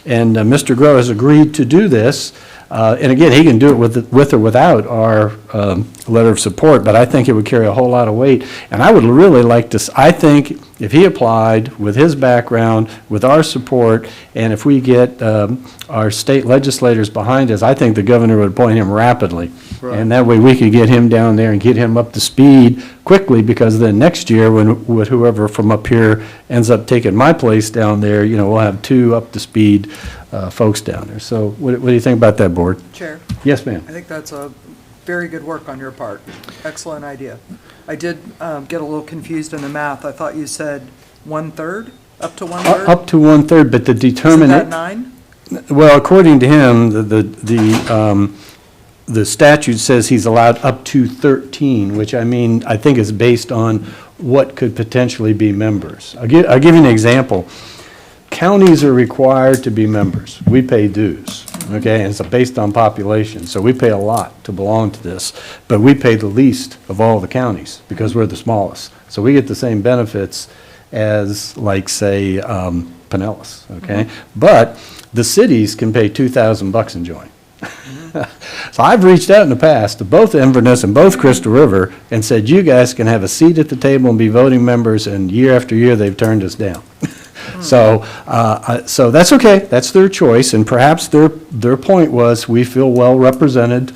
and Mr. Grow has agreed to do this, And again, he can do it with or without our letter of support, but I think it would carry a whole lot of weight. And I would really like to, I think if he applied with his background, with our support, and if we get our state legislators behind us, I think the governor would appoint him rapidly. Right. And that way we could get him down there and get him up to speed quickly, because then next year, when whoever from up here ends up taking my place down there, we'll have 2 up-to-speed folks down there. So what do you think about that, board? Chair, Yes, ma'am. I think that's a very good work on your part. Excellent idea. I did get a little confused in the math. I thought you said 1/3, up to 1/3? Up to 1/3, but the Isn't determinant. that 9? Well, according to him, the statute says he's allowed up to 13, which I think is based on what could potentially be members. I'll give you an example. Counties are required to be members. We pay dues, okay, and it's based on population, so we pay a lot to belong to this, but we pay the least of all the counties because we're the smallest. So we get the same benefits as, like, say, Pinellas, okay? But the cities can pay $2,000 and join. So I've reached out in the past to both Inverness and both Crystal River and said, you guys can have a seat at the table and be voting members, and year after year, they've turned us down. So that's okay, that's their choice, and perhaps their point was, we feel well represented,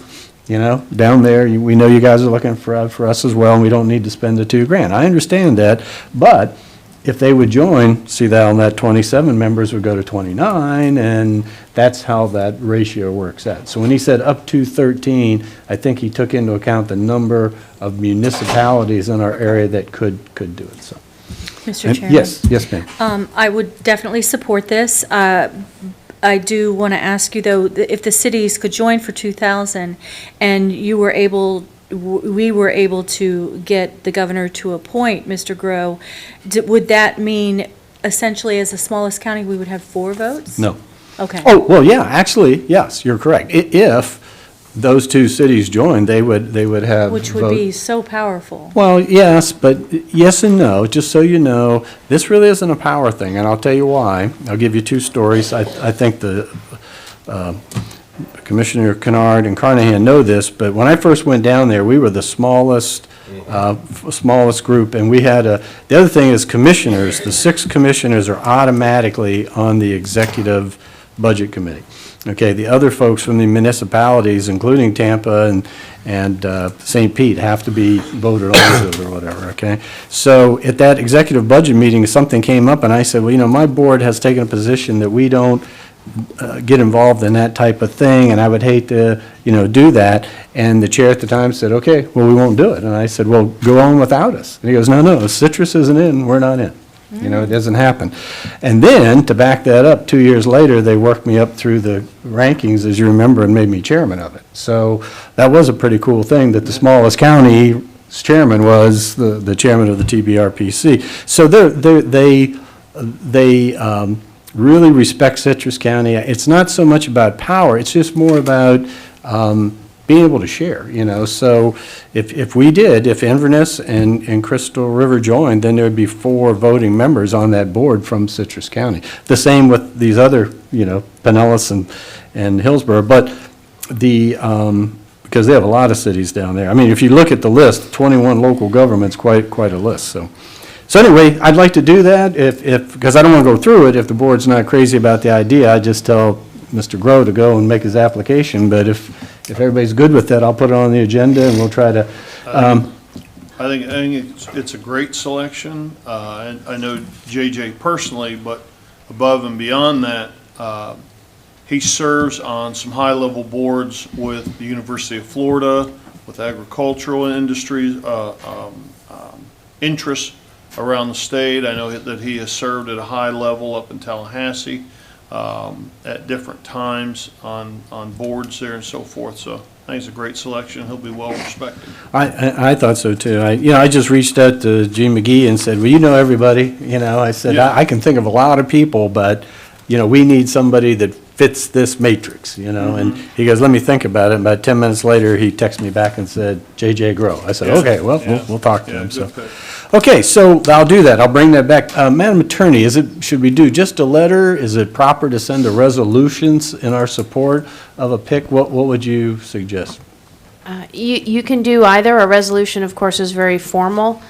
down there. We know you guys are looking for us as well, and we don't need to spend the $2,000. I understand that, but if they would join, see that on that 27 members would go to 29, and that's how that ratio works out. So when he said up to 13, I think he took into account the number of municipalities in our area that could do it, so. Mr. And- Chairman? Yes, ma'am. I would definitely support this. I do want to ask you, though, if the cities could join for 2,000 and we were able to get the governor to appoint Mr. Grow, would that mean essentially as the smallest county, we would have 4 votes? No. Okay. Oh, well, yeah, actually, yes, you're correct. If those 2 cities joined, they would have. Which would be so powerful. Well, yes, but yes and no. Just so you know, this really isn't a power thing, and I'll tell you why. I'll give you 2 stories. I think the Commissioner Kennard and Carnahan know this, but when I first went down there, we were the smallest group, and we had the other thing is commissioners. The 6 commissioners are automatically on the executive budget committee. Okay, the other folks from the municipalities, including Tampa and St. Pete, have to be voted over or whatever, okay? So at that executive budget meeting, something came up, and I said, well, my board has taken a position that we don't get involved in that type of thing, and I would hate to, do that. And the chair at the time said, okay, well, we won't do it. And I said, well, go on without us. And he goes, no, Citrus isn't in, we're not in. It doesn't happen. And then, to back that up, 2 years later, they worked me up through the rankings, as you remember, and made me chairman of it. So that was a pretty cool thing, that the smallest county's chairman was the chairman of the TBRPC. So they really respect Citrus County. It's not so much about power, it's just more about being able to share, So if Inverness and Crystal River joined, then there'd be 4 voting members on that board from Citrus County. The same with these other, Pinellas and Hillsborough, but because they have a lot of cities down there. I mean, if you look at the list, 21 local governments, quite a list, so. So anyway, I'd like to do that because I don't want to go through it if the board's not crazy about the idea. I just tell Mr. Grow to go and make his application, but if everybody's good with that, I'll put it on the agenda and we'll try to. I think it's a great selection. I know JJ personally, but above and beyond that, he serves on some high-level boards with the University of Florida, with agricultural industries, interests around the state. I know that he has served at a high level up in Tallahassee at different times on boards there and so forth. So I think it's a great selection. He'll be well respected. I thought so too. I just reached out to Gene McGee and said, well, you know everybody. I said, Yeah. I can think of a lot of people, but, we need somebody that fits this matrix, you know? And he goes, let me think about it. And about 10 minutes later, he texted me back and said, J.J. Grow. I said, Yeah. okay, well, Yeah. we'll talk to Yeah, him, so. good pick. Okay, so I'll do that. I'll bring that back. Madam Attorney, should we do just a letter? Is it proper to send a resolutions in our support of a pick? What would you suggest? You can do either. A resolution, of course, is very formal.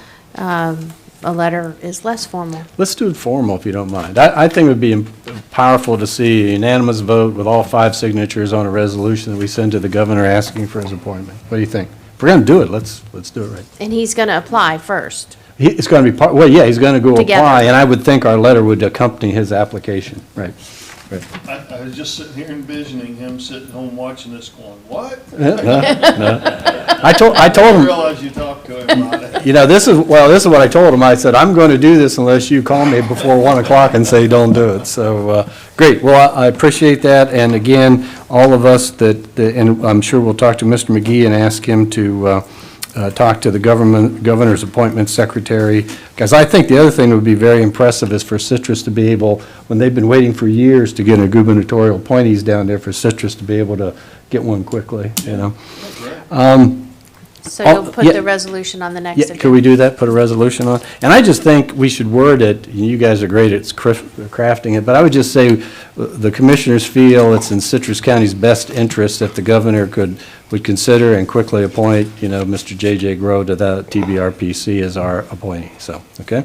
A letter is less formal. Let's do it formal, if you don't mind. I think it would be powerful to see a unanimous vote with all 5 signatures on a resolution that we send to the governor asking for his appointment. What do you think? If we're going to do it, let's do it right. And he's going to apply first. It's going to be well, yeah, he's going to go Together. apply, and I would think our letter would accompany his application. Right. I was just sitting here envisioning him sitting home watching this going, what? No. I told I him. didn't realize you talked to him about it. You know, this is what I told him. I said, I'm going to do this unless you call me before 1 o'clock and say, don't do it. So, great. Well, I appreciate that. And again, all of us and I'm sure we'll talk to Mr. McGee and ask him to talk to the governor's appointment secretary. Because I think the other thing that would be very impressive is for Citrus to be able, when they've been waiting for years to get a gubernatorial appointees down there, for Citrus to be able to get one quickly, you know. So you'll put the resolution on the next Yeah, agenda. could we do that, put a resolution on? And I just think we should word it, and you guys are great at crafting it, but I would just say the commissioners feel it's in Citrus County's best interest if the governor would consider and quickly appoint, you know, Mr. J.J. Grow to the TBRPC as our appointee, so, okay?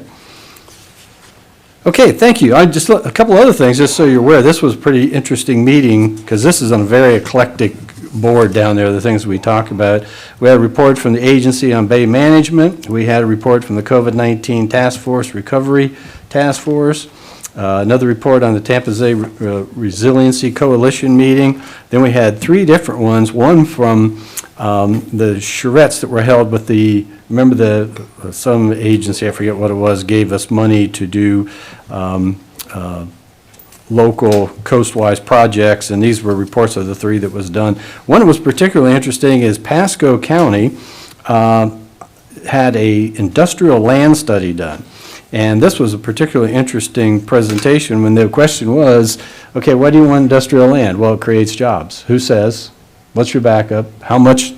Okay, thank you. A couple other things, just so you're aware, this was a pretty interesting meeting, because this is on a very eclectic board down there, the things we talk about. We had a report from the Agency on Bay Management. We had a report from the COVID-19 Task Force, Recovery Task Force. Another report on the Tampa Bay Resiliency Coalition meeting. Then we had 3 different ones, one from the charrettes that were held with remember some agency, I forget what it was, gave us money to do local coast-wise projects, and these were reports of the 3 that was done. One that was particularly interesting is Pasco County had a industrial land study done. And this was a particularly interesting presentation when the question was, okay, why do you want industrial land? Well, it creates jobs. Who says? What's your backup? How much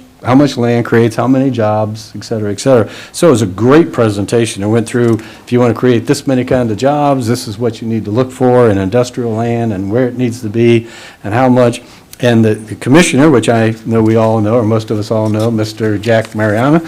land creates how many jobs, et cetera, et cetera. So it was a great presentation. It went through, if you want to create this many kind of jobs, this is what you need to look for in industrial land and where it needs to be and how much. And the commissioner, which I know we all know, or most of us all know, Mr. Jack Mariana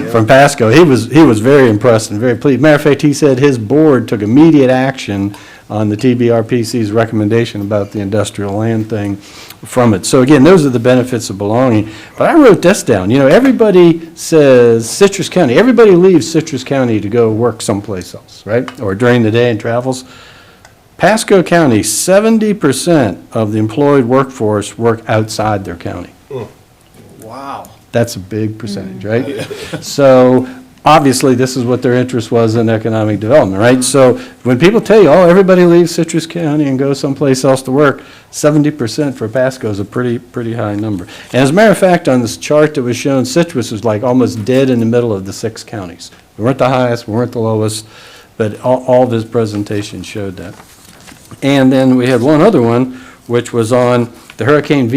from Pasco, he was very impressed and very pleased. Matter of fact, he said his board took immediate action on the TBRPC's recommendation about the industrial land thing from it. So again, those are the benefits of belonging. But I wrote this down. You know, everybody says Citrus County. Everybody leaves Citrus County to go work someplace else, right? Or during the day and travels. Pasco County, 70% of the employed workforce work outside their county. Wow. That's a big percentage, right? So obviously, this is what their interest was in economic development, right? So when people tell you, oh, everybody leaves Citrus County and goes someplace else to work, 70% for Pasco is a pretty high number. And as a matter of fact, on this chart that was shown, Citrus was like almost dead in the middle of the 6 counties. We weren't the highest, we weren't the lowest, but all of his presentation showed that. And then we had one other one, which was on the Hurricane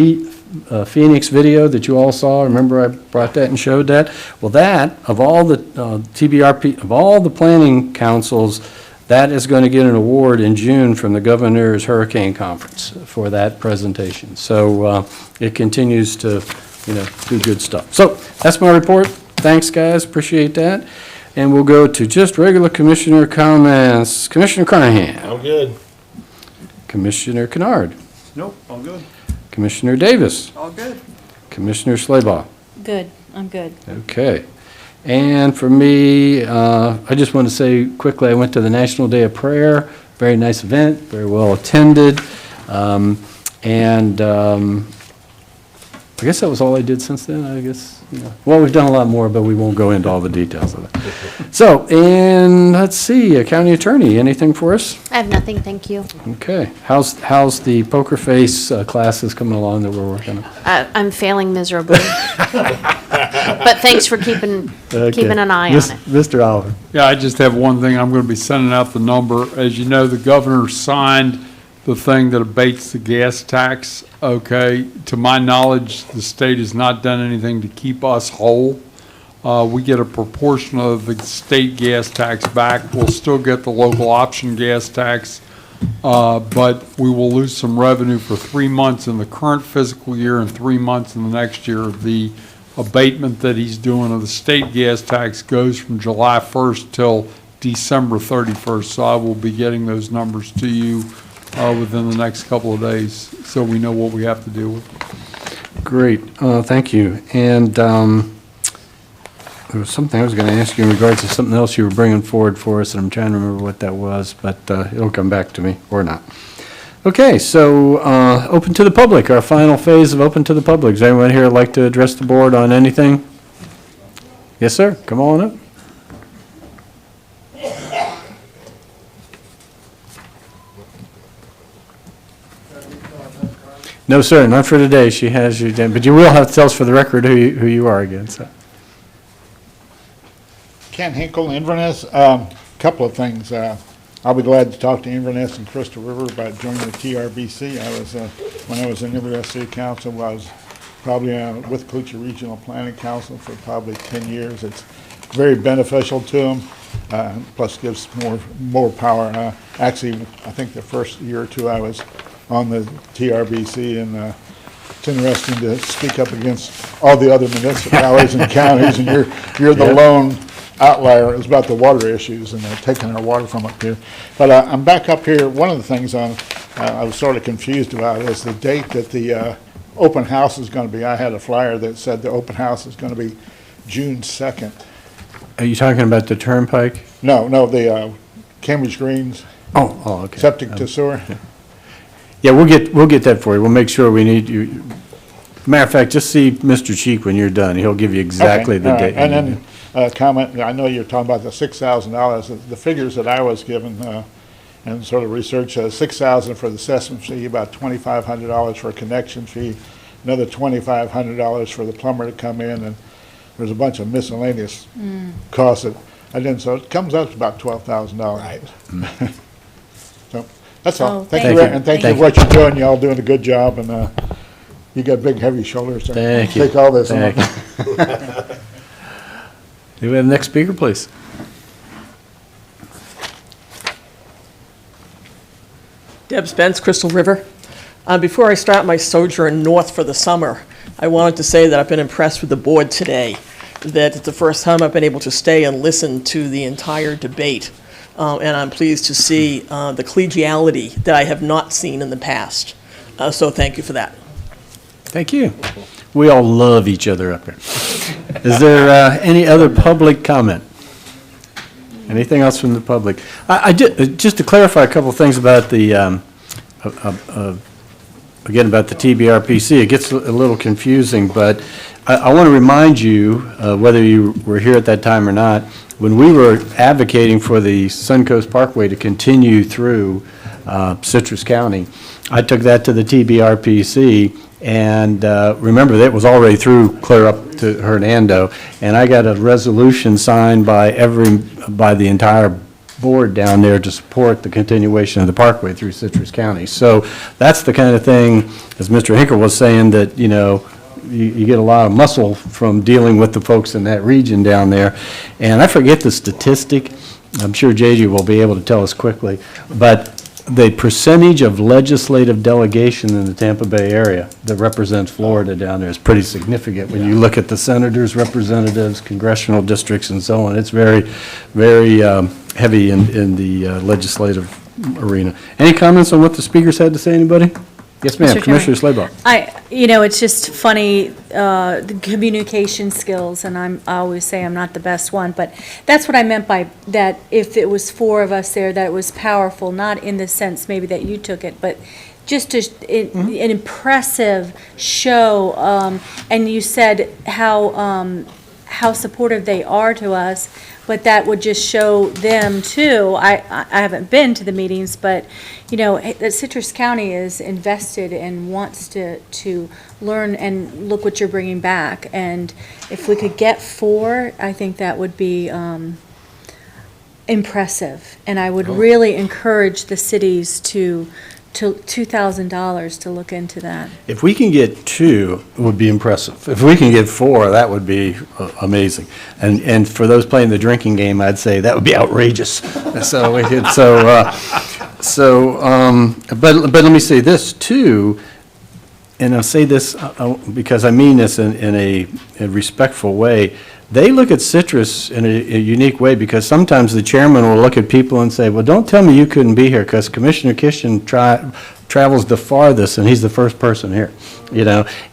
Phoenix video that you all saw. Remember I brought that and showed that? Well, that, of all the TBRP, of all the planning councils, that is going to get an award in June from the Governor's Hurricane Conference for that presentation. So it continues to, do good stuff. So that's my report. Thanks, guys. Appreciate that. And we'll go to just regular commissioner comments. Commissioner Carnahan. I'm good. Commissioner Kennard. Nope, all good. Commissioner Davis. All good. Commissioner Slaybaugh. Good, I'm good. Okay. And for me, I just want to say quickly, I went to the National Day of Prayer. Very nice event, very well attended. I guess that was all I did since then, I guess. Well, we've done a lot more, but we won't go into all the details of it. So, and let's see, County Attorney, anything for us? I have nothing, thank you. Okay. How's the poker face classes coming along that we're working on? I'm failing miserably. But thanks for keeping an eye on it. Mr. Oliver. Yeah, I just have one thing. I'm going to be sending out the number. As you know, the governor signed the thing that abates the gas tax, okay? To my knowledge, the state has not done anything to keep us whole. We get a proportion of the state gas tax back. We'll still get the local option gas tax, but we will lose some revenue for 3 months in the current fiscal year and 3 months in the next year. The abatement that he's doing of the state gas tax goes from July 1st till December 31st. So I will be getting those numbers to you within the next couple of days, so we know what we have to deal with. Great, thank you. And there was something I was going to ask you in regards to something else you were bringing forward for us, and I'm trying to remember what that was, but it'll come back to me, or not. Okay, so open to the public, our final phase of open to the public. Does anyone here like to address the board on anything? Yes, sir, come on up. No, sir, not for today. She has you down, but you will have to tell us for the record who you are again, so. Ken Hinkle, Inverness. Couple of things. I'll be glad to talk to Inverness and Crystal River about joining the TRBC. When I was in Inverness City Council, I was probably with Clutha Regional Planning Council for probably 10 years. It's very beneficial to them, plus gives more power. Actually, I think the first year or two I was on the TRBC, and it's interesting to speak up against all the other municipalities and counties, and you're the lone outlier. It was about the water issues, and they're taking our water from up here. But I'm back up here. One of the things I was sort of confused about is the date that the open house is going to be. I had a flyer that said the open house is going to be June 2nd. Are you talking about the Turnpike? No, the Cambridge Greens. Oh, okay. Septic to sewer. Yeah, we'll get that for you. We'll make sure we need you. Matter of fact, just see Mr. Cheek when you're done. He'll give you exactly the date. And then comment, I know you're talking about the $6,000. The figures that I was given and sort of research, $6,000 for the assessment fee, about $2,500 for a connection fee, another $2,500 for the plumber to come in, and there's a bunch of miscellaneous costs that I didn't, so it comes up to about $12,000. Right. So that's all. Thank you, and thank you for what you're doing. Y'all doing a good job, and you got big, heavy shoulders. So Thank you. Take all this on. Do we have the next speaker, please? Deb Spence, Crystal River. Before I start my sojourn north for the summer, I wanted to say that I've been impressed with the board today, that it's the first time I've been able to stay and listen to the entire debate. And I'm pleased to see the collegiality that I have not seen in the past. So thank you for that. Thank you. We all love each other up here. Is there any other public comment? Anything else from the public? Just to clarify a couple of things about the, again, about the TBRPC, it gets a little confusing, but I want to remind you, whether you were here at that time or not, when we were advocating for the Suncoast Parkway to continue through Citrus County, I took that to the TBRPC, and remember, that was already through clear up to Hernando, and I got a resolution signed by the entire board down there to support the continuation of the parkway through Citrus County. So that's the kind of thing, as Mr. Hinkle was saying, that, you know, you get a lot of muscle from dealing with the folks in that region down there. And I forget the statistic, I'm sure JJ will be able to tell us quickly, but the percentage of legislative delegation in the Tampa Bay area that represents Florida down there is pretty significant. When you look at the senators, representatives, congressional districts, and so on, it's very, very heavy in the legislative arena. Any comments on what the speakers had to say, anybody? Yes, ma'am. Commissioner Slabaugh. It's just funny, the communication skills, and I always say I'm not the best one, but that's what I meant by that. If it was four of us there, that it was powerful, not in the sense maybe that you took it, but just an impressive show. And you said how supportive they are to us, but that would just show them too. I haven't been to the meetings, but you know, that Citrus County is invested and wants to learn, and look what you're bringing back. And if we could get four, I think that would be impressive. And I would really encourage the cities to $2,000 to look into that. If we can get 2, it would be impressive. If we can get 4, that would be amazing. And for those playing the drinking game, I'd say that would be outrageous. So we could, but let me say this too, and I'll say this because I mean this in a respectful way. They look at Citrus in a unique way, because sometimes the chairman will look at people and say, well, don't tell me you couldn't be here, because Commissioner Kishen travels the farthest, and he's the first person here,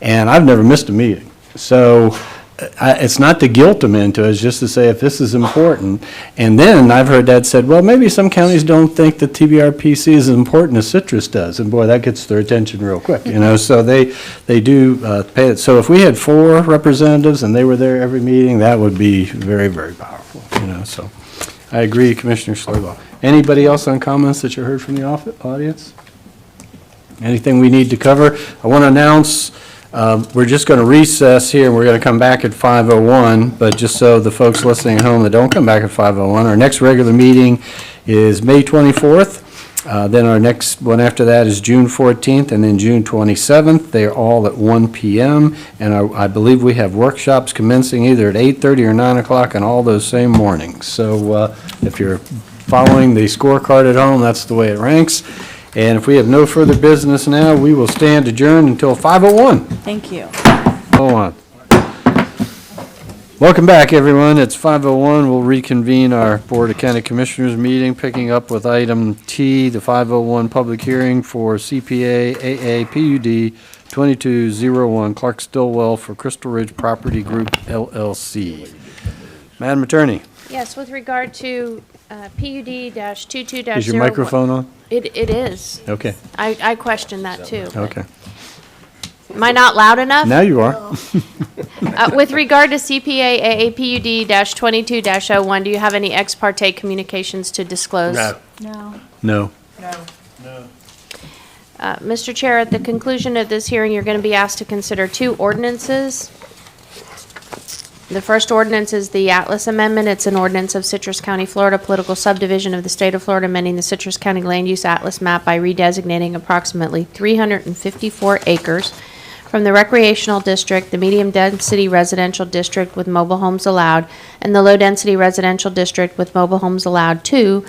and I've never missed a meeting. So it's not to guilt them into it, it's just to say if this is important. And then I've heard that said, well, maybe some counties don't think that TBRPC is as important as Citrus does, and boy, that gets their attention real quick, so they do pay it. So if we had 4 representatives and they were there every meeting, that would be very, very powerful, so I agree, Commissioner Slaybaugh. Anybody else on comments that you heard from the audience? Anything we need to cover? I want to announce we're just going to recess here, and we're going to come back at 5:01, but just so the folks listening at home that don't come back at 5:01, our next regular meeting is May 24th. Then our next one after that is June 14th, and then June 27th. They are all at 1 p.m., and I believe we have workshops commencing either at 8:30 or 9 o'clock on all those same mornings. So if you're following the scorecard at home, that's the way it ranks. And if we have no further business now, we will stand adjourned until 5:01. Thank you. Hold on. Welcome back, everyone. It's 5:01. We'll reconvene our Board of County Commissioners meeting, picking up with item T, the 5:01 public hearing for CPA AA PUD 2201 Clark Stillwell for Crystal Ridge Property Group LLC. Madam Attorney. Yes, with regard to PUD-22-01. Is your microphone on? It is. Okay. I questioned that too. Okay. Am I not loud enough? Now you are. With regard to CPA AAPUD-22-01, do you have any ex parte communications to disclose? No. No. Mr. Chair, at the conclusion of this hearing, you're going to be asked to consider 2 ordinances. The first ordinance is the Atlas Amendment. It's an ordinance of Citrus County, Florida, political subdivision of the state of Florida, amending the Citrus County Land Use Atlas map by redesignating approximately 354 acres from the recreational district, the medium-density residential district with mobile homes allowed, and the low-density residential district with mobile homes allowed to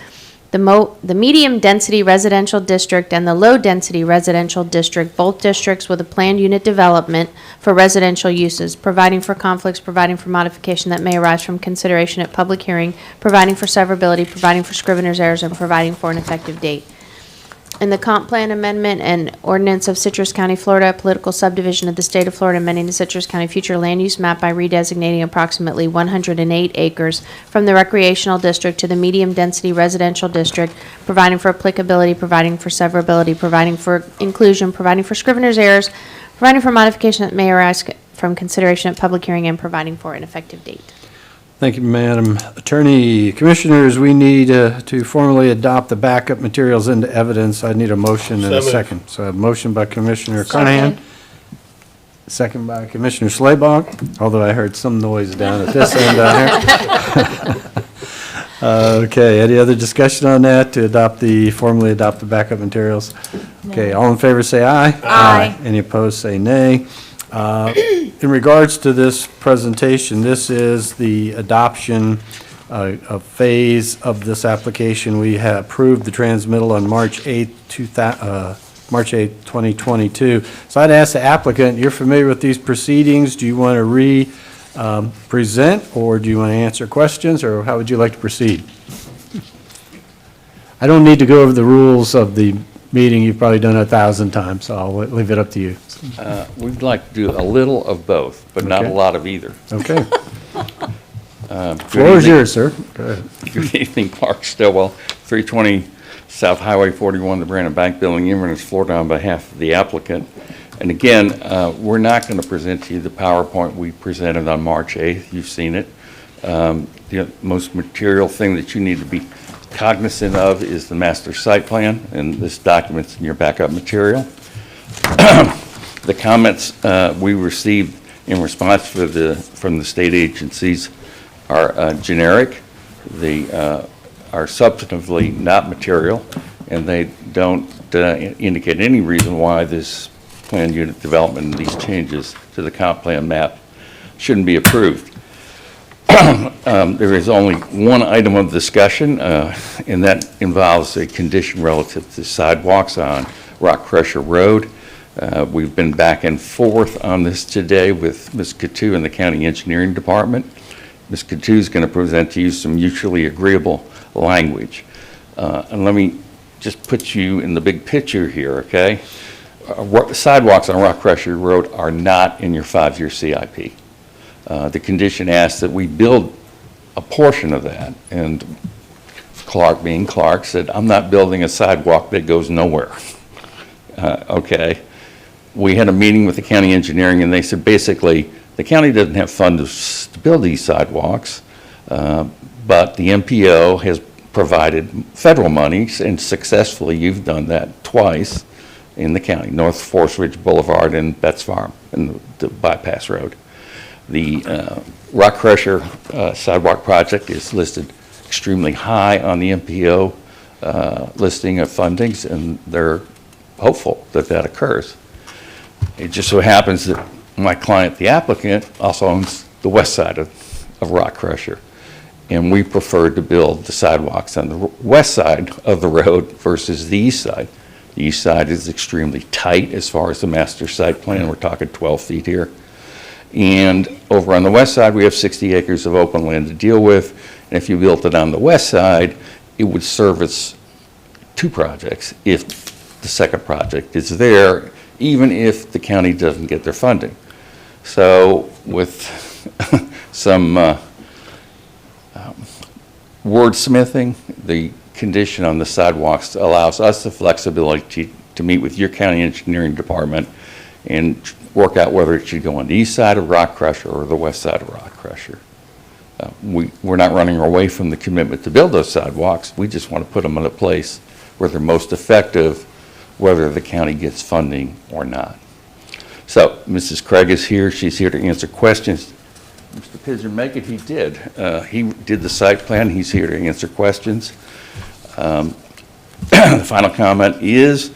the medium-density residential district and the low-density residential district, both districts with a planned unit development for residential uses, providing for conflicts, providing for modification that may arise from consideration at public hearing, providing for severability, providing for scrivener's errors, and providing for an effective date. In the comp plan amendment and ordinance of Citrus County, Florida, political subdivision of the state of Florida, amending the Citrus County future land use map by redesignating approximately 108 acres from the recreational district to the medium-density residential district, providing for applicability, providing for severability, providing for inclusion, providing for scrivener's errors, providing for modification that may arise from consideration at public hearing, and providing for an effective date. Thank you, Madam Attorney. Commissioners, we need to formally adopt the backup materials into evidence. I need a motion and a second. So a motion by Commissioner Carnahan. Second by Commissioner Slaybaugh, although I heard some noise down at this end down here. Okay, any other discussion on that to formally adopt the backup materials? Okay, all in favor say aye. Aye. Any opposed say nay. In regards to this presentation, this is the adoption a phase of this application. We have approved the transmittal on March 8th, 2022. So I'd ask the applicant, you're familiar with these proceedings, do you want to present, or do you want to answer questions, or how would you like to proceed? I don't need to go over the rules of the meeting, you've probably done it 1,000 times, so I'll leave it up to you. We'd like to do a little of both, but not a lot of either. Okay. Floor is yours, sir. Go ahead. Good evening, Clark Stillwell, 320 South Highway 41, the Brandon Bank Building, Inverness, Florida, on behalf of the applicant. And again, we're not going to present to you the PowerPoint we presented on March 8th. You've seen it. The most material thing that you need to be cognizant of is the master site plan, and this document's in your backup material. The comments we received in response from the state agencies are generic. They are substantively not material, and they don't indicate any reason why this planned unit development and these changes to the comp plan map shouldn't be approved. There is only one item of discussion, and that involves a condition relative to sidewalks on Rock Crusher Road. We've been back and forth on this today with Ms. Cattu and the County Engineering Department. Ms. Cattu is going to present to you some mutually agreeable language. And let me just put you in the big picture here, okay? Sidewalks on Rock Crusher Road are not in your 5-year CIP. The condition asks that we build a portion of that, and Clark, being Clark, said, I'm not building a sidewalk that goes nowhere. Okay. We had a meeting with the county engineering, and they said basically the county doesn't have funds to build these sidewalks, but the MPO has provided federal monies, and successfully you've done that twice in the county, North Forest Ridge Boulevard and Betts Farm and the bypass road. The Rock Crusher sidewalk project is listed extremely high on the MPO listing of fundings, and they're hopeful that that occurs. It just so happens that my client, the applicant, also owns the west side of Rock Crusher, and we prefer to build the sidewalks on the west side of the road versus the east side. The east side is extremely tight as far as the master site plan. We're talking 12 feet here. And over on the west side, we have 60 acres of open land to deal with. And if you built it on the west side, it would service 2 projects if the second project is there, even if the county doesn't get their funding. So with some wordsmithing, the condition on the sidewalks allows us the flexibility to meet with your county engineering department and work out whether it should go on the east side of Rock Crusher or the west side of Rock Crusher. We're not running away from the commitment to build those sidewalks. We just want to put them in a place where they're most effective, whether the county gets funding or not. So Mrs. Craig is here. She's here to answer questions. Mr. Pigeon make it, he did. He did the site plan. He's here to answer questions. The final comment is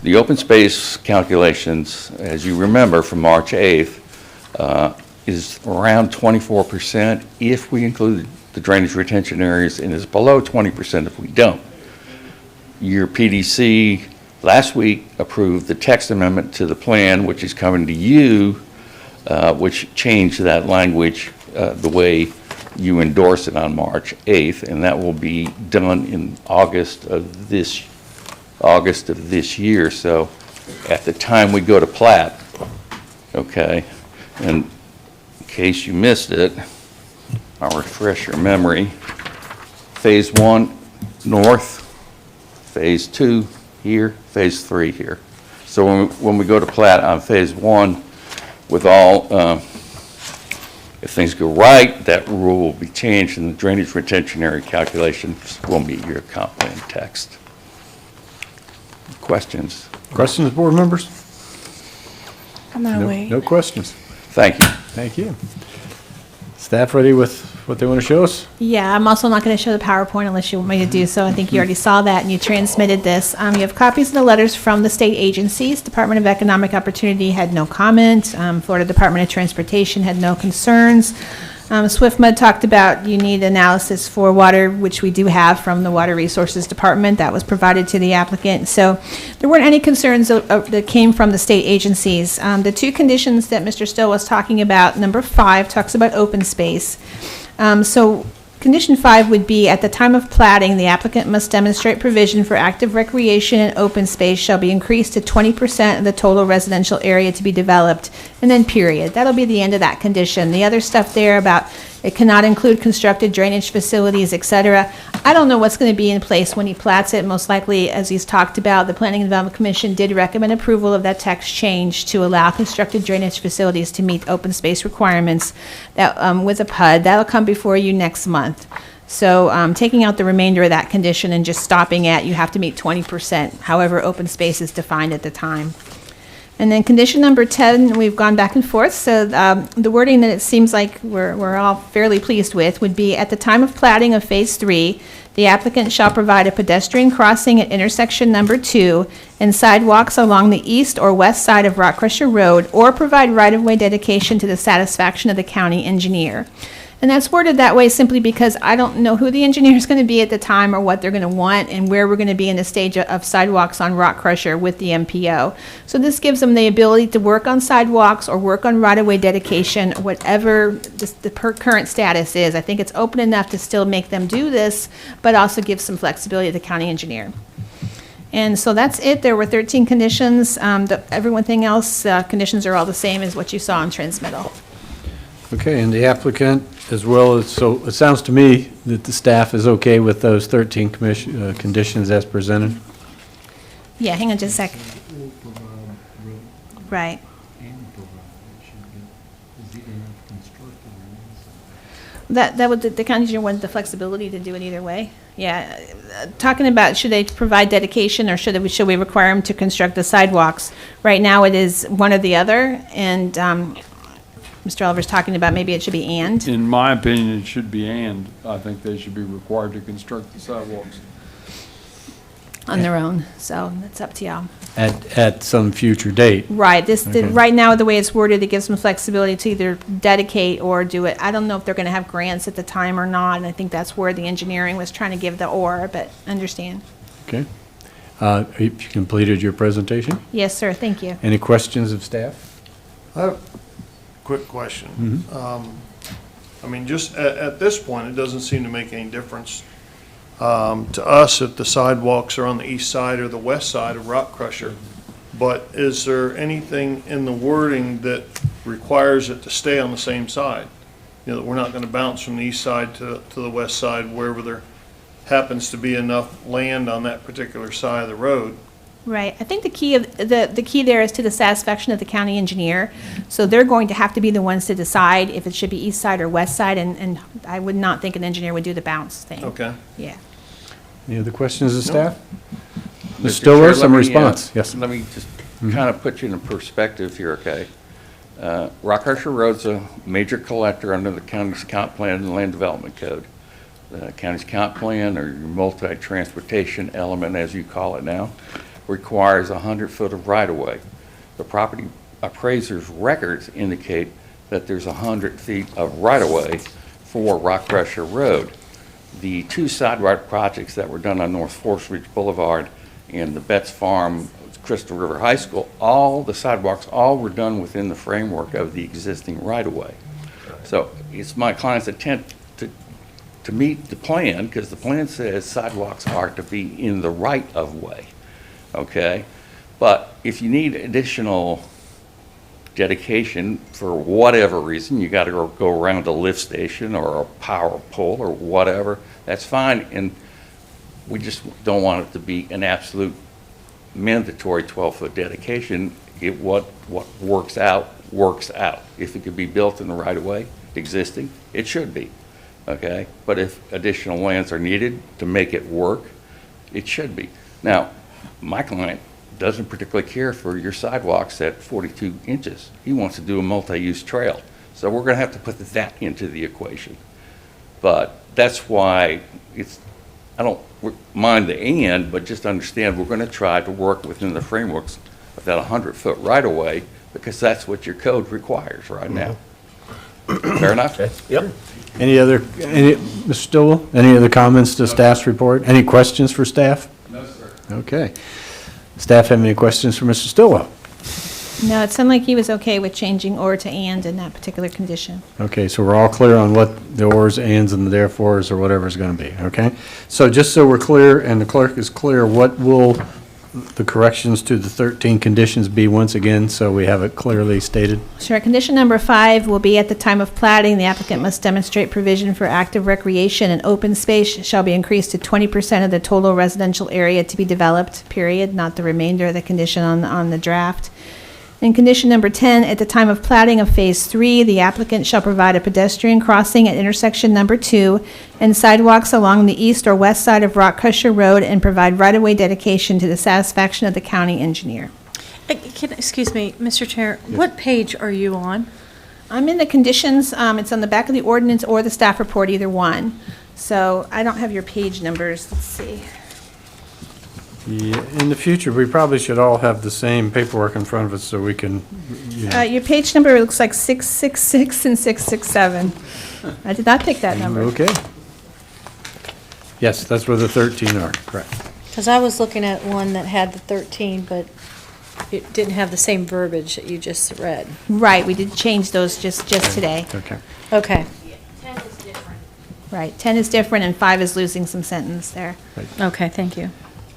the open space calculations, as you remember from March 8th, is around 24% if we include the drainage retention areas, and is below 20% if we don't. Your PDC last week approved the text amendment to the plan, which is coming to you, which changed that language the way you endorse it on March 8th, and that will be done in August of this year. So at the time we go to plat, okay, and in case you missed it, I'll refresh your memory. Phase 1 north, phase 2 here, phase 3 here. So when we go to plat on phase 1, with all, if things go right, that rule will be changed and the drainage retention area calculations will meet your comp plan text. Questions? Questions, board members? I'm gonna wait. No questions. Thank you. Thank you. Staff ready with what they want to show us? Yeah, I'm also not going to show the PowerPoint unless you want me to do so. I think you already saw that and you transmitted this. You have copies of the letters from the state agencies. Department of Economic Opportunity had no comment. Florida Department of Transportation had no concerns. SwiftMud talked about you need analysis for water, which we do have from the Water Resources Department. That was provided to the applicant. So there weren't any concerns that came from the state agencies. The 2 conditions that Mr. Stowe was talking about, number 5 talks about open space. So condition 5 would be, at the time of platting, the applicant must demonstrate provision for active recreation and open space shall be increased to 20% of the total residential area to be developed, and then period. That'll be the end of that condition. The other stuff there about it cannot include constructed drainage facilities, et cetera. I don't know what's going to be in place when he plats it. Most likely, as he's talked about, the Planning and Development Commission did recommend approval of that text change to allow constructed drainage facilities to meet open space requirements that, with a PUD. That'll come before you next month. So taking out the remainder of that condition and just stopping at you have to meet 20%, however open space is defined at the time. And then condition number 10, we've gone back and forth, so the wording that it seems like we're all fairly pleased with would be, at the time of plating of Phase 3, the applicant shall provide a pedestrian crossing at intersection number 2 and sidewalks along the east or west side of Rock Crusher Road, or provide right-of-way dedication to the satisfaction of the county engineer. And that's worded that way simply because I don't know who the engineer is going to be at the time or what they're going to want and where we're going to be in the stage of sidewalks on Rock Crusher with the MPO. So this gives them the ability to work on sidewalks or work on right-of-way dedication, whatever the current status is. I think it's open enough to still make them do this, but also give some flexibility to the county engineer. And so that's it. There were 13 conditions. Everything else, conditions are all the same as what you saw in transmittal. Okay, and the applicant as well as, so it sounds to me that the staff is okay with those 13 conditions as presented? Yeah, hang on just a sec. Right. That would, the county engineer wanted the flexibility to do it either way. Yeah, talking about should they provide dedication or should we require them to construct the sidewalks? Right now it is one or the other, and Mr. Oliver's talking about maybe it should be and. In my opinion, it should be and. I think they should be required to construct the sidewalks. On their own, so that's up to y'all. At some future date? Right, Okay. right now, the way it's worded, it gives them flexibility to either dedicate or do it. I don't know if they're gonna have grants at the time or not, and I think that's where the engineering was trying to give the or, but understand. Okay. Have you completed your presentation? Yes, sir, thank you. Any questions of staff? I have a quick question. I mean, just at this point, it doesn't seem to make any difference to us if the sidewalks are on the east side or the west side of Rock Crusher. But is there anything in the wording that requires it to stay on the same side? You know, that we're not going to bounce from the east side to the west side wherever there happens to be enough land on that particular side of the road. Right, I think the key there is to the satisfaction of the county engineer. So they're going to have to be the ones to decide if it should be east side or west side, and I would not think an engineer would do the bounce thing. Okay. Yeah. Any other questions of staff? Mr. Ms. Stiller, Chair, some let me, response, yes. Let me just kind of put you in perspective here, okay? Rock Crusher Road's a major collector under the county's comp plan and land development code. The county's comp plan, or your multi-transportation element, as you call it now, requires 100 foot of right-of-way. The property appraiser's records indicate that there's 100 feet of right-of-way for Rock Crusher Road. The two sidewalk projects that were done on North Forest Ridge Boulevard and the Betts Farm, Crystal River High School, all the sidewalks, all were done within the framework of the existing right-of-way. So it's my client's intent to meet the plan, because the plan says sidewalks are to be in the right-of-way. Okay, but if you need additional dedication for whatever reason, you got to go around a lift station or a power pole or whatever, that's fine, and we just don't want it to be an absolute mandatory 12-foot dedication. What works out, works out. If it could be built in the right-of-way, existing, it should be, okay? But if additional lands are needed to make it work, it should be. Now, my client doesn't particularly care for your sidewalks at 42 inches. He wants to do a multi-use trail. So we're going to have to put that into the equation. But that's why I don't mind the and, but just understand we're going to try to work within the frameworks of that 100-foot right-of-way, because that's what your code requires right now. Fair enough? Okay. Yep. Mr. Stillwell, any other comments to staff's report? Any questions for staff? No, sir. Okay. Staff have any questions for Mr. Stillwell? No, it sounded like he was okay with changing or to and in that particular condition. Okay, so we're all clear on what the ors, ands, and the therefores, or whatever is going to be, okay? So just so we're clear, and the clerk is clear, what will the corrections to the 13 conditions be once again, so we have it clearly stated? Sure. Condition number 5 will be, at the time of plating, the applicant must demonstrate provision for active recreation and open space shall be increased to 20% of the total residential area to be developed, period, not the remainder of the condition on the draft. In condition number 10, at the time of plating of Phase 3, the applicant shall provide a pedestrian crossing at intersection number 2 and sidewalks along the east or west side of Rock Crusher Road and provide right-of-way dedication to the satisfaction of the county engineer. Excuse me, Mr. Chair, what page are you on? I'm in the conditions, it's on the back of the ordinance or the staff report, either one. So I don't have your page numbers, let's see. Yeah, in the future, we probably should all have the same paperwork in front of us so we can, you know. Your page number looks like 666 and 667. I did not pick that number. Okay. Yes, that's where the 13 are, correct. Because I was looking at one that had the 13, but it didn't have the same verbiage that you just read. Right, we did change those just today. Okay. Okay. 10 is different. Right, 10 is different and 5 is losing some sentence there. Okay, thank you.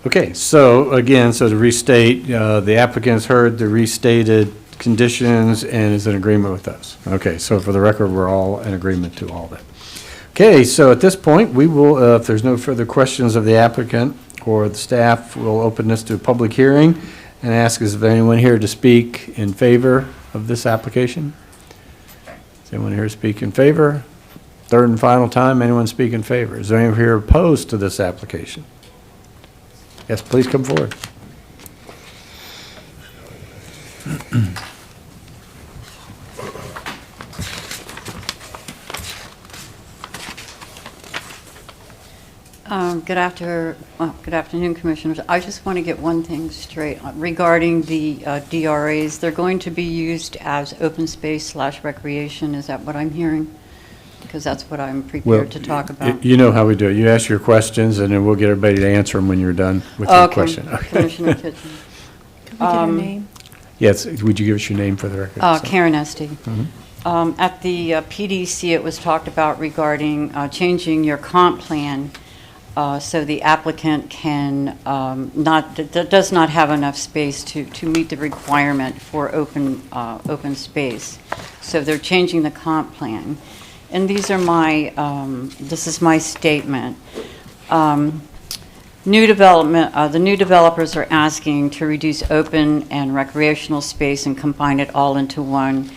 Okay, so again, so to restate, the applicant's heard the restated conditions and is in agreement with those. Okay, so for the record, we're all in agreement to all that. Okay, so at this point, we will, if there's no further questions of the applicant or the staff, we'll open this to a public hearing and ask is there anyone here to speak in favor of this application? Is anyone here to speak in favor? Third and final time, anyone speak in favor? Is there anyone here opposed to this application? Yes, please come forward. Good afternoon, Commissioners. I just want to get one thing straight regarding the DRAs. They're going to be used as open space / recreation. Is that what I'm hearing? Because that's what I'm prepared to talk about. You know how we do it. You ask your questions, and then we'll get everybody to answer them when you're done with your question. Okay, Commissioner Kitchen. Can we get your name? Yes, would you give us your name for the record? Karen Esty. Mhm. At the PDC, it was talked about regarding changing your comp plan so the applicant can does not have enough space to meet the requirement for open space. So they're changing the comp plan. And these are my, this is my statement. New development, the new developers are asking to reduce open and recreational space and combine it all into one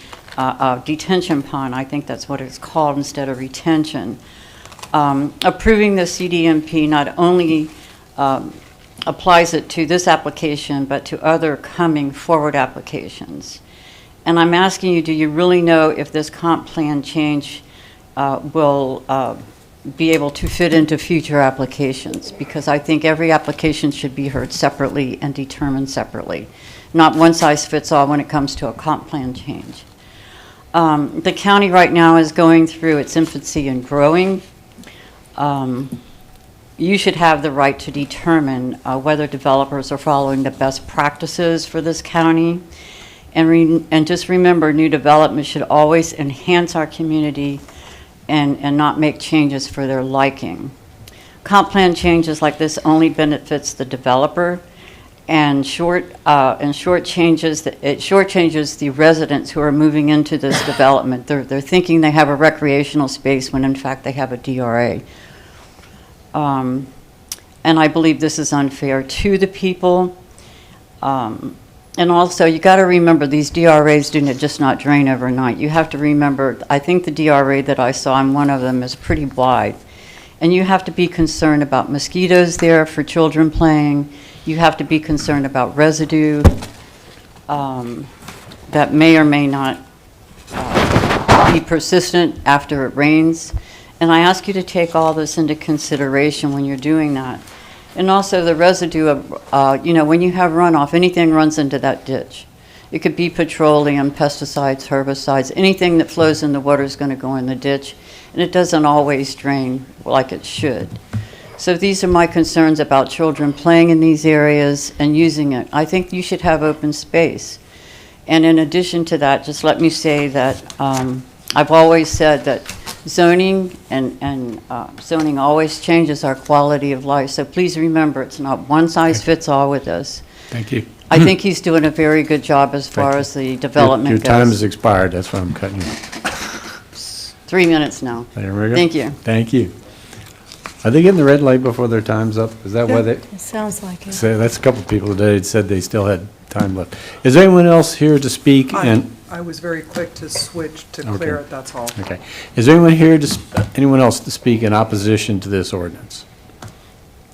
detention pond. I think that's what it's called instead of retention. Approving the CDMP not only applies it to this application, but to other coming forward applications. And I'm asking you, do you really know if this comp plan change will be able to fit into future applications? Because I think every application should be heard separately and determined separately, not one size fits all when it comes to a comp plan change. The county right now is going through its infancy and growing. You should have the right to determine whether developers are following the best practices for this county. And just remember, new development should always enhance our community and not make changes for their liking. Comp plan changes like this only benefits the developer and shortchanges the residents who are moving into this development. They're thinking they have a recreational space when in fact they have a DRA. And I believe this is unfair to the people. And also, you got to remember, these DRAs do just not drain overnight. You have to remember, I think the DRA that I saw in one of them is pretty wide. And you have to be concerned about mosquitoes there for children playing. You have to be concerned about residue that may or may not be persistent after it rains. And I ask you to take all this into consideration when you're doing that. And also the residue of, when you have runoff, anything runs into that ditch. It could be petroleum, pesticides, herbicides, anything that flows in the water is going to go in the ditch, and it doesn't always drain like it should. So these are my concerns about children playing in these areas and using it. I think you should have open space. And in addition to that, just let me say that I've always said that zoning and zoning always changes our quality of life. So please remember, it's not one size fits all with us. Thank you. I think he's doing a very good job as far as the development goes. Your time has expired, that's why I'm cutting you off. 3 minutes now. There we go. Thank you. Thank you. Are they getting the red light before their time's up? Is that why they? It sounds like it. So that's a couple of people today that said they still had time left. Is there anyone else here to speak? I was very quick to switch to clear it, that's all. Okay. Is there anyone here anyone else to speak in opposition to this ordinance?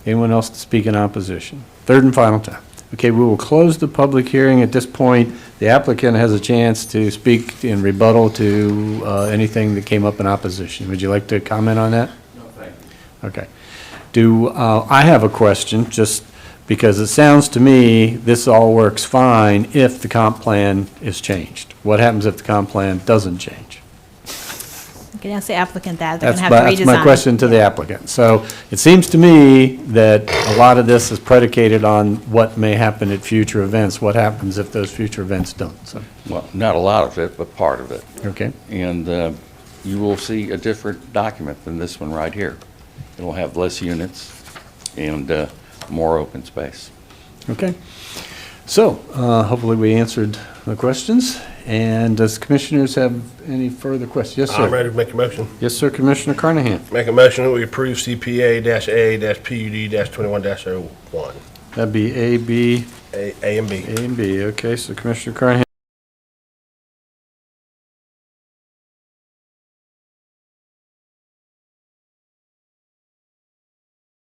Anyone else to speak in opposition? Third and final time. Okay, we will close the public hearing. At this point, the applicant has a chance to speak in rebuttal to anything that came up in opposition. Would you like to comment on that? No, thank you. Okay. I have a question, just because it sounds to me this all works fine if the comp plan is changed. What happens if the comp plan doesn't change? You can ask the applicant that, they're going to have to redesign. That's my question to the applicant. So it seems to me that a lot of this is predicated on what may happen at future events. What happens if those future events don't? So, Well, not a lot of it, but part of it. okay. And you will see a different document than this one right here. It'll have less units and more open space. Okay. So, hopefully we answered the questions. And does commissioners have any further questions? Yes, sir. I'm ready to make a motion. Yes, sir, Commissioner Carnahan. Make a motion that we approve CPA-A-PUD-21-01. That'd be A, B, A and B. A and B. Okay, so Commissioner Carnahan